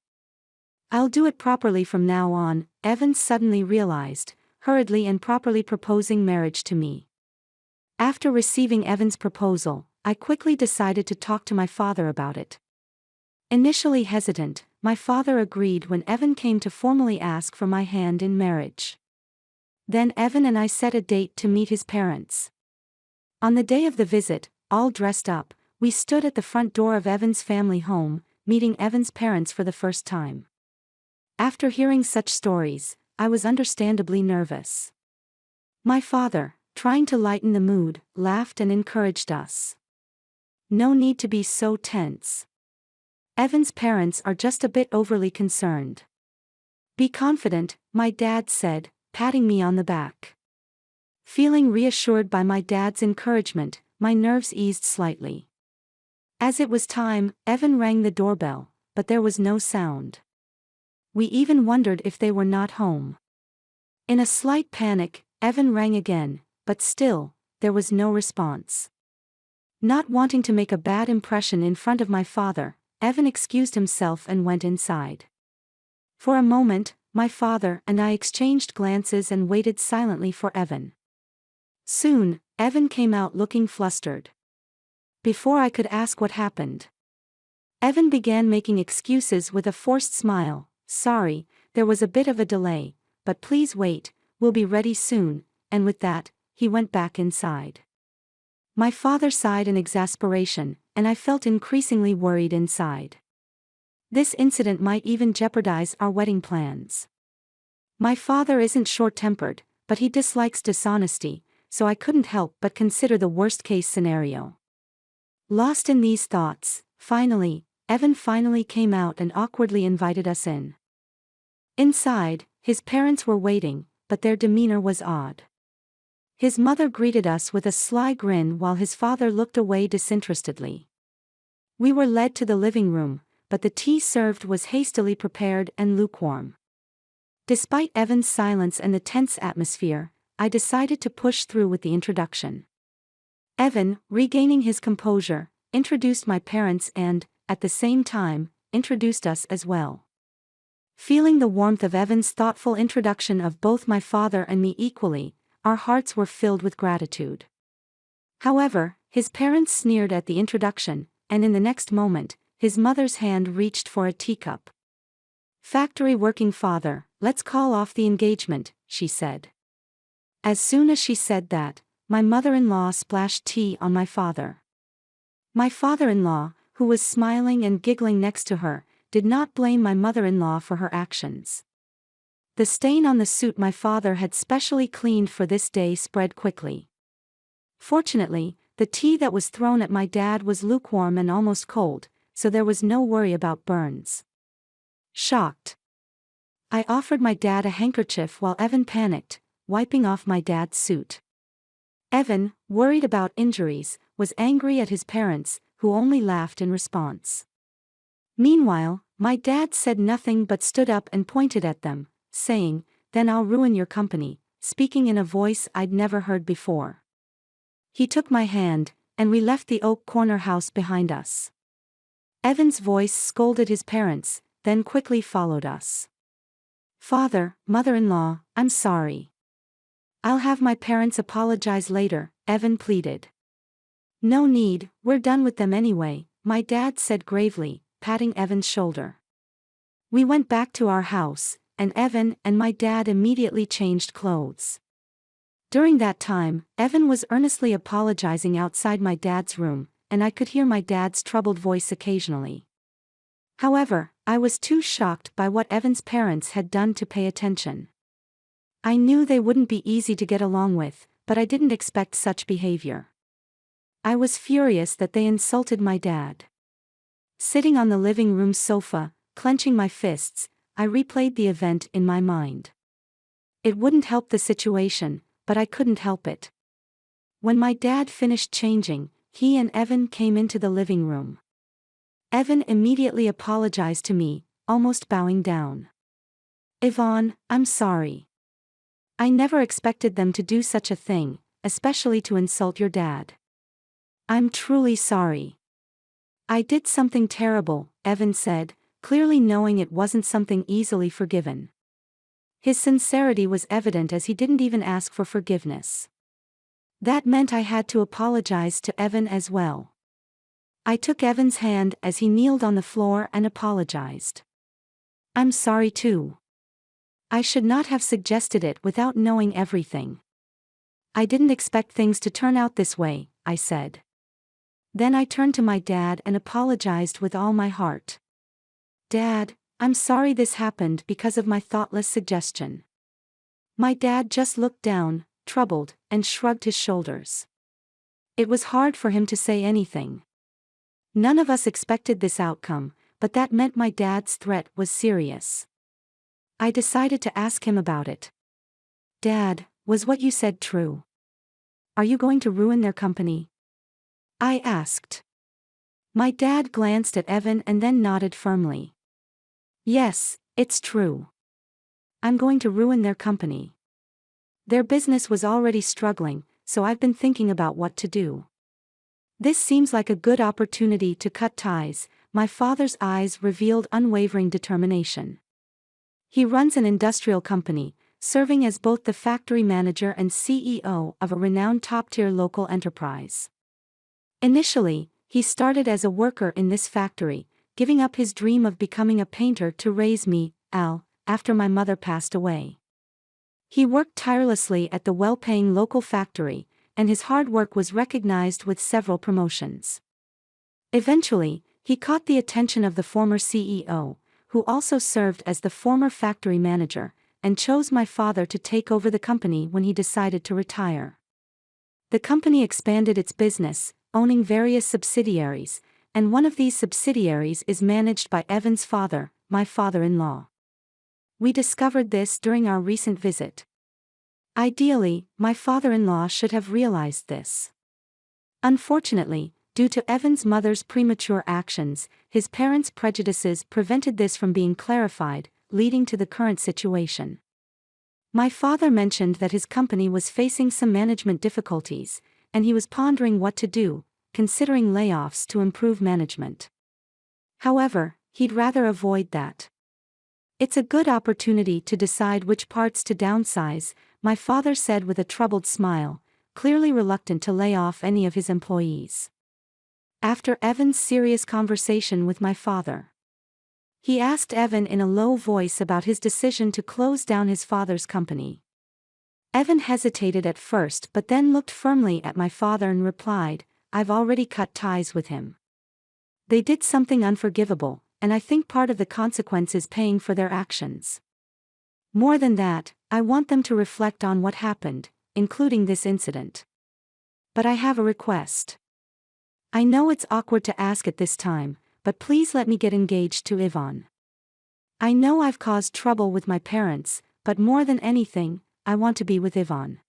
I'll do it properly from now on, Evan suddenly realized, hurriedly and properly proposing marriage to me. After receiving Evan's proposal, I quickly decided to talk to my father about it. Initially hesitant, my father agreed when Evan came to formally ask for my hand in marriage. Then Evan and I set a date to meet his parents. On the day of the visit, all dressed up, we stood at the front door of Evan's family home, meeting Evan's parents for the first time. After hearing such stories, I was understandably nervous. My father, trying to lighten the mood, laughed and encouraged us. No need to be so tense. Evan's parents are just a bit overly concerned. Be confident, my dad said, patting me on the back. Feeling reassured by my dad's encouragement, my nerves eased slightly. As it was time, Evan rang the doorbell, but there was no sound. We even wondered if they were not home. In a slight panic, Evan rang again, but still, there was no response. Not wanting to make a bad impression in front of my father, Evan excused himself and went inside. For a moment, my father and I exchanged glances and waited silently for Evan. Soon, Evan came out looking flustered. Before I could ask what happened, Evan began making excuses with a forced smile. Sorry, there was a bit of a delay, but please wait, we'll be ready soon, and with that, he went back inside. My father sighed in exasperation, and I felt increasingly worried inside. This incident might even jeopardize our wedding plans. My father isn't short-tempered, but he dislikes dishonesty, so I couldn't help but consider the worst-case scenario. Lost in these thoughts, Evan finally came out and awkwardly invited us in. Inside, his parents were waiting, but their demeanor was odd. His mother greeted us with a sly grin while his father looked away disinterestedly. We were led to the living room, but the tea served was hastily prepared and lukewarm. Despite Evan's silence and the tense atmosphere, I decided to push through with the introduction. Evan, regaining his composure, introduced my parents and, at the same time, introduced us as well. Feeling the warmth of Evan's thoughtful introduction of both my father and me equally, our hearts were filled with gratitude. However, his parents sneered at the introduction, and in the next moment, his mother's hand reached for a teacup. "Factory working father, let's call off the engagement," she said. As soon as she said that, my mother-in-law splashed tea on my father. My father-in-law, who was smiling and giggling next to her, did not blame my mother-in-law for her actions. The stain on the suit my father had specially cleaned for this day spread quickly. Fortunately, the tea that was thrown at my dad was lukewarm and almost cold, so there was no worry about burns. Shocked, I offered my dad a handkerchief while Evan panicked, wiping off my dad's suit. Evan, worried about injuries, was angry at his parents, who only laughed in response. Meanwhile, my dad said nothing but stood up and pointed at them, saying, "Then I'll ruin your company," speaking in a voice I'd never heard before. He took my hand, and we left the oak corner house behind us. Evan's voice scolded his parents, then quickly followed us. "Father, mother-in-law, I'm sorry. I'll have my parents apologize later," Evan pleaded. "No need, we're done with them anyway," my dad said gravely, patting Evan's shoulder. We went back to our house, and Evan and my dad immediately changed clothes. During that time, Evan was earnestly apologizing outside my dad's room, and I could hear my dad's troubled voice occasionally. However, I was too shocked by what Evan's parents had done to pay attention. I knew they wouldn't be easy to get along with, but I didn't expect such behavior. I was furious that they insulted my dad. Sitting on the living room sofa, clenching my fists, I replayed the event in my mind. It wouldn't help the situation, but I couldn't help it. When my dad finished changing, he and Evan came into the living room. Evan immediately apologized to me, almost bowing down. "Yvonne, I'm sorry. I never expected them to do such a thing, especially to insult your dad. I'm truly sorry. I did something terrible," Evan said, clearly knowing it wasn't something easily forgiven. His sincerity was evident as he didn't even ask for forgiveness. That meant I had to apologize to Evan as well. I took Evan's hand as he kneeled on the floor and apologized. "I'm sorry too. I should not have suggested it without knowing everything. I didn't expect things to turn out this way," I said. Then I turned to my dad and apologized with all my heart. "Dad, I'm sorry this happened because of my thoughtless suggestion." My dad just looked down, troubled, and shrugged his shoulders. It was hard for him to say anything. None of us expected this outcome, but that meant my dad's threat was serious. I decided to ask him about it. "Dad, was what you said true? Are you going to ruin their company?" I asked. My dad glanced at Evan and then nodded firmly. "Yes, it's true. I'm going to ruin their company. Their business was already struggling, so I've been thinking about what to do. This seems like a good opportunity to cut ties." My father's eyes revealed unwavering determination. He runs an industrial company, serving as both the factory manager and CEO of a renowned top-tier local enterprise. Initially, he started as a worker in this factory, giving up his dream of becoming a painter to raise me, Al, after my mother passed away. He worked tirelessly at the well-paying local factory, and his hard work was recognized with several promotions. Eventually, he caught the attention of the former CEO, who also served as the former factory manager, and chose my father to take over the company when he decided to retire. The company expanded its business, owning various subsidiaries, and one of these subsidiaries is managed by Evan's father, my father-in-law. We discovered this during our recent visit. Ideally, my father-in-law should have realized this. Unfortunately, due to Evan's mother's premature actions, his parents' prejudices prevented this from being clarified, leading to the current situation. My father mentioned that his company was facing some management difficulties, and he was pondering what to do, considering layoffs to improve management. However, he'd rather avoid that. "It's a good opportunity to decide which parts to downsize," my father said with a troubled smile, clearly reluctant to lay off any of his employees. After Evan's serious conversation with my father, he asked Evan in a low voice about his decision to close down his father's company. Evan hesitated at first but then looked firmly at my father and replied, "I've already cut ties with him. They did something unforgivable, and I think part of the consequence is paying for their actions. More than that, I want them to reflect on what happened, including this incident. But I have a request. I know it's awkward to ask at this time, but please let me get engaged to Yvonne. I know I've caused trouble with my parents, but more than anything, I want to be with Yvonne.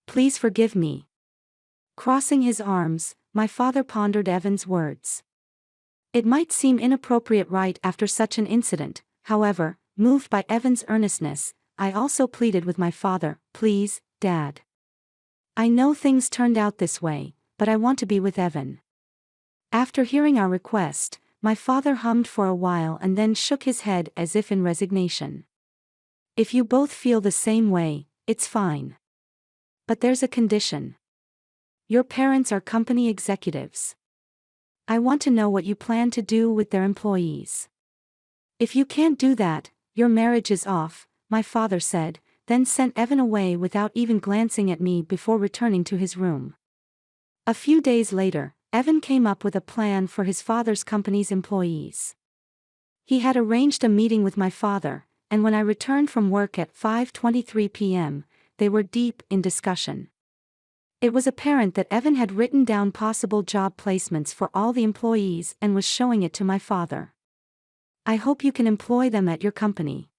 Please forgive me." Crossing his arms, my father pondered Evan's words. It might seem inappropriate right after such an incident, however, moved by Evan's earnestness, I also pleaded with my father, "Please, Dad. I know things turned out this way, but I want to be with Evan." After hearing our request, my father hummed for a while and then shook his head as if in resignation. "If you both feel the same way, it's fine. But there's a condition. Your parents are company executives. I want to know what you plan to do with their employees. If you can't do that, your marriage is off," my father said, then sent Evan away without even glancing at me before returning to his room. A few days later, Evan came up with a plan for his father's company's employees. He had arranged a meeting with my father, and when I returned from work at 5:23 p.m., they were deep in discussion. It was apparent that Evan had written down possible job placements for all the employees and was showing it to my father. "I hope you can employ them at your company.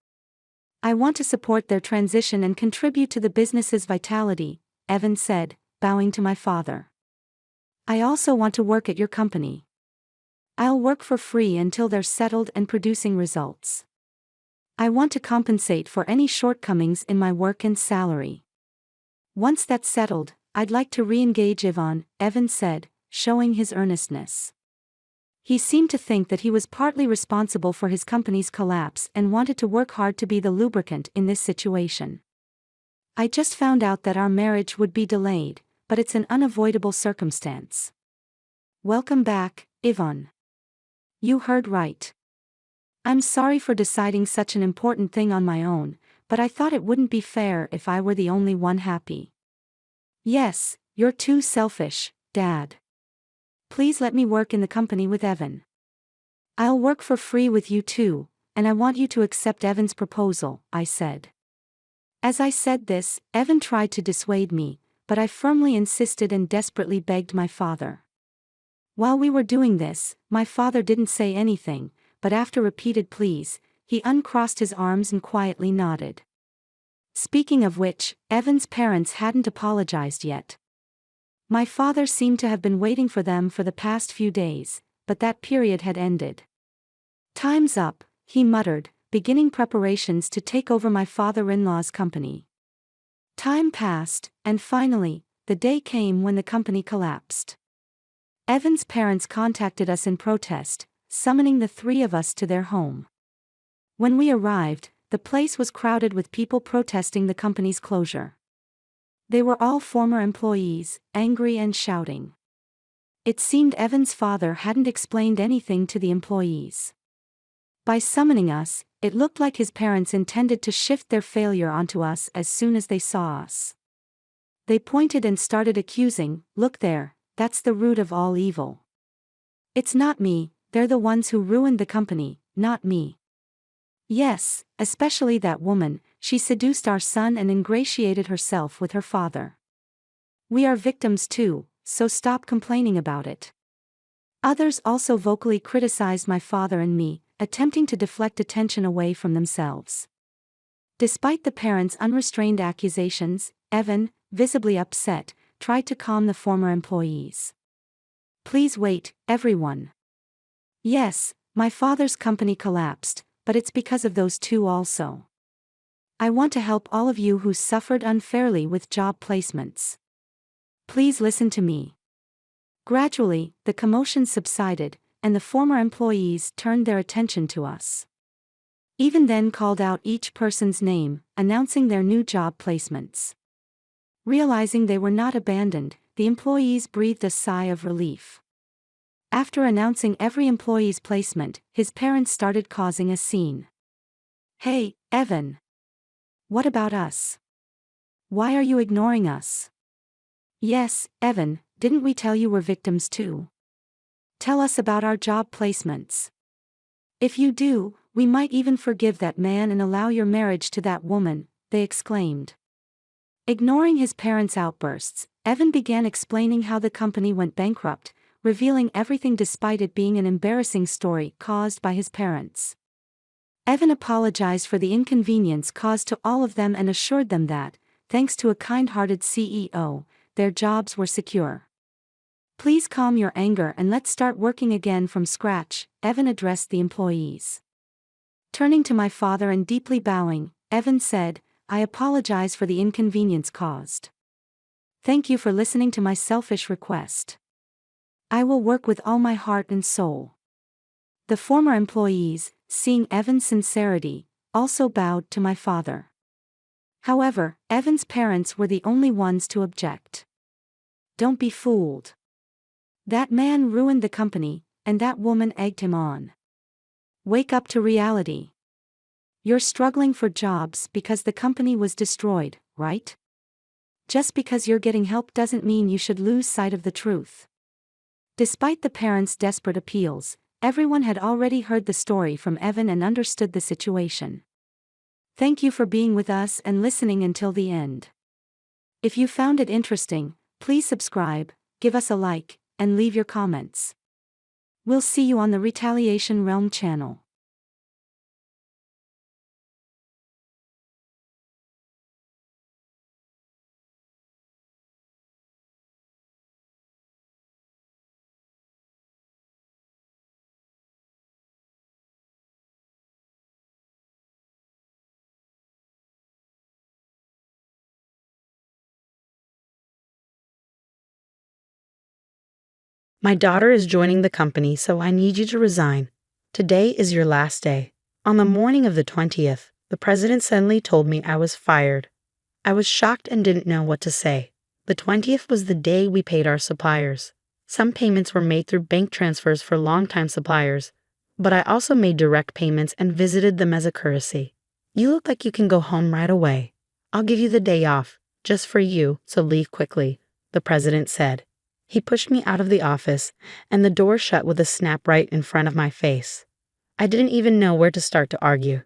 I want to support their transition and contribute to the business's vitality," Evan said, bowing to my father. "I also want to work at your company. I'll work for free until they're settled and producing results. I want to compensate for any shortcomings in my work and salary. Once that's settled, I'd like to re-engage Yvonne," Evan said, showing his earnestness. He seemed to think that he was partly responsible for his company's collapse and wanted to work hard to be the lubricant in this situation. I just found out that our marriage would be delayed, but it's an unavoidable circumstance. Welcome back, Yvonne. You heard right. I'm sorry for deciding such an important thing on my own, but I thought it wouldn't be fair if I were the only one happy. Yes, you're too selfish, Dad. Please let me work in the company with Evan. I'll work for free with you too, and I want you to accept Evan's proposal, I said. As I said this, Evan tried to dissuade me, but I firmly insisted and desperately begged my father. While we were doing this, my father didn't say anything, but after repeated pleas, he uncrossed his arms and quietly nodded. Speaking of which, Evan's parents hadn't apologized yet. My father seemed to have been waiting for them for the past few days, but that period had ended. Time's up, he muttered, beginning preparations to take over my father-in-law's company. Time passed, and finally, the day came when the company collapsed. Evan's parents contacted us in protest, summoning the three of us to their home. When we arrived, the place was crowded with people protesting the company's closure. They were all former employees, angry and shouting. It seemed Evan's father hadn't explained anything to the employees. By summoning us, it looked like his parents intended to shift their failure onto us as soon as they saw us. They pointed and started accusing, "Look there, that's the root of all evil. It's not me, they're the ones who ruined the company, not me. Yes, especially that woman, she seduced our son and ingratiated herself with her father. We are victims too, so stop complaining about it." Others also vocally criticized my father and me, attempting to deflect attention away from themselves. Despite the parents' unrestrained accusations, Evan, visibly upset, tried to calm the former employees. "Please wait, everyone. Yes, my father's company collapsed, but it's because of those two also. I want to help all of you who suffered unfairly with job placements. Please listen to me." Gradually, the commotion subsided, and the former employees turned their attention to us. Evan then called out each person's name, announcing their new job placements. Realizing they were not abandoned, the employees breathed a sigh of relief. After announcing every employee's placement, his parents started causing a scene. "Hey, Evan. What about us? Why are you ignoring us? Yes, Evan, didn't we tell you we're victims too? Tell us about our job placements. If you do, we might even forgive that man and allow your marriage to that woman," they exclaimed. Ignoring his parents' outbursts, Evan began explaining how the company went bankrupt, revealing everything despite it being an embarrassing story caused by his parents. Evan apologized for the inconvenience caused to all of them and assured them that, thanks to a kind-hearted CEO, their jobs were secure. "Please calm your anger and let's start working again from scratch," Evan addressed the employees. Turning to my father and deeply bowing, Evan said, "I apologize for the inconvenience caused. Thank you for listening to my selfish request. I will work with all my heart and soul." The former employees, seeing Evan's sincerity, also bowed to my father. However, Evan's parents were the only ones to object. "Don't be fooled. That man ruined the company, and that woman egged him on. Wake up to reality. You're struggling for jobs because the company was destroyed, right? Just because you're getting help doesn't mean you should lose sight of the truth." Despite the parents' desperate appeals, everyone had already heard the story from Evan and understood the situation. Thank you for being with us and listening until the end. If you found it interesting, please subscribe, give us a like, and leave your comments. We'll see you on the Retaliation Realm channel. My daughter is joining the company, so I need you to resign. Today is your last day." On the morning of the 20th, the president suddenly told me I was fired. I was shocked and didn't know what to say. The 20th was the day we paid our suppliers. Some payments were made through bank transfers for longtime suppliers, but I also made direct payments and visited them as a courtesy. "You look like you can go home right away. I'll give you the day off, just for you, so leave quickly," the president said. He pushed me out of the office, and the door shut with a snap right in front of my face. I didn't even know where to start to argue.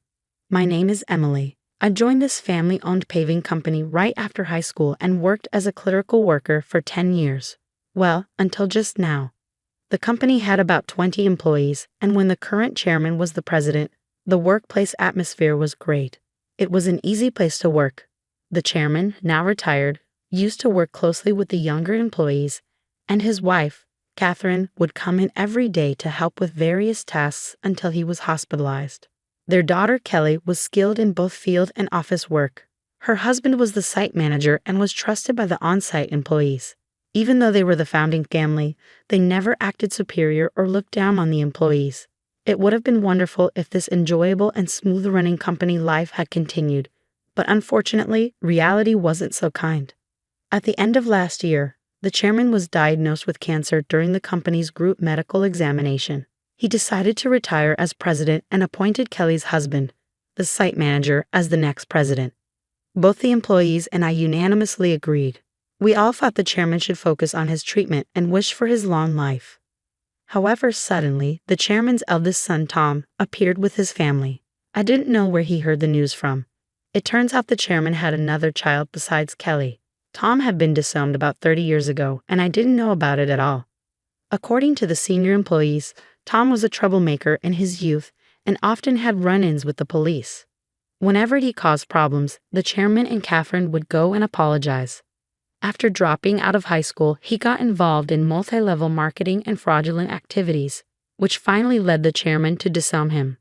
"My name is Emily. I joined this family-owned paving company right after high school and worked as a clerical worker for 10 years. Well, until just now. The company had about 20 employees, and when the current chairman was the president, the workplace atmosphere was great. It was an easy place to work. The chairman, now retired, used to work closely with the younger employees, and his wife, Catherine, would come in every day to help with various tasks until he was hospitalized. Their daughter Kelly was skilled in both field and office work. Her husband was the site manager and was trusted by the on-site employees. Even though they were the founding family, they never acted superior or looked down on the employees. It would have been wonderful if this enjoyable and smooth-running company life had continued, but unfortunately, reality wasn't so kind. At the end of last year, the chairman was diagnosed with cancer during the company's group medical examination. He decided to retire as president and appointed Kelly's husband, the site manager, as the next president. Both the employees and I unanimously agreed. We all thought the chairman should focus on his treatment and wished for his long life. However, suddenly, the chairman's eldest son, Tom, appeared with his family. I didn't know where he heard the news from. It turns out the chairman had another child besides Kelly. Tom had been disowned about 30 years ago, and I didn't know about it at all. According to the senior employees, Tom was a troublemaker in his youth and often had run-ins with the police. Whenever he caused problems, the chairman and Catherine would go and apologize. After dropping out of high school, he got involved in multi-level marketing and fraudulent activities, which finally led the chairman to disown him.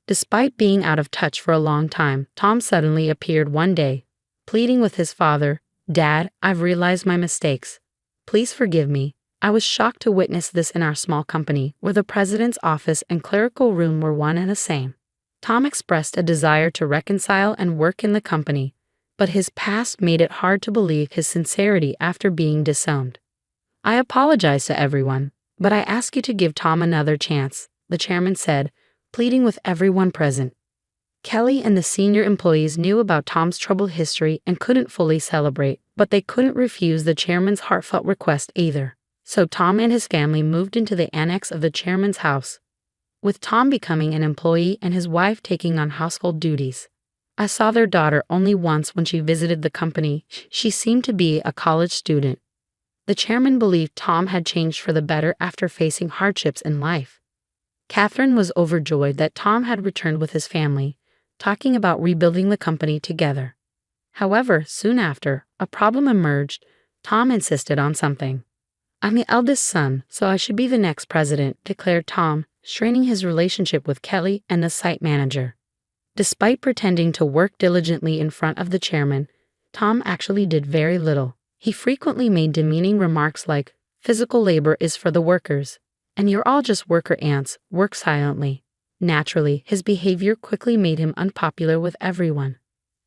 Despite being out of touch for a long time, Tom suddenly appeared one day, pleading with his father, "Dad, I've realized my mistakes. Please forgive me." I was shocked to witness this in our small company, where the president's office and clerical room were one and the same. Tom expressed a desire to reconcile and work in the company, but his past made it hard to believe his sincerity after being disowned. "I apologize to everyone, but I ask you to give Tom another chance," the chairman said, pleading with everyone present. Kelly and the senior employees knew about Tom's troubled history and couldn't fully celebrate, but they couldn't refuse the chairman's heartfelt request either. So Tom and his family moved into the annex of the chairman's house, with Tom becoming an employee and his wife taking on household duties. I saw their daughter only once when she visited the company. She seemed to be a college student. The chairman believed Tom had changed for the better after facing hardships in life. Catherine was overjoyed that Tom had returned with his family, talking about rebuilding the company together. However, soon after, a problem emerged. Tom insisted on something. "I'm the eldest son, so I should be the next president," declared Tom, straining his relationship with Kelly and the site manager. Despite pretending to work diligently in front of the chairman, Tom actually did very little. He frequently made demeaning remarks like, "Physical labor is for the workers, and you're all just worker ants, work silently." Naturally, his behavior quickly made him unpopular with everyone.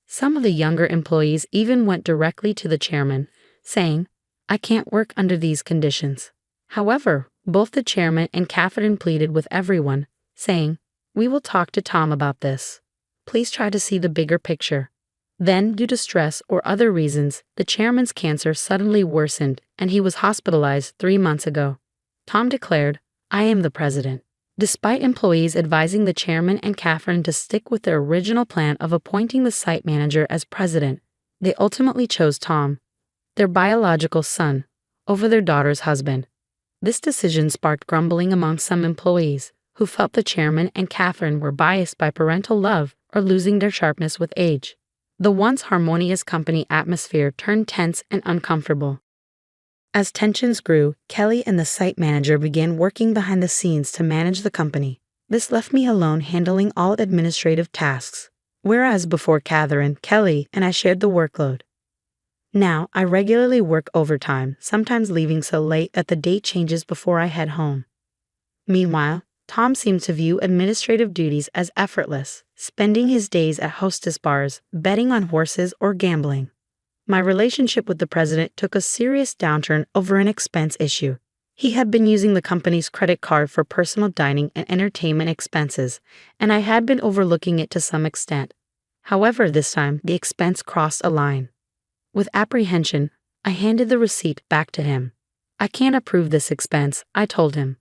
Some of the younger employees even went directly to the chairman, saying, "I can't work under these conditions." However, both the chairman and Catherine pleaded with everyone, saying, "We will talk to Tom about this. Please try to see the bigger picture." Then, due to stress or other reasons, the chairman's cancer suddenly worsened and he was hospitalized 3 months ago. Tom declared, "I am the president." Despite employees advising the chairman and Catherine to stick with their original plan of appointing the site manager as president, they ultimately chose Tom, their biological son, over their daughter's husband. This decision sparked grumbling among some employees, who felt the chairman and Catherine were biased by parental love or losing their sharpness with age. The once harmonious company atmosphere turned tense and uncomfortable. As tensions grew, Kelly and the site manager began working behind the scenes to manage the company. This left me alone handling all administrative tasks, whereas before Catherine, Kelly, and I shared the workload. Now, I regularly work overtime, sometimes leaving so late that the date changes before I head home. Meanwhile, Tom seemed to view administrative duties as effortless, spending his days at hostess bars, betting on horses, or gambling. My relationship with the president took a serious downturn over an expense issue. He had been using the company's credit card for personal dining and entertainment expenses, and I had been overlooking it to some extent. However, this time, the expense crossed a line. With apprehension, I handed the receipt back to him. "I can't approve this expense," I told him.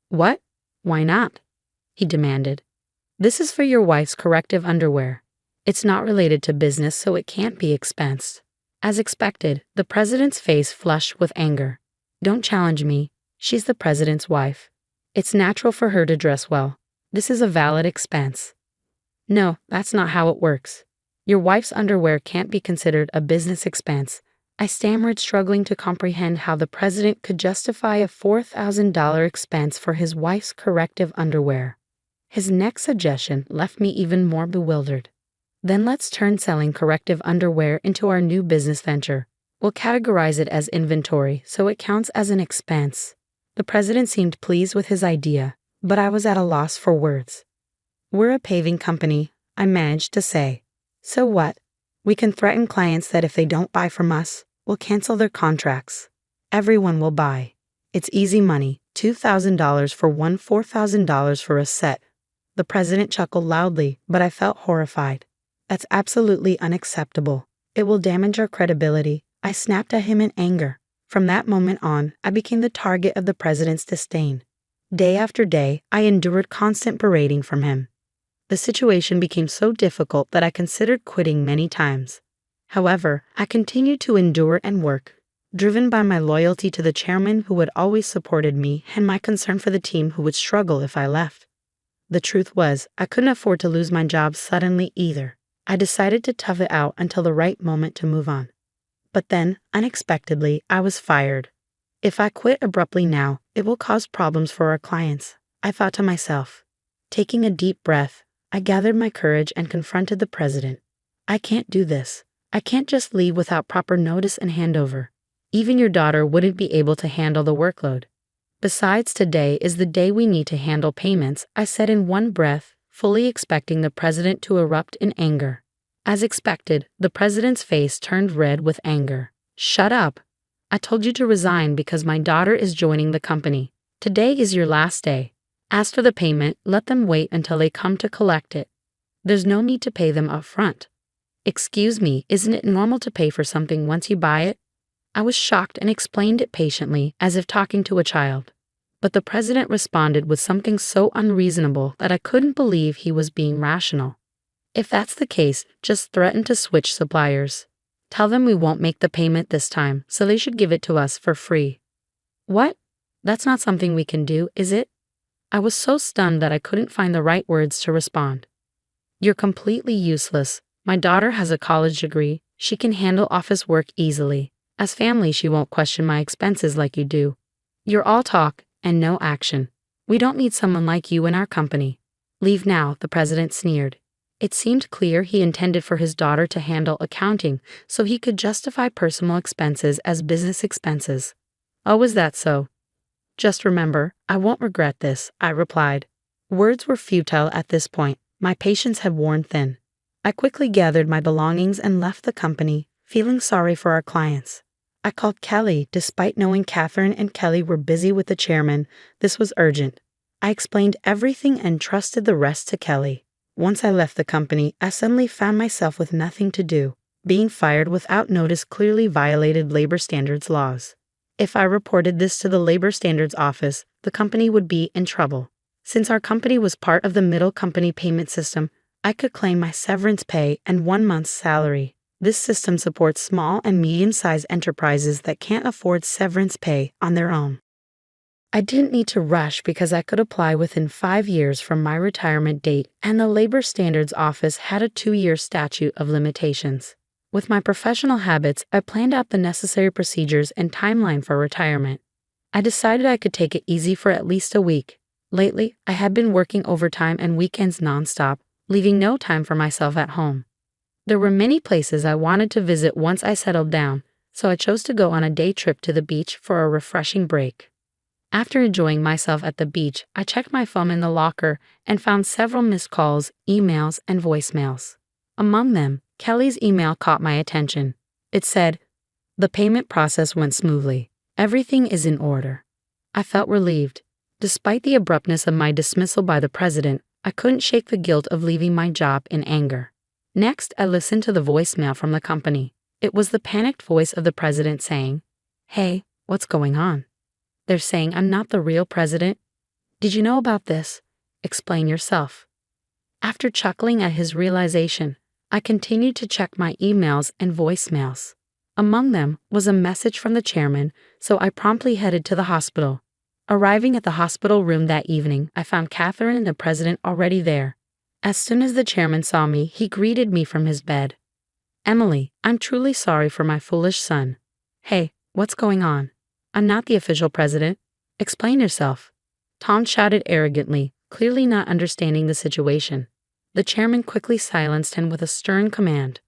"What? Why not?" he demanded. "This is for your wife's corrective underwear. It's not related to business, so it can't be expensed." As expected, the president's face flushed with anger. "Don't challenge me. She's the president's wife. It's natural for her to dress well. This is a valid expense." "No, that's not how it works. Your wife's underwear can't be considered a business expense." I stammered, struggling to comprehend how the president could justify a $4,000 expense for his wife's corrective underwear. His next suggestion left me even more bewildered. "Then let's turn selling corrective underwear into our new business venture. We'll categorize it as inventory so it counts as an expense." The president seemed pleased with his idea, but I was at a loss for words. "We're a paving company," I managed to say. "So what? We can threaten clients that if they don't buy from us, we'll cancel their contracts. Everyone will buy. It's easy money, $2,000 for one, $4,000 for a set." The president chuckled loudly, but I felt horrified. "That's absolutely unacceptable. It will damage our credibility." I snapped at him in anger. From that moment on, I became the target of the president's disdain. Day after day, I endured constant berating from him. The situation became so difficult that I considered quitting many times. However, I continued to endure and work, driven by my loyalty to the chairman who had always supported me and my concern for the team who would struggle if I left. The truth was, I couldn't afford to lose my job suddenly either. I decided to tough it out until the right moment to move on. But then, unexpectedly, I was fired. If I quit abruptly now, it will cause problems for our clients, I thought to myself. Taking a deep breath, I gathered my courage and confronted the president. "I can't do this. I can't just leave without proper notice and handover. Even your daughter wouldn't be able to handle the workload. Besides, today is the day we need to handle payments," I said in one breath, fully expecting the president to erupt in anger. As expected, the president's face turned red with anger. "Shut up. I told you to resign because my daughter is joining the company. Today is your last day. As for the payment, let them wait until they come to collect it. There's no need to pay them up front." "Excuse me, isn't it normal to pay for something once you buy it?" I was shocked and explained it patiently, as if talking to a child. But the president responded with something so unreasonable that I couldn't believe he was being rational. "If that's the case, just threaten to switch suppliers. Tell them we won't make the payment this time, so they should give it to us for free." "What? That's not something we can do, is it?" I was so stunned that I couldn't find the right words to respond. "You're completely useless. My daughter has a college degree. She can handle office work easily. As family, she won't question my expenses like you do. You're all talk and no action. We don't need someone like you in our company. Leave now," the president sneered. It seemed clear he intended for his daughter to handle accounting so he could justify personal expenses as business expenses. "Oh, is that so? Just remember, I won't regret this," I replied. Words were futile at this point. My patience had worn thin. I quickly gathered my belongings and left the company, feeling sorry for our clients. I called Kelly, despite knowing Catherine and Kelly were busy with the chairman. This was urgent. I explained everything and trusted the rest to Kelly. Once I left the company, I suddenly found myself with nothing to do. Being fired without notice clearly violated labor standards laws. If I reported this to the Labor Standards Office, the company would be in trouble. Since our company was part of the middle company payment system, I could claim my severance pay and 1 month's salary. This system supports small and medium-sized enterprises that can't afford severance pay on their own. I didn't need to rush because I could apply within 5 years from my retirement date, and the Labor Standards Office had a 2-year statute of limitations. With my professional habits, I planned out the necessary procedures and timeline for retirement. I decided I could take it easy for at least a week. Lately, I had been working overtime and weekends nonstop, leaving no time for myself at home. There were many places I wanted to visit once I settled down, so I chose to go on a day trip to the beach for a refreshing break. After enjoying myself at the beach, I checked my phone in the locker and found several missed calls, emails, and voicemails. Among them, Kelly's email caught my attention. It said, "The payment process went smoothly. Everything is in order." I felt relieved. Despite the abruptness of my dismissal by the president, I couldn't shake the guilt of leaving my job in anger. Next, I listened to the voicemail from the company. It was the panicked voice of the president saying, "Hey, what's going on? They're saying I'm not the real president. Did you know about this? Explain yourself." After chuckling at his realization, I continued to check my emails and voicemails. Among them was a message from the chairman, so I promptly headed to the hospital. Arriving at the hospital room that evening, I found Catherine and the president already there. As soon as the chairman saw me, he greeted me from his bed. "Emily, I'm truly sorry for my foolish son." "Hey, what's going on? I'm not the official president. Explain yourself." Tom shouted arrogantly, clearly not understanding the situation. The chairman quickly silenced him with a stern command.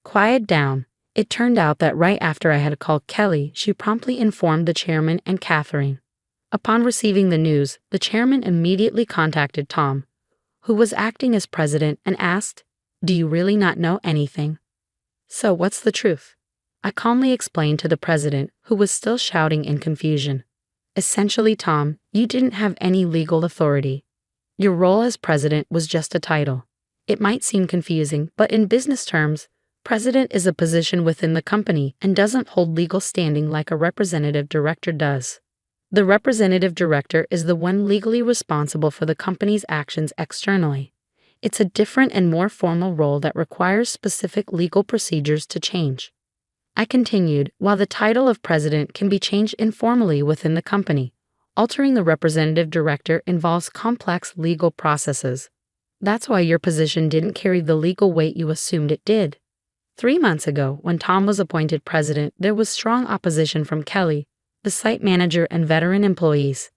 "Quiet down." It turned out that right after I had called Kelly, she promptly informed the chairman and Catherine. Upon receiving the news, the chairman immediately contacted Tom, who was acting as president, and asked, "Do you really not know anything? So what's the truth?" I calmly explained to the president, who was still shouting in confusion. "Essentially, Tom, you didn't have any legal authority. Your role as president was just a title. It might seem confusing, but in business terms, president is a position within the company and doesn't hold legal standing like a representative director does. The representative director is the one legally responsible for the company's actions externally. It's a different and more formal role that requires specific legal procedures to change." I continued, "While the title of president can be changed informally within the company, altering the representative director involves complex legal processes. That's why your position didn't carry the legal weight you assumed it did." 3 months ago, when Tom was appointed president, there was strong opposition from Kelly, the site manager, and veteran employees.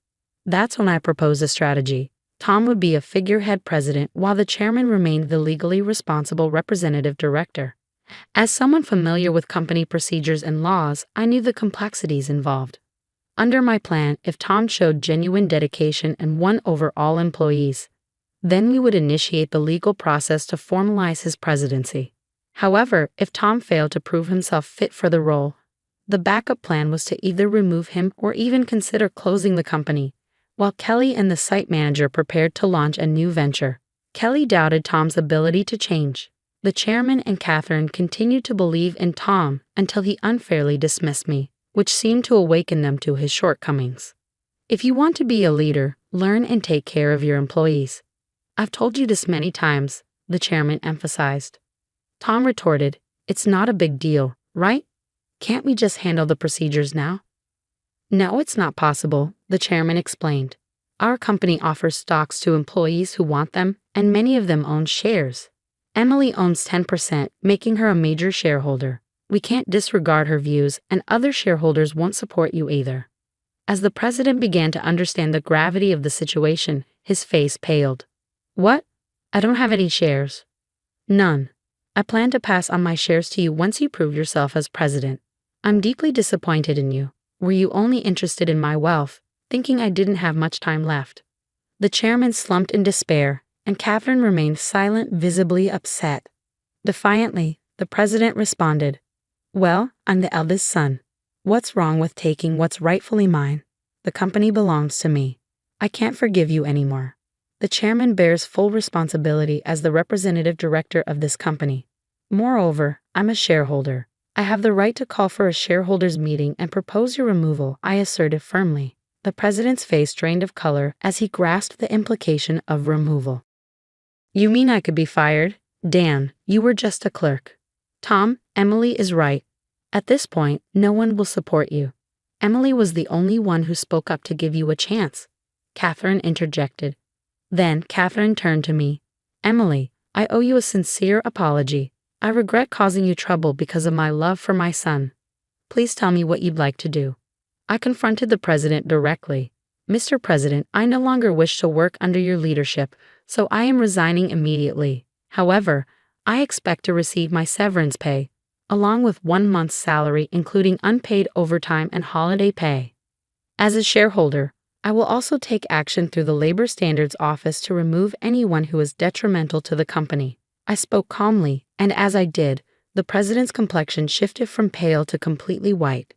That's when I proposed a strategy. Tom would be a figurehead president while the chairman remained the legally responsible representative director. As someone familiar with company procedures and laws, I knew the complexities involved. Under my plan, if Tom showed genuine dedication and won over all employees, then we would initiate the legal process to formalize his presidency. However, if Tom failed to prove himself fit for the role, the backup plan was to either remove him or even consider closing the company, while Kelly and the site manager prepared to launch a new venture. Kelly doubted Tom's ability to change. The chairman and Catherine continued to believe in Tom until he unfairly dismissed me, which seemed to awaken them to his shortcomings. "If you want to be a leader, learn and take care of your employees. I've told you this many times," the chairman emphasized. Tom retorted, "It's not a big deal, right? Can't we just handle the procedures now?" "No, it's not possible," the chairman explained. "Our company offers stocks to employees who want them, and many of them own shares. Emily owns 10%, making her a major shareholder. We can't disregard her views, and other shareholders won't support you either." As the president began to understand the gravity of the situation, his face paled. "What? I don't have any shares." "None. I plan to pass on my shares to you once you prove yourself as president. I'm deeply disappointed in you. Were you only interested in my wealth, thinking I didn't have much time left?" The chairman slumped in despair, and Catherine remained silent, visibly upset. Defiantly, the president responded, "Well, I'm the eldest son. What's wrong with taking what's rightfully mine? The company belongs to me. I can't forgive you anymore. The chairman bears full responsibility as the representative director of this company. Moreover, I'm a shareholder. I have the right to call for a shareholders' meeting and propose your removal," I asserted firmly. The president's face drained of color as he grasped the implication of removal. "You mean I could be fired? Dan, you were just a clerk." "Tom, Emily is right. At this point, no one will support you. Emily was the only one who spoke up to give you a chance," Catherine interjected. Then Catherine turned to me. "Emily, I owe you a sincere apology. I regret causing you trouble because of my love for my son. Please tell me what you'd like to do." I confronted the president directly. "Mr. President, I no longer wish to work under your leadership, so I am resigning immediately. However, I expect to receive my severance pay, along with 1 month's salary including unpaid overtime and holiday pay. As a shareholder, I will also take action through the Labor Standards Office to remove anyone who is detrimental to the company. I spoke calmly, and as I did, the president's complexion shifted from pale to completely white.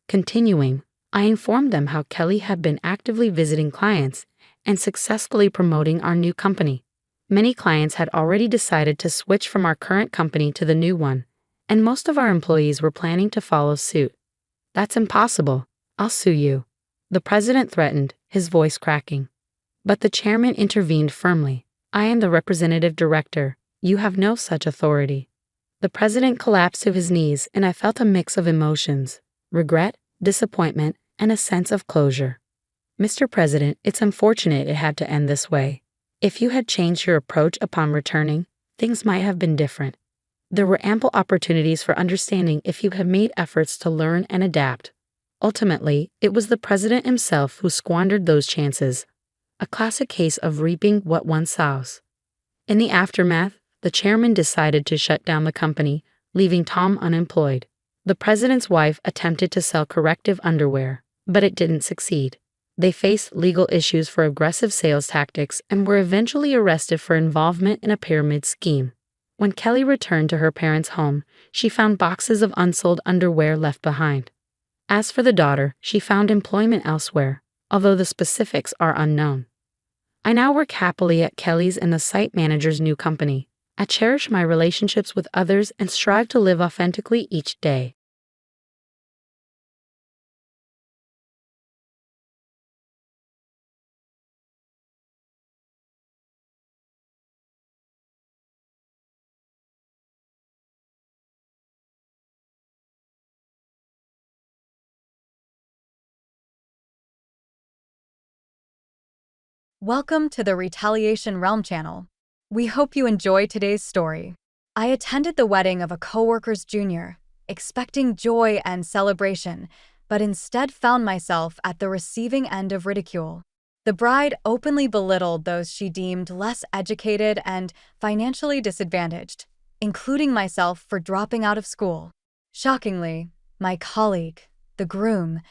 Continuing, I informed them how Kelly had been actively visiting clients and successfully promoting our new company. Many clients had already decided to switch from our current company to the new one, and most of our employees were planning to follow suit. That's impossible. I'll sue you, the president threatened, his voice cracking. But the chairman intervened firmly. I am the representative director. You have no such authority. The president collapsed to his knees, and I felt a mix of emotions: regret, disappointment, and a sense of closure. Mr. President, it's unfortunate it had to end this way. If you had changed your approach upon returning, things might have been different. There were ample opportunities for understanding if you had made efforts to learn and adapt. Ultimately, it was the president himself who squandered those chances, a classic case of reaping what one sows. In the aftermath, the chairman decided to shut down the company, leaving Tom unemployed. The president's wife attempted to sell corrective underwear, but it didn't succeed. They faced legal issues for aggressive sales tactics and were eventually arrested for involvement in a pyramid scheme. When Kelly returned to her parents' home, she found boxes of unsold underwear left behind. As for the daughter, she found employment elsewhere, although the specifics are unknown. I now work happily at Kelly's and the site manager's new company. I cherish my relationships with others and strive to live authentically each day. Welcome to the Retaliation Realm channel. We hope you enjoy today's story. I attended the wedding of a coworker's junior, expecting joy and celebration, but instead found myself at the receiving end of ridicule. The bride openly belittled those she deemed less educated and financially disadvantaged, including myself for dropping out of school. Shockingly, my colleague, the groom,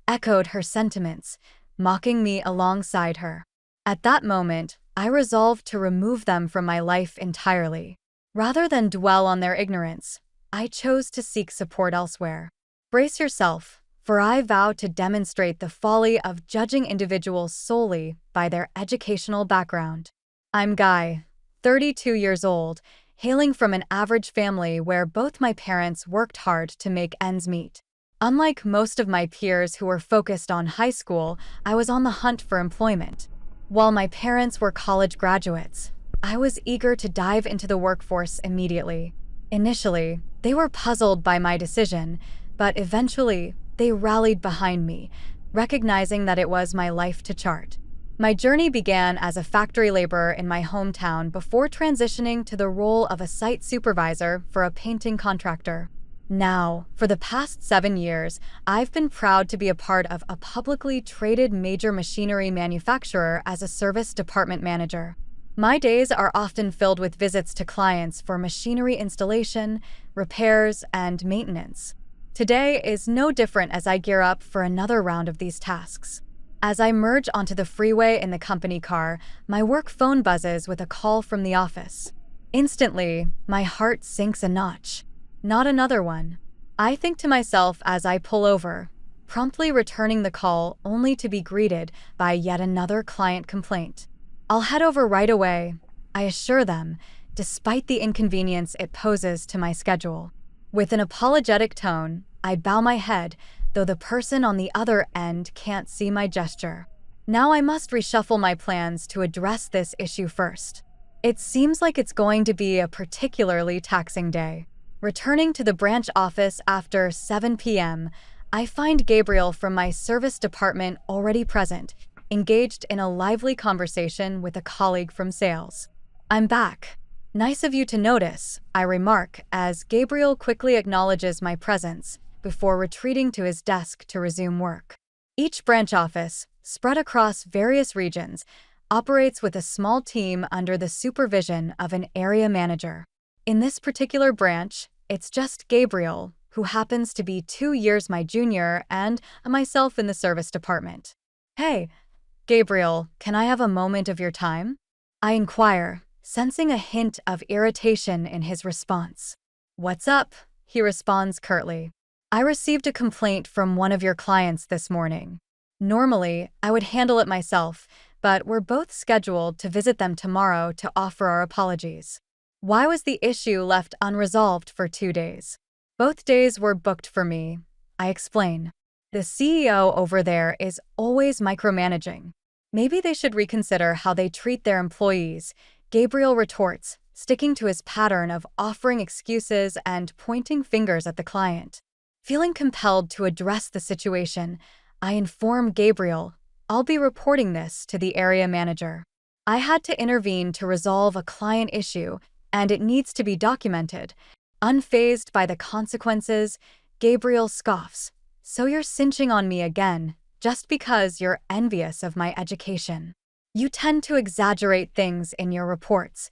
echoed her sentiments, mocking me alongside her. At that moment, I resolved to remove them from my life entirely. Rather than dwell on their ignorance, I chose to seek support elsewhere. Brace yourself, for I vow to demonstrate the folly of judging individuals solely by their educational background. I'm Guy, 32 years old, hailing from an average family where both my parents worked hard to make ends meet. Unlike most of my peers who were focused on high school, I was on the hunt for employment. While my parents were college graduates, I was eager to dive into the workforce immediately. Initially, they were puzzled by my decision, but eventually, they rallied behind me, recognizing that it was my life to chart. My journey began as a factory laborer in my hometown before transitioning to the role of a site supervisor for a painting contractor. Now, for the past 7 years, I've been proud to be a part of a publicly traded major machinery manufacturer as a service department manager. My days are often filled with visits to clients for machinery installation, repairs, and maintenance. Today is no different as I gear up for another round of these tasks. As I merge onto the freeway in the company car, my work phone buzzes with a call from the office. Instantly, my heart sinks a notch. Not another one. I think to myself as I pull over, promptly returning the call only to be greeted by yet another client complaint. I'll head over right away, I assure them, despite the inconvenience it poses to my schedule. With an apologetic tone, I bow my head, though the person on the other end can't see my gesture. Now I must reshuffle my plans to address this issue first. It seems like it's going to be a particularly taxing day. Returning to the branch office after 7 p.m., I find Gabriel from my service department already present, engaged in a lively conversation with a colleague from sales. I'm back. Nice of you to notice, I remark as Gabriel quickly acknowledges my presence before retreating to his desk to resume work. Each branch office, spread across various regions, operates with a small team under the supervision of an area manager. In this particular branch, it's just Gabriel, who happens to be 2 years my junior, and myself in the service department. "Hey, Gabriel, can I have a moment of your time?" I inquire, sensing a hint of irritation in his response. "What's up?" he responds curtly. "I received a complaint from one of your clients this morning. Normally, I would handle it myself, but we're both scheduled to visit them tomorrow to offer our apologies. Why was the issue left unresolved for 2 days?" "Both days were booked for me," I explain. "The CEO over there is always micromanaging. Maybe they should reconsider how they treat their employees," Gabriel retorts, sticking to his pattern of offering excuses and pointing fingers at the client. Feeling compelled to address the situation, I inform Gabriel I'll be reporting this to the area manager. I had to intervene to resolve a client issue, and it needs to be documented. Unfazed by the consequences, Gabriel scoffs. "So you're cinching on me again, just because you're envious of my education. You tend to exaggerate things in your reports."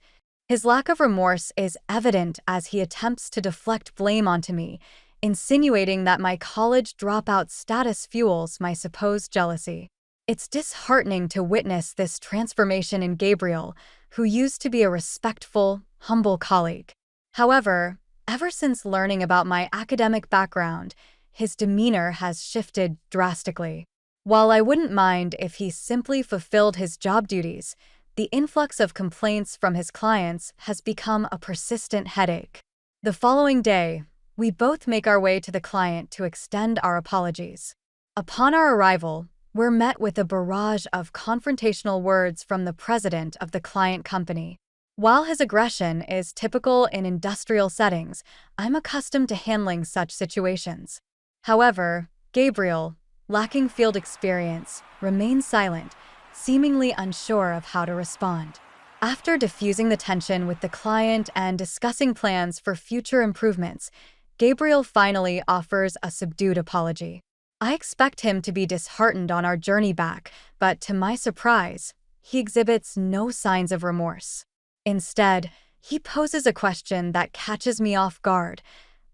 His lack of remorse is evident as he attempts to deflect blame onto me, insinuating that my college dropout status fuels my supposed jealousy. It's disheartening to witness this transformation in Gabriel, who used to be a respectful, humble colleague. However, ever since learning about my academic background, his demeanor has shifted drastically. While I wouldn't mind if he simply fulfilled his job duties, the influx of complaints from his clients has become a persistent headache. The following day, we both make our way to the client to extend our apologies. Upon our arrival, we're met with a barrage of confrontational words from the president of the client company. While his aggression is typical in industrial settings, I'm accustomed to handling such situations. However, Gabriel, lacking field experience, remains silent, seemingly unsure of how to respond. After diffusing the tension with the client and discussing plans for future improvements, Gabriel finally offers a subdued apology. I expect him to be disheartened on our journey back, but to my surprise, he exhibits no signs of remorse. Instead, he poses a question that catches me off guard.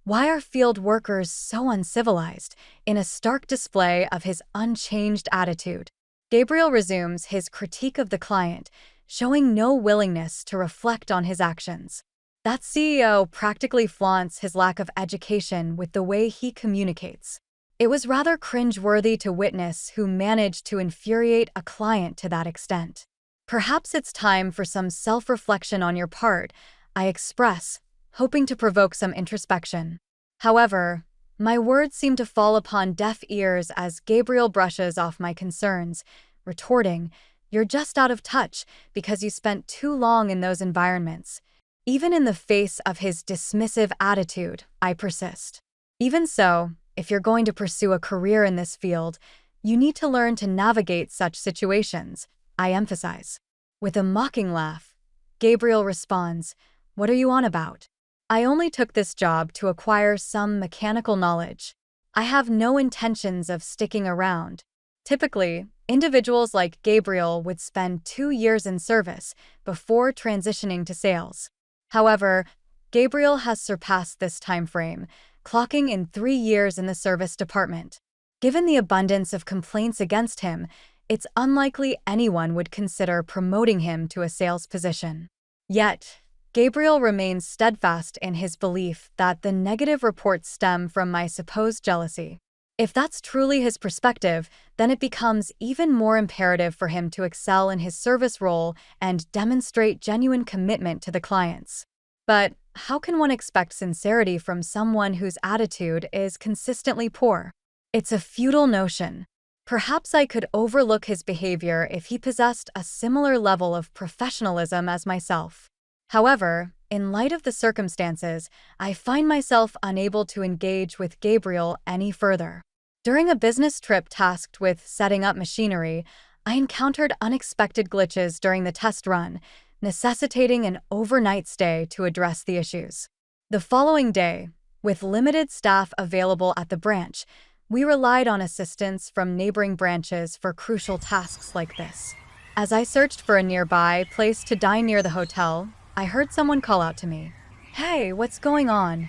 Why are field workers so uncivilized, in a stark display of his unchanged attitude? Gabriel resumes his critique of the client, showing no willingness to reflect on his actions. That CEO practically flaunts his lack of education with the way he communicates. It was rather cringeworthy to witness who managed to infuriate a client to that extent. "Perhaps it's time for some self-reflection on your part," I express, hoping to provoke some introspection. However, my words seem to fall upon deaf ears as Gabriel brushes off my concerns, retorting, "You're just out of touch because you spent too long in those environments." Even in the face of his dismissive attitude, I persist. "Even so, if you're going to pursue a career in this field, you need to learn to navigate such situations," I emphasize. With a mocking laugh, Gabriel responds, "What are you on about? I only took this job to acquire some mechanical knowledge. I have no intentions of sticking around." Typically, individuals like Gabriel would spend 2 years in service before transitioning to sales. However, Gabriel has surpassed this time frame, clocking in 3 years in the service department. Given the abundance of complaints against him, it's unlikely anyone would consider promoting him to a sales position. Yet, Gabriel remains steadfast in his belief that the negative reports stem from my supposed jealousy. If that's truly his perspective, then it becomes even more imperative for him to excel in his service role and demonstrate genuine commitment to the clients. But how can one expect sincerity from someone whose attitude is consistently poor? It's a futile notion. Perhaps I could overlook his behavior if he possessed a similar level of professionalism as myself. However, in light of the circumstances, I find myself unable to engage with Gabriel any further. During a business trip tasked with setting up machinery, I encountered unexpected glitches during the test run, necessitating an overnight stay to address the issues. The following day, with limited staff available at the branch, we relied on assistance from neighboring branches for crucial tasks like this. As I searched for a nearby place to dine near the hotel, I heard someone call out to me, "Hey, what's going on?"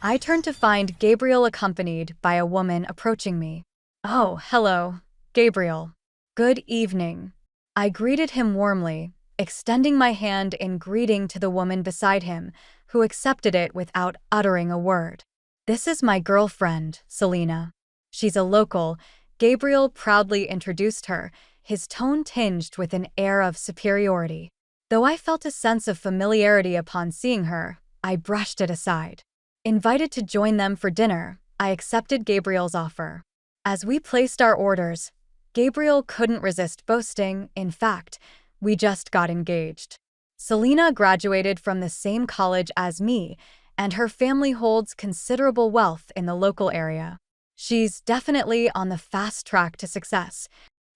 I turned to find Gabriel accompanied by a woman approaching me. "Oh, hello, Gabriel. Good evening." I greeted him warmly, extending my hand in greeting to the woman beside him, who accepted it without uttering a word. "This is my girlfriend, Selena. She's a local," Gabriel proudly introduced her, his tone tinged with an air of superiority. Though I felt a sense of familiarity upon seeing her, I brushed it aside. Invited to join them for dinner, I accepted Gabriel's offer. As we placed our orders, Gabriel couldn't resist boasting. "In fact, we just got engaged. Selena graduated from the same college as me, and her family holds considerable wealth in the local area. She's definitely on the fast track to success."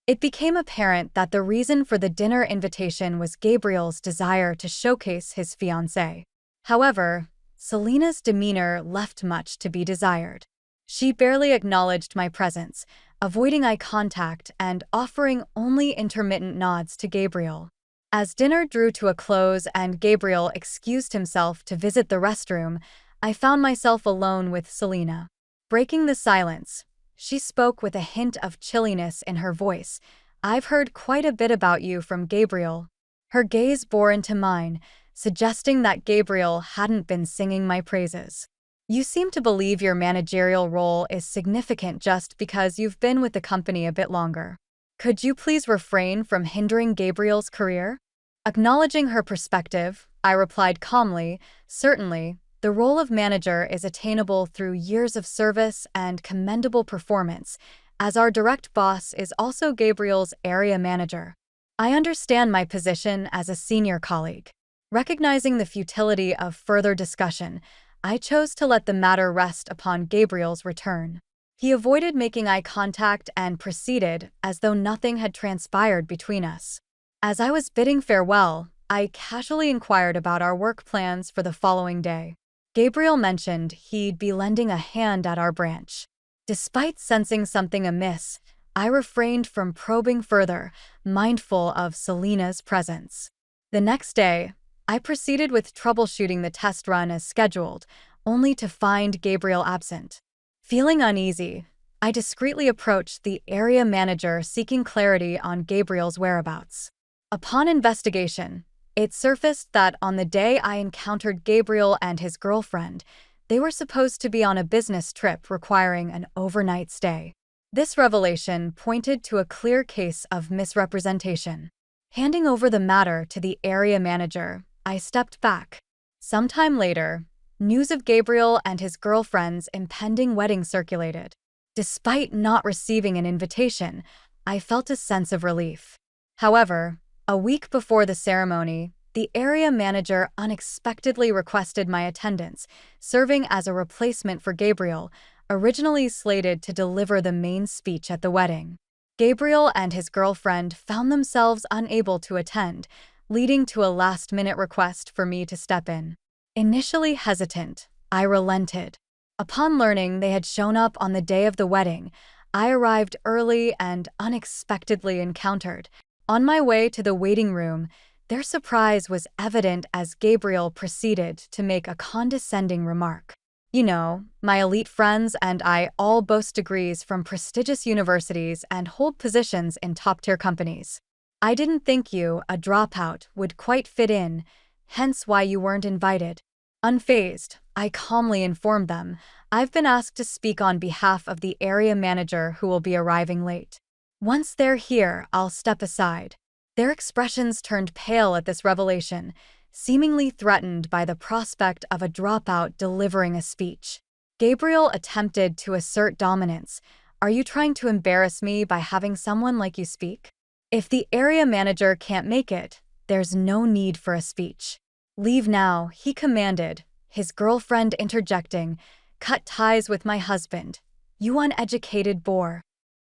It became apparent that the reason for the dinner invitation was Gabriel's desire to showcase his fiancée. However, Selena's demeanor left much to be desired. She barely acknowledged my presence, avoiding eye contact and offering only intermittent nods to Gabriel. As dinner drew to a close and Gabriel excused himself to visit the restroom, I found myself alone with Selena. Breaking the silence, she spoke with a hint of chilliness in her voice. "I've heard quite a bit about you from Gabriel." Her gaze bore into mine, suggesting that Gabriel hadn't been singing my praises. "You seem to believe your managerial role is significant just because you've been with the company a bit longer. Could you please refrain from hindering Gabriel's career?" Acknowledging her perspective, I replied calmly, "Certainly, the role of manager is attainable through years of service and commendable performance, as our direct boss is also Gabriel's area manager. I understand my position as a senior colleague." Recognizing the futility of further discussion, I chose to let the matter rest upon Gabriel's return. He avoided making eye contact and proceeded as though nothing had transpired between us. As I was bidding farewell, I casually inquired about our work plans for the following day. Gabriel mentioned he'd be lending a hand at our branch. Despite sensing something amiss, I refrained from probing further, mindful of Selena's presence. The next day, I proceeded with troubleshooting the test run as scheduled, only to find Gabriel absent. Feeling uneasy, I discreetly approached the area manager seeking clarity on Gabriel's whereabouts. Upon investigation, it surfaced that on the day I encountered Gabriel and his girlfriend, they were supposed to be on a business trip requiring an overnight stay. This revelation pointed to a clear case of misrepresentation. Handing over the matter to the area manager, I stepped back. Sometime later, news of Gabriel and his girlfriend's impending wedding circulated. Despite not receiving an invitation, I felt a sense of relief. However, a week before the ceremony, the area manager unexpectedly requested my attendance, serving as a replacement for Gabriel, originally slated to deliver the main speech at the wedding. Gabriel and his girlfriend found themselves unable to attend, leading to a last-minute request for me to step in. Initially hesitant, I relented. Upon learning they had shown up on the day of the wedding, I arrived early and unexpectedly encountered. On my way to the waiting room, their surprise was evident as Gabriel proceeded to make a condescending remark. "You know, my elite friends and I all boast degrees from prestigious universities and hold positions in top-tier companies. I didn't think you, a dropout, would quite fit in, hence why you weren't invited." Unfazed, I calmly informed them, "I've been asked to speak on behalf of the area manager who will be arriving late. Once they're here, I'll step aside." Their expressions turned pale at this revelation, seemingly threatened by the prospect of a dropout delivering a speech. Gabriel attempted to assert dominance. "Are you trying to embarrass me by having someone like you speak? If the area manager can't make it, there's no need for a speech." "Leave now," he commanded, his girlfriend interjecting, "Cut ties with my husband, you uneducated bore."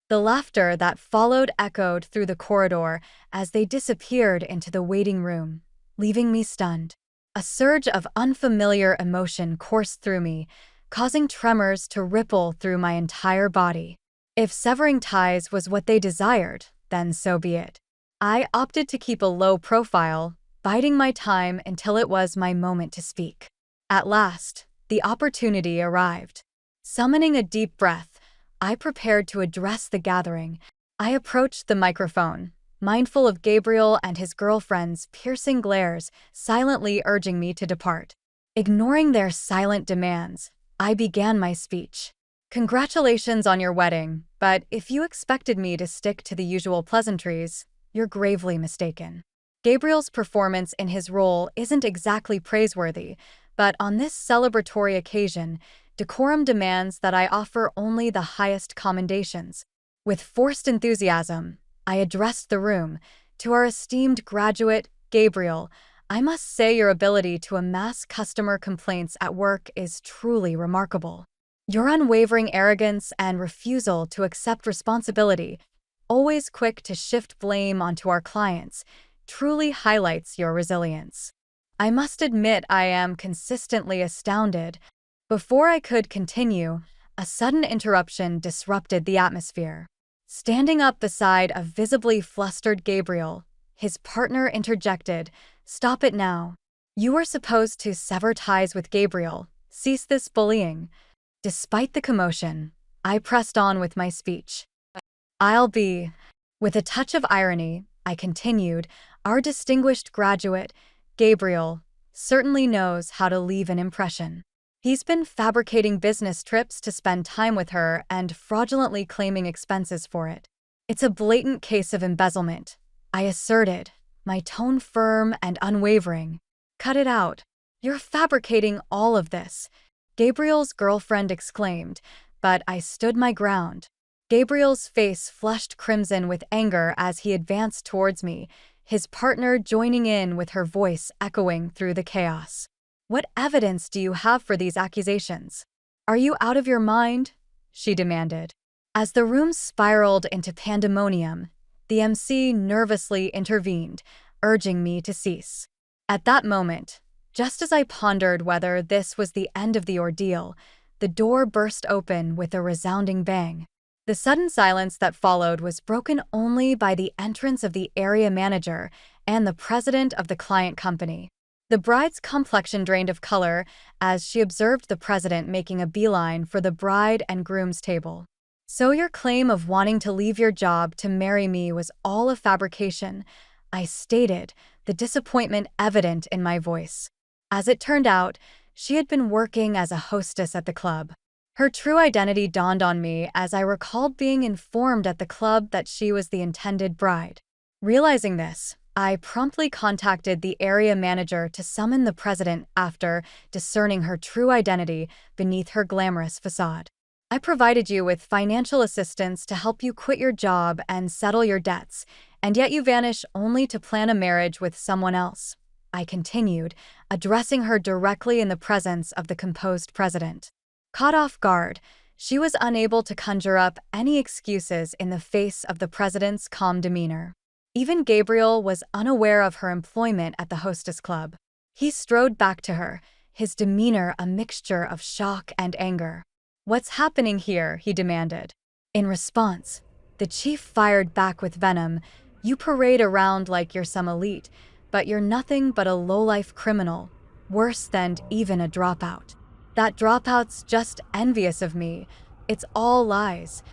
The laughter that followed echoed through the corridor as they disappeared into the waiting room, leaving me stunned. A surge of unfamiliar emotion coursed through me, causing tremors to ripple through my entire body. If severing ties was what they desired, then so be it. I opted to keep a low profile, biding my time until it was my moment to speak. At last, The opportunity arrived. Summoning a deep breath, I prepared to address the gathering. I approached the microphone, mindful of Gabriel and his girlfriend's piercing glares, silently urging me to depart. Ignoring their silent demands, I began my speech. Congratulations on your wedding, but if you expected me to stick to the usual pleasantries, you're gravely mistaken. Gabriel's performance in his role isn't exactly praiseworthy, but on this celebratory occasion, decorum demands that I offer only the highest commendations. With forced enthusiasm, I addressed the room. To our esteemed graduate, Gabriel, I must say your ability to amass customer complaints at work is truly remarkable. Your unwavering arrogance and refusal to accept responsibility, always quick to shift blame onto our clients, truly highlights your resilience. I must admit I am consistently astounded. Before I could continue, a sudden interruption disrupted the atmosphere. Standing up beside a visibly flustered Gabriel, his partner interjected, "Stop it now. You are supposed to sever ties with Gabriel. Cease this bullying." Despite the commotion, I pressed on with my speech. With a touch of irony, I continued, "Our distinguished graduate, Gabriel, certainly knows how to leave an impression. He's been fabricating business trips to spend time with her and fraudulently claiming expenses for it. It's a blatant case of embezzlement," I asserted, my tone firm and unwavering. "Cut it out. You're fabricating all of this," Gabriel's girlfriend exclaimed, but I stood my ground. Gabriel's face flushed crimson with anger as he advanced towards me, his partner joining in with her voice echoing through the chaos. "What evidence do you have for these accusations? Are you out of your mind?" she demanded. As the room spiraled into pandemonium, the MC nervously intervened, urging me to cease. At that moment, just as I pondered whether this was the end of the ordeal, the door burst open with a resounding bang. The sudden silence that followed was broken only by the entrance of the area manager and the president of the client company. The bride's complexion drained of color as she observed the president making a beeline for the bride and groom's table. "So your claim of wanting to leave your job to marry me was all a fabrication," I stated, the disappointment evident in my voice. As it turned out, she had been working as a hostess at the club. Her true identity dawned on me as I recalled being informed at the club that she was the intended bride. Realizing this, I promptly contacted the area manager to summon the president after discerning her true identity beneath her glamorous facade. "I provided you with financial assistance to help you quit your job and settle your debts, and yet you vanish only to plan a marriage with someone else," I continued, addressing her directly in the presence of the composed president. Caught off guard, she was unable to conjure up any excuses in the face of the president's calm demeanor. Even Gabriel was unaware of her employment at the hostess club. He strode back to her, his demeanor a mixture of shock and anger. "What's happening here?" he demanded. In response, the chief fired back with venom, "You parade around like you're some elite, but you're nothing but a low-life criminal, worse than even a dropout. That dropout's just envious of me. It's all lies."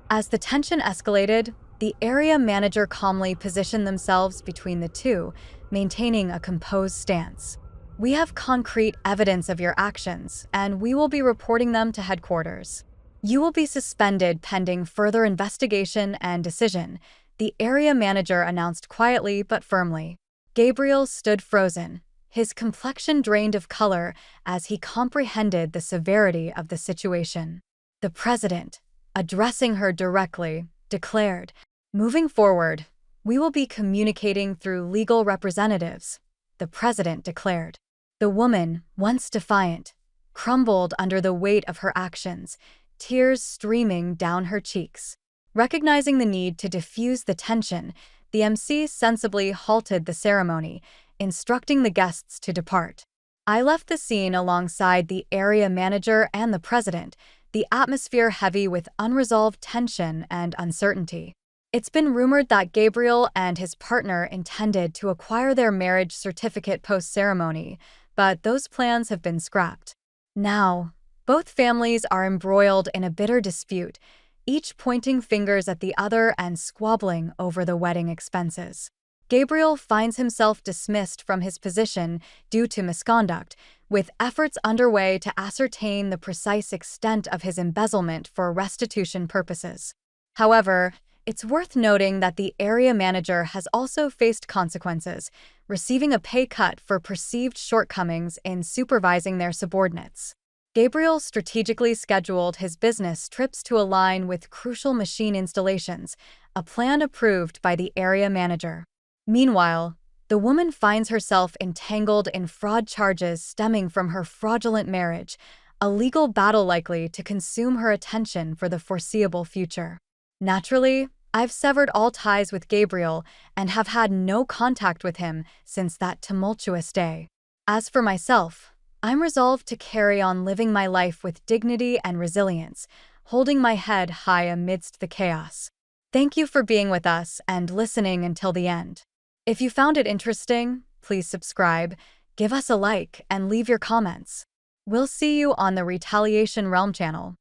As the tension escalated, the area manager calmly positioned themselves between the two, maintaining a composed stance. "We have concrete evidence of your actions, and we will be reporting them to headquarters. You will be suspended pending further investigation and decision," the area manager announced quietly but firmly. Gabriel stood frozen, his complexion drained of color as he comprehended the severity of the situation. The president, addressing her directly, declared, "Moving forward, we will be communicating through legal representatives," the president declared. The woman, once defiant, crumbled under the weight of her actions, tears streaming down her cheeks. Recognizing the need to diffuse the tension, the MC sensibly halted the ceremony, instructing the guests to depart. I left the scene alongside the area manager and the president, the atmosphere heavy with unresolved tension and uncertainty. It's been rumored that Gabriel and his partner intended to acquire their marriage certificate post-ceremony, but those plans have been scrapped. Now, both families are embroiled in a bitter dispute, each pointing fingers at the other and squabbling over the wedding expenses. Gabriel finds himself dismissed from his position due to misconduct, with efforts underway to ascertain the precise extent of his embezzlement for restitution purposes. However, it's worth noting that the area manager has also faced consequences, receiving a pay cut for perceived shortcomings in supervising their subordinates. Gabriel strategically scheduled his business trips to align with crucial machine installations, a plan approved by the area manager. Meanwhile, the woman finds herself entangled in fraud charges stemming from her fraudulent marriage, a legal battle likely to consume her attention for the foreseeable future. Naturally, I've severed all ties with Gabriel and have had no contact with him since that tumultuous day. As for myself, I'm resolved to carry on living my life with dignity and resilience, holding my head high amidst the chaos. Thank you for being with us and listening until the end. If you found it interesting, please subscribe, give us a like, and leave your comments. We'll see you on the Retaliation Realm channel.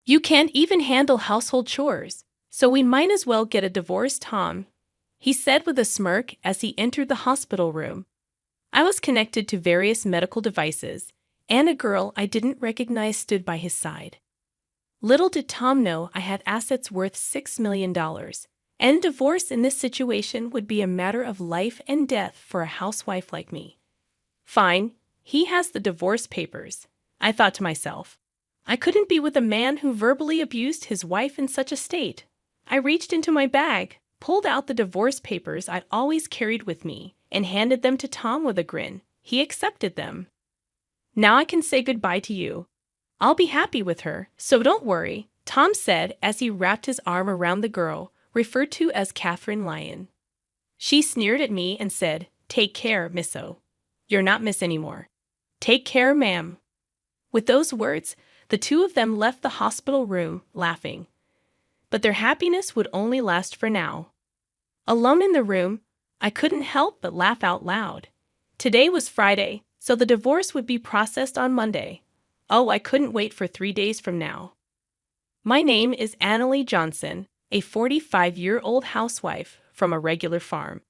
You can't even handle household chores, so we might as well get a divorce, Tom, he said with a smirk as he entered the hospital room. I was connected to various medical devices, and a girl I didn't recognize stood by his side. Little did Tom know I had assets worth $6 million, and divorce in this situation would be a matter of life and death for a housewife like me. Fine, he has the divorce papers, I thought to myself. I couldn't be with a man who verbally abused his wife in such a state. I reached into my bag, pulled out the divorce papers I'd always carried with me, and handed them to Tom with a grin. He accepted them. Now I can say goodbye to you. I'll be happy with her, so don't worry, Tom said as he wrapped his arm around the girl, referred to as Catherine Lyon. She sneered at me and said, "Take care, Misso. You're not Miss anymore. Take care, ma'am." With those words, the two of them left the hospital room, laughing. But their happiness would only last for now. Alone in the room, I couldn't help but laugh out loud. Today was Friday, so the divorce would be processed on Monday. Oh, I couldn't wait for 3 days from now. My name is Annalie Johnson, a 45-year-old housewife from a regular farm.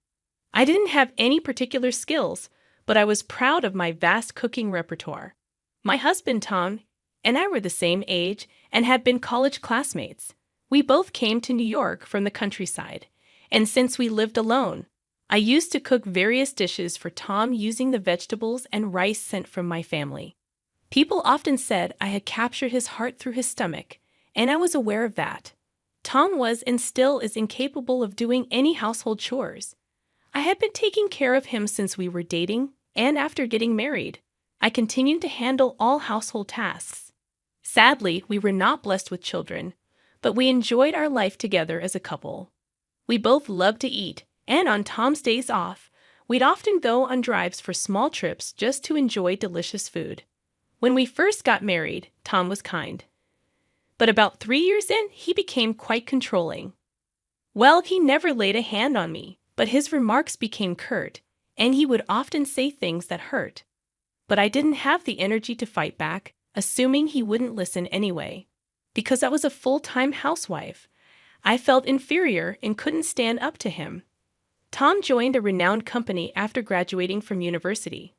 I didn't have any particular skills, but I was proud of my vast cooking repertoire. My husband, Tom, and I were the same age and had been college classmates. We both came to New York from the countryside, and since we lived alone, I used to cook various dishes for Tom using the vegetables and rice sent from my family. People often said I had captured his heart through his stomach, and I was aware of that. Tom was and still is incapable of doing any household chores. I had been taking care of him since we were dating, and after getting married, I continued to handle all household tasks. Sadly, we were not blessed with children, but we enjoyed our life together as a couple. We both loved to eat, and on Tom's days off, we'd often go on drives for small trips just to enjoy delicious food. When we first got married, Tom was kind. But about 3 years in, he became quite controlling. Well, he never laid a hand on me, but his remarks became curt, and he would often say things that hurt. But I didn't have the energy to fight back, assuming he wouldn't listen anyway. Because I was a full-time housewife, I felt inferior and couldn't stand up to him. Tom joined a renowned company after graduating from university,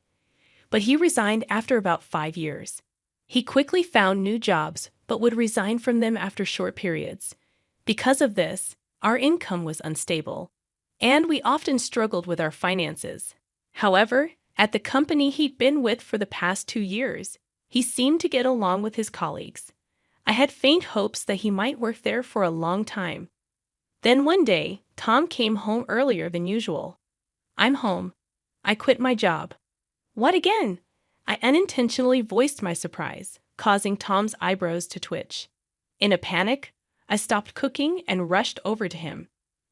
but he resigned after about 5 years. He quickly found new jobs, but would resign from them after short periods. Because of this, our income was unstable, and we often struggled with our finances. However, at the company he'd been with for the past 2 years, he seemed to get along with his colleagues. I had faint hopes that he might work there for a long time. Then one day, Tom came home earlier than usual. "I'm home. I quit my job." "What again?" I unintentionally voiced my surprise, causing Tom's eyebrows to twitch. In a panic, I stopped cooking and rushed over to him.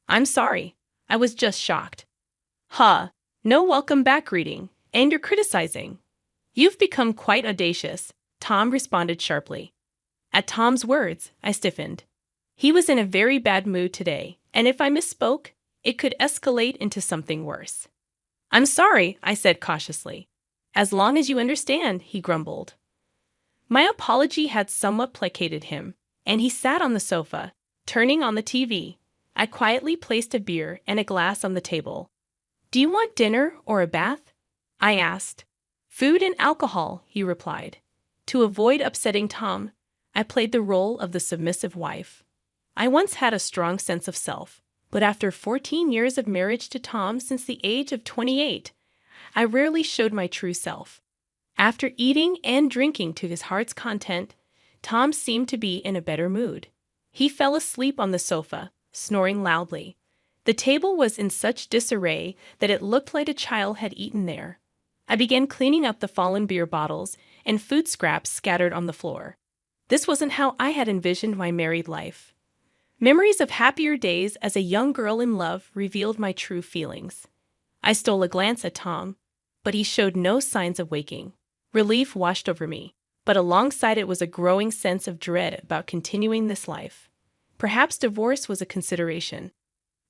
"I'm sorry. I was just shocked." "Huh, no welcome back greeting, and you're criticizing. You've become quite audacious," Tom responded sharply. At Tom's words, I stiffened. He was in a very bad mood today, and if I misspoke, it could escalate into something worse. "I'm sorry," I said cautiously. "As long as you understand," he grumbled. My apology had somewhat placated him, and he sat on the sofa, turning on the TV. I quietly placed a beer and a glass on the table. "Do you want dinner or a bath?" I asked. "Food and alcohol," he replied. To avoid upsetting Tom, I played the role of the submissive wife. I once had a strong sense of self, but after 14 years of marriage to Tom since the age of 28, I rarely showed my true self. After eating and drinking to his heart's content, Tom seemed to be in a better mood. He fell asleep on the sofa, snoring loudly. The table was in such disarray that it looked like a child had eaten there. I began cleaning up the fallen beer bottles and food scraps scattered on the floor. This wasn't how I had envisioned my married life. Memories of happier days as a young girl in love revealed my true feelings. I stole a glance at Tom, but he showed no signs of waking. Relief washed over me, but alongside it was a growing sense of dread about continuing this life. Perhaps divorce was a consideration.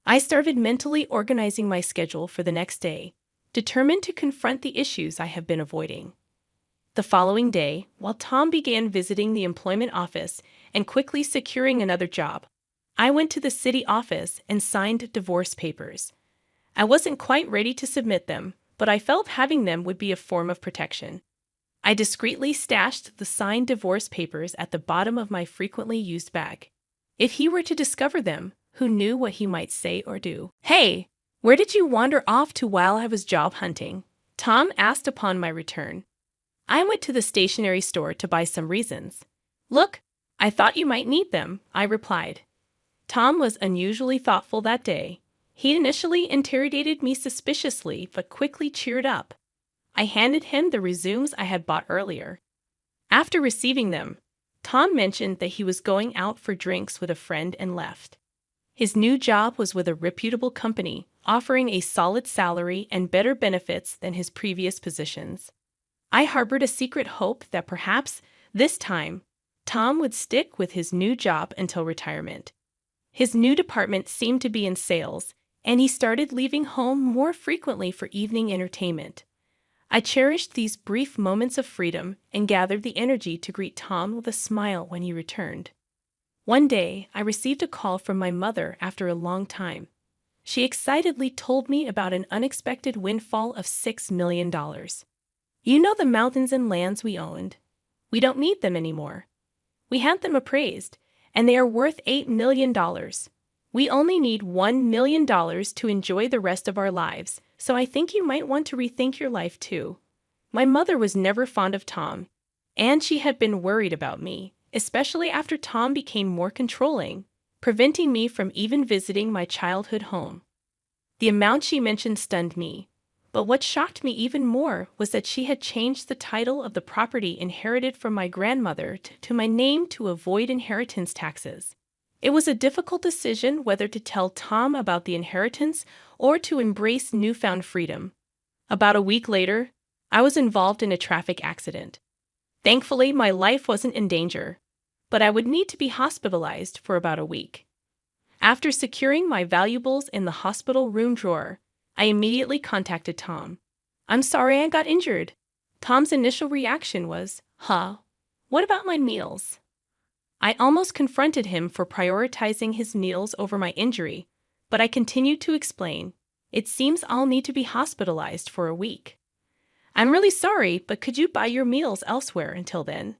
I started mentally organizing my schedule for the next day, determined to confront the issues I have been avoiding. The following day, while Tom began visiting the employment office and quickly securing another job, I went to the city office and signed divorce papers. I wasn't quite ready to submit them, but I felt having them would be a form of protection. I discreetly stashed the signed divorce papers at the bottom of my frequently used bag. If he were to discover them, who knew what he might say or do? "Hey, where did you wander off to while I was job hunting?" Tom asked upon my return. "I went to the stationery store to buy some reasons." "Look, I thought you might need them," I replied. Tom was unusually thoughtful that day. He initially interrogated me suspiciously, but quickly cheered up. I handed him the resumes I had bought earlier. After receiving them, Tom mentioned that he was going out for drinks with a friend and left. His new job was with a reputable company, offering a solid salary and better benefits than his previous positions. I harbored a secret hope that perhaps, this time, Tom would stick with his new job until retirement. His new department seemed to be in sales, and he started leaving home more frequently for evening entertainment. I cherished these brief moments of freedom and gathered the energy to greet Tom with a smile when he returned. One day, I received a call from my mother after a long time. She excitedly told me about an unexpected windfall of $6 million. "You know the mountains and lands we owned? We don't need them anymore. We had them appraised, and they are worth $8 million. We only need $1 million to enjoy the rest of our lives, so I think you might want to rethink your life too." My mother was never fond of Tom, and she had been worried about me, especially after Tom became more controlling, preventing me from even visiting my childhood home. The amount she mentioned stunned me, but what shocked me even more was that she had changed the title of the property inherited from my grandmother to my name to avoid inheritance taxes. It was a difficult decision whether to tell Tom about the inheritance or to embrace newfound freedom. About a week later, I was involved in a traffic accident. Thankfully, my life wasn't in danger, but I would need to be hospitalized for about a week. After securing my valuables in the hospital room drawer, I immediately contacted Tom. "I'm sorry I got injured." Tom's initial reaction was, "Huh? What about my meals?" I almost confronted him for prioritizing his meals over my injury, but I continued to explain, "It seems I'll need to be hospitalized for a week. I'm really sorry, but could you buy your meals elsewhere until then?"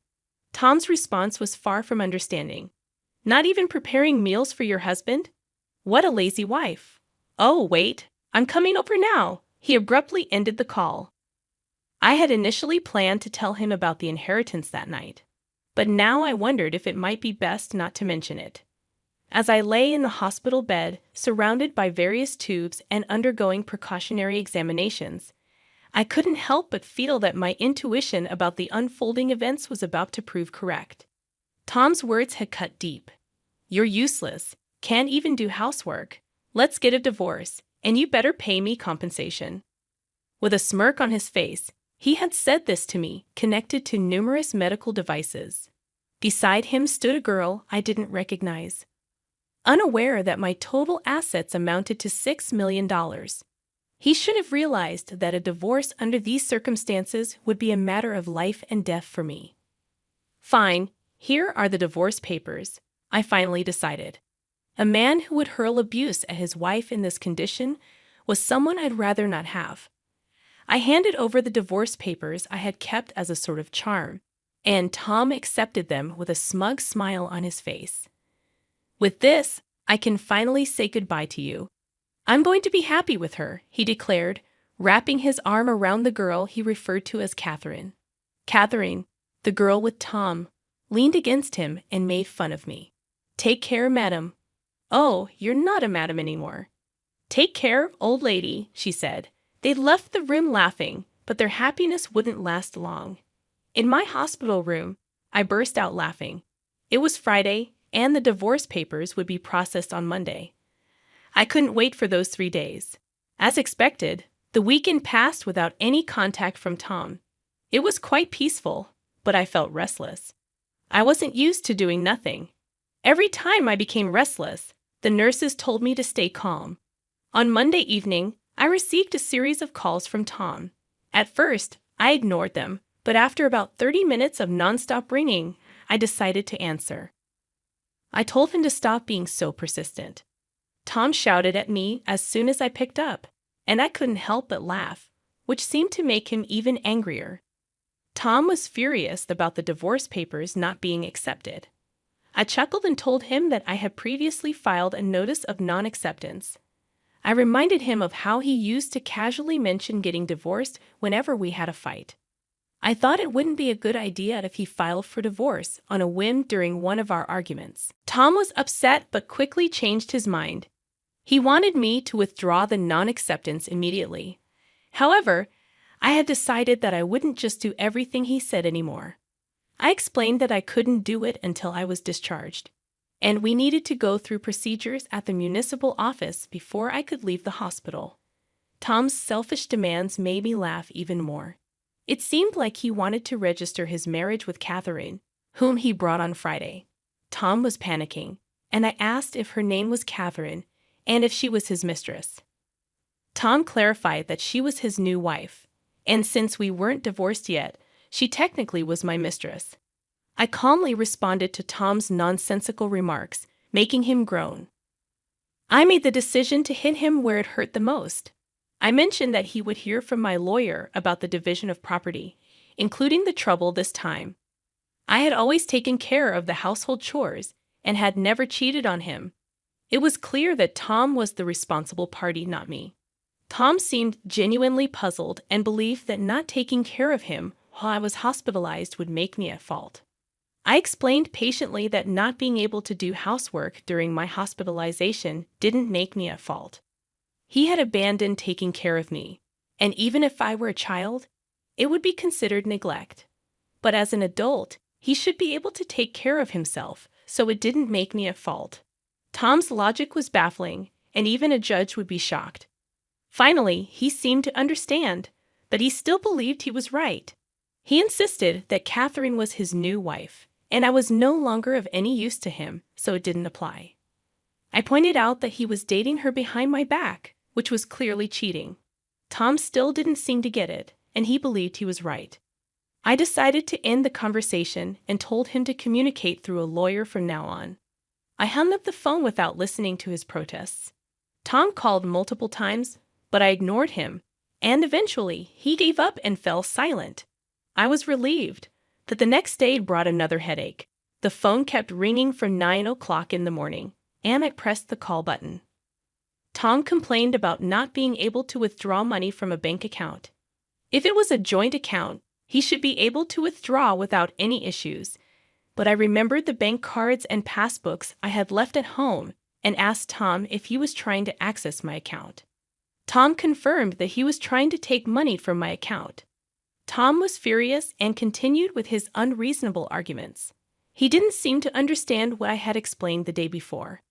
Tom's response was far from understanding. "Not even preparing meals for your husband? What a lazy wife." "Oh, wait, I'm coming over now." He abruptly ended the call. I had initially planned to tell him about the inheritance that night, but now I wondered if it might be best not to mention it. As I lay in the hospital bed, surrounded by various tubes and undergoing precautionary examinations, I couldn't help but feel that my intuition about the unfolding events was about to prove correct. Tom's words had cut deep. You're useless. Can't even do housework. Let's get a divorce, and you better pay me compensation." With a smirk on his face, he had said this to me, connected to numerous medical devices. Beside him stood a girl I didn't recognize. Unaware that my total assets amounted to $6 million. He should have realized that a divorce under these circumstances would be a matter of life and death for me. "Fine, here are the divorce papers," I finally decided. A man who would hurl abuse at his wife in this condition was someone I'd rather not have. I handed over the divorce papers I had kept as a sort of charm, and Tom accepted them with a smug smile on his face. "With this, I can finally say goodbye to you. I'm going to be happy with her," he declared, wrapping his arm around the girl he referred to as Catherine. Catherine, the girl with Tom, leaned against him and made fun of me. "Take care, madam." "Oh, you're not a madam anymore." "Take care, old lady," she said. They left the room laughing, but their happiness wouldn't last long. In my hospital room, I burst out laughing. It was Friday, and the divorce papers would be processed on Monday. I couldn't wait for those 3 days. As expected, the weekend passed without any contact from Tom. It was quite peaceful, but I felt restless. I wasn't used to doing nothing. Every time I became restless, the nurses told me to stay calm. On Monday evening, I received a series of calls from Tom. At first, I ignored them, but after about 30 minutes of nonstop ringing, I decided to answer. I told him to stop being so persistent. Tom shouted at me as soon as I picked up, and I couldn't help but laugh, which seemed to make him even angrier. Tom was furious about the divorce papers not being accepted. I chuckled and told him that I had previously filed a notice of non-acceptance. I reminded him of how he used to casually mention getting divorced whenever we had a fight. I thought it wouldn't be a good idea if he filed for divorce on a whim during one of our arguments. Tom was upset but quickly changed his mind. He wanted me to withdraw the non-acceptance immediately. However, I had decided that I wouldn't just do everything he said anymore. I explained that I couldn't do it until I was discharged, and we needed to go through procedures at the municipal office before I could leave the hospital. Tom's selfish demands made me laugh even more. It seemed like he wanted to register his marriage with Catherine, whom he brought on Friday. Tom was panicking, and I asked if her name was Catherine and if she was his mistress. Tom clarified that she was his new wife, and since we weren't divorced yet, she technically was my mistress. I calmly responded to Tom's nonsensical remarks, making him groan. I made the decision to hit him where it hurt the most. I mentioned that he would hear from my lawyer about the division of property, including the trouble this time. I had always taken care of the household chores and had never cheated on him. It was clear that Tom was the responsible party, not me. Tom seemed genuinely puzzled and believed that not taking care of him while I was hospitalized would make me at fault. I explained patiently that not being able to do housework during my hospitalization didn't make me at fault. He had abandoned taking care of me, and even if I were a child, it would be considered neglect. But as an adult, he should be able to take care of himself, so it didn't make me at fault. Tom's logic was baffling, and even a judge would be shocked. Finally, he seemed to understand, but he still believed he was right. He insisted that Catherine was his new wife, and I was no longer of any use to him, so it didn't apply. I pointed out that he was dating her behind my back, which was clearly cheating. Tom still didn't seem to get it, and he believed he was right. I decided to end the conversation and told him to communicate through a lawyer from now on. I hung up the phone without listening to his protests. Tom called multiple times, but I ignored him, and eventually he gave up and fell silent. I was relieved, but the next day brought another headache. The phone kept ringing from 9 o'clock in the morning, and I pressed the call button. Tom complained about not being able to withdraw money from a bank account. If it was a joint account, he should be able to withdraw without any issues, but I remembered the bank cards and passbooks I had left at home and asked Tom if he was trying to access my account. Tom confirmed that he was trying to take money from my account. Tom was furious and continued with his unreasonable arguments. He didn't seem to understand what I had explained the day before.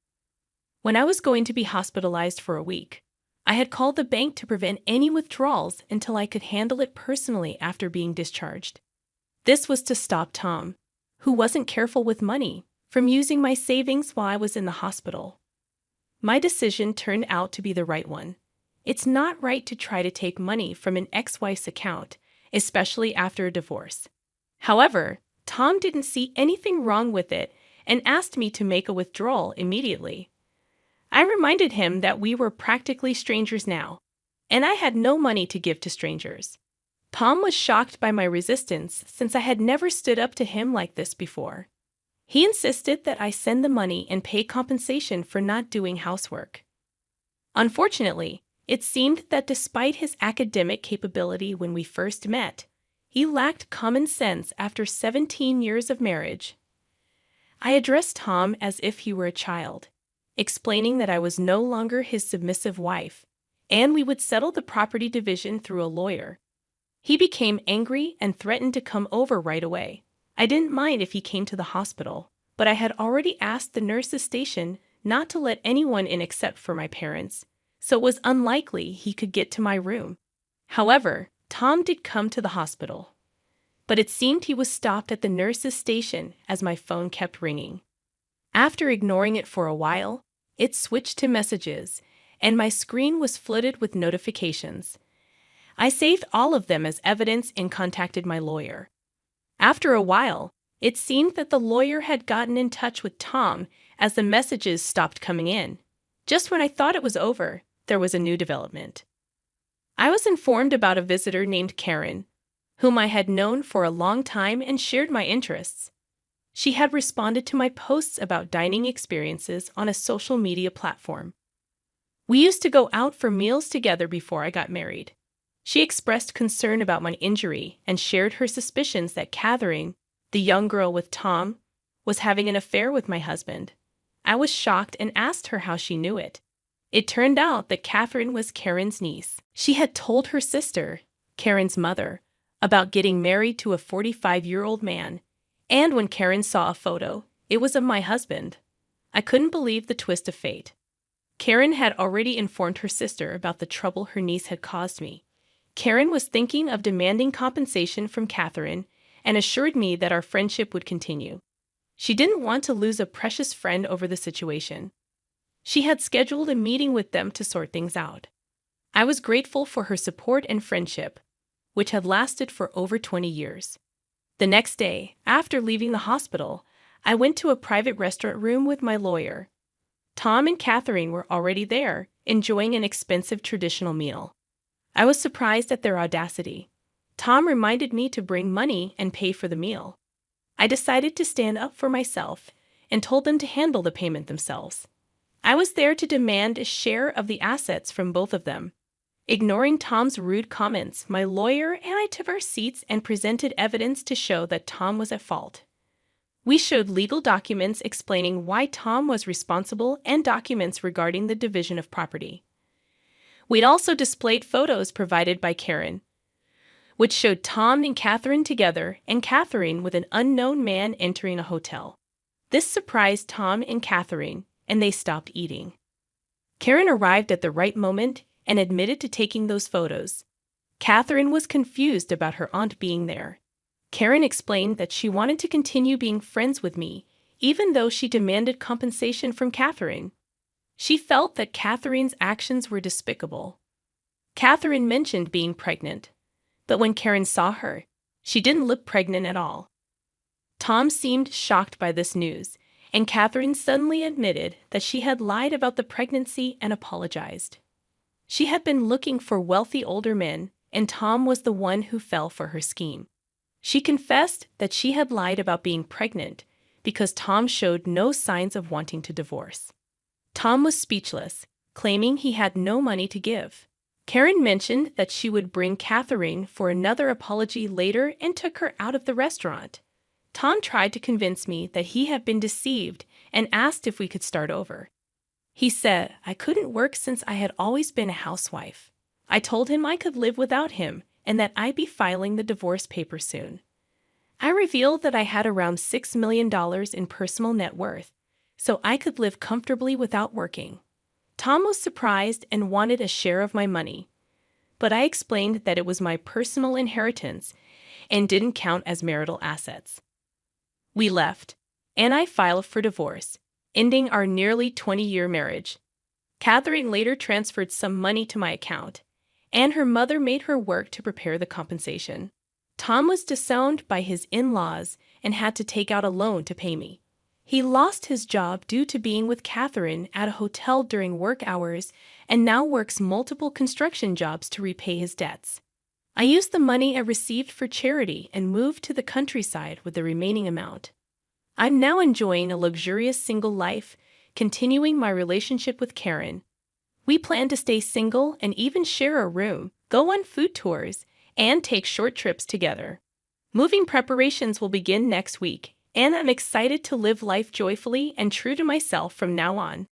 When I was going to be hospitalized for a week, I had called the bank to prevent any withdrawals until I could handle it personally after being discharged. This was to stop Tom, who wasn't careful with money, from using my savings while I was in the hospital. My decision turned out to be the right one. It's not right to try to take money from an ex-wife's account, especially after a divorce. However, Tom didn't see anything wrong with it and asked me to make a withdrawal immediately. I reminded him that we were practically strangers now, and I had no money to give to strangers. Tom was shocked by my resistance since I had never stood up to him like this before. He insisted that I send the money and pay compensation for not doing housework. Unfortunately, it seemed that despite his academic capability when we first met, he lacked common sense after 17 years of marriage. I addressed Tom as if he were a child, explaining that I was no longer his submissive wife, and we would settle the property division through a lawyer. He became angry and threatened to come over right away. I didn't mind if he came to the hospital, but I had already asked the nurse's station not to let anyone in except for my parents, so it was unlikely he could get to my room. However, Tom did come to the hospital, but it seemed he was stopped at the nurse's station as my phone kept ringing. After ignoring it for a while, it switched to messages, and my screen was flooded with notifications. I saved all of them as evidence and contacted my lawyer. After a while, it seemed that the lawyer had gotten in touch with Tom as the messages stopped coming in. Just when I thought it was over, there was a new development. I was informed about a visitor named Karen, whom I had known for a long time and shared my interests. She had responded to my posts about dining experiences on a social media platform. We used to go out for meals together before I got married. She expressed concern about my injury and shared her suspicions that Catherine, the young girl with Tom, was having an affair with my husband. I was shocked and asked her how she knew it. It turned out that Catherine was Karen's niece. She had told her sister, Karen's mother, about getting married to a 45-year-old man, and when Karen saw a photo, it was of my husband. I couldn't believe the twist of fate. Karen had already informed her sister about the trouble her niece had caused me. Karen was thinking of demanding compensation from Catherine and assured me that our friendship would continue. She didn't want to lose a precious friend over the situation. She had scheduled a meeting with them to sort things out. I was grateful for her support and friendship, which had lasted for over 20 years. The next day, after leaving the hospital, I went to a private restaurant room with my lawyer. Tom and Catherine were already there, enjoying an expensive traditional meal. I was surprised at their audacity. Tom reminded me to bring money and pay for the meal. I decided to stand up for myself and told them to handle the payment themselves. I was there to demand a share of the assets from both of them. Ignoring Tom's rude comments, my lawyer and I took our seats and presented evidence to show that Tom was at fault. We showed legal documents explaining why Tom was responsible and documents regarding the division of property. We'd also displayed photos provided by Karen, which showed Tom and Catherine together and Catherine with an unknown man entering a hotel. This surprised Tom and Catherine, and they stopped eating. Karen arrived at the right moment and admitted to taking those photos. Catherine was confused about her aunt being there. Karen explained that she wanted to continue being friends with me, even though she demanded compensation from Catherine. She felt that Catherine's actions were despicable. Catherine mentioned being pregnant, but when Karen saw her, she didn't look pregnant at all. Tom seemed shocked by this news, and Catherine suddenly admitted that she had lied about the pregnancy and apologized. She had been looking for wealthy older men, and Tom was the one who fell for her scheme. She confessed that she had lied about being pregnant because Tom showed no signs of wanting to divorce. Tom was speechless, claiming he had no money to give. Karen mentioned that she would bring Catherine for another apology later and took her out of the restaurant. Tom tried to convince me that he had been deceived and asked if we could start over. He said I couldn't work since I had always been a housewife. I told him I could live without him and that I'd be filing the divorce papers soon. I I revealed that I had around $6 million in personal net worth, so I could live comfortably without working. Tom was surprised and wanted a share of my money, but I explained that it was my personal inheritance and didn't count as marital assets. We left, and I filed for divorce, ending our nearly 20-year marriage. Catherine later transferred some money to my account, and her mother made her work to prepare the compensation. Tom was disowned by his in-laws and had to take out a loan to pay me. He lost his job due to being with Catherine at a hotel during work hours and now works multiple construction jobs to repay his debts. I used the money I received for charity and moved to the countryside with the remaining amount. I'm now enjoying a luxurious single life, continuing my relationship with Karen. We plan to stay single and even share a room, go on food tours, and take short trips together. Moving preparations will begin next week, and I'm excited to live life joyfully and true to myself from now on.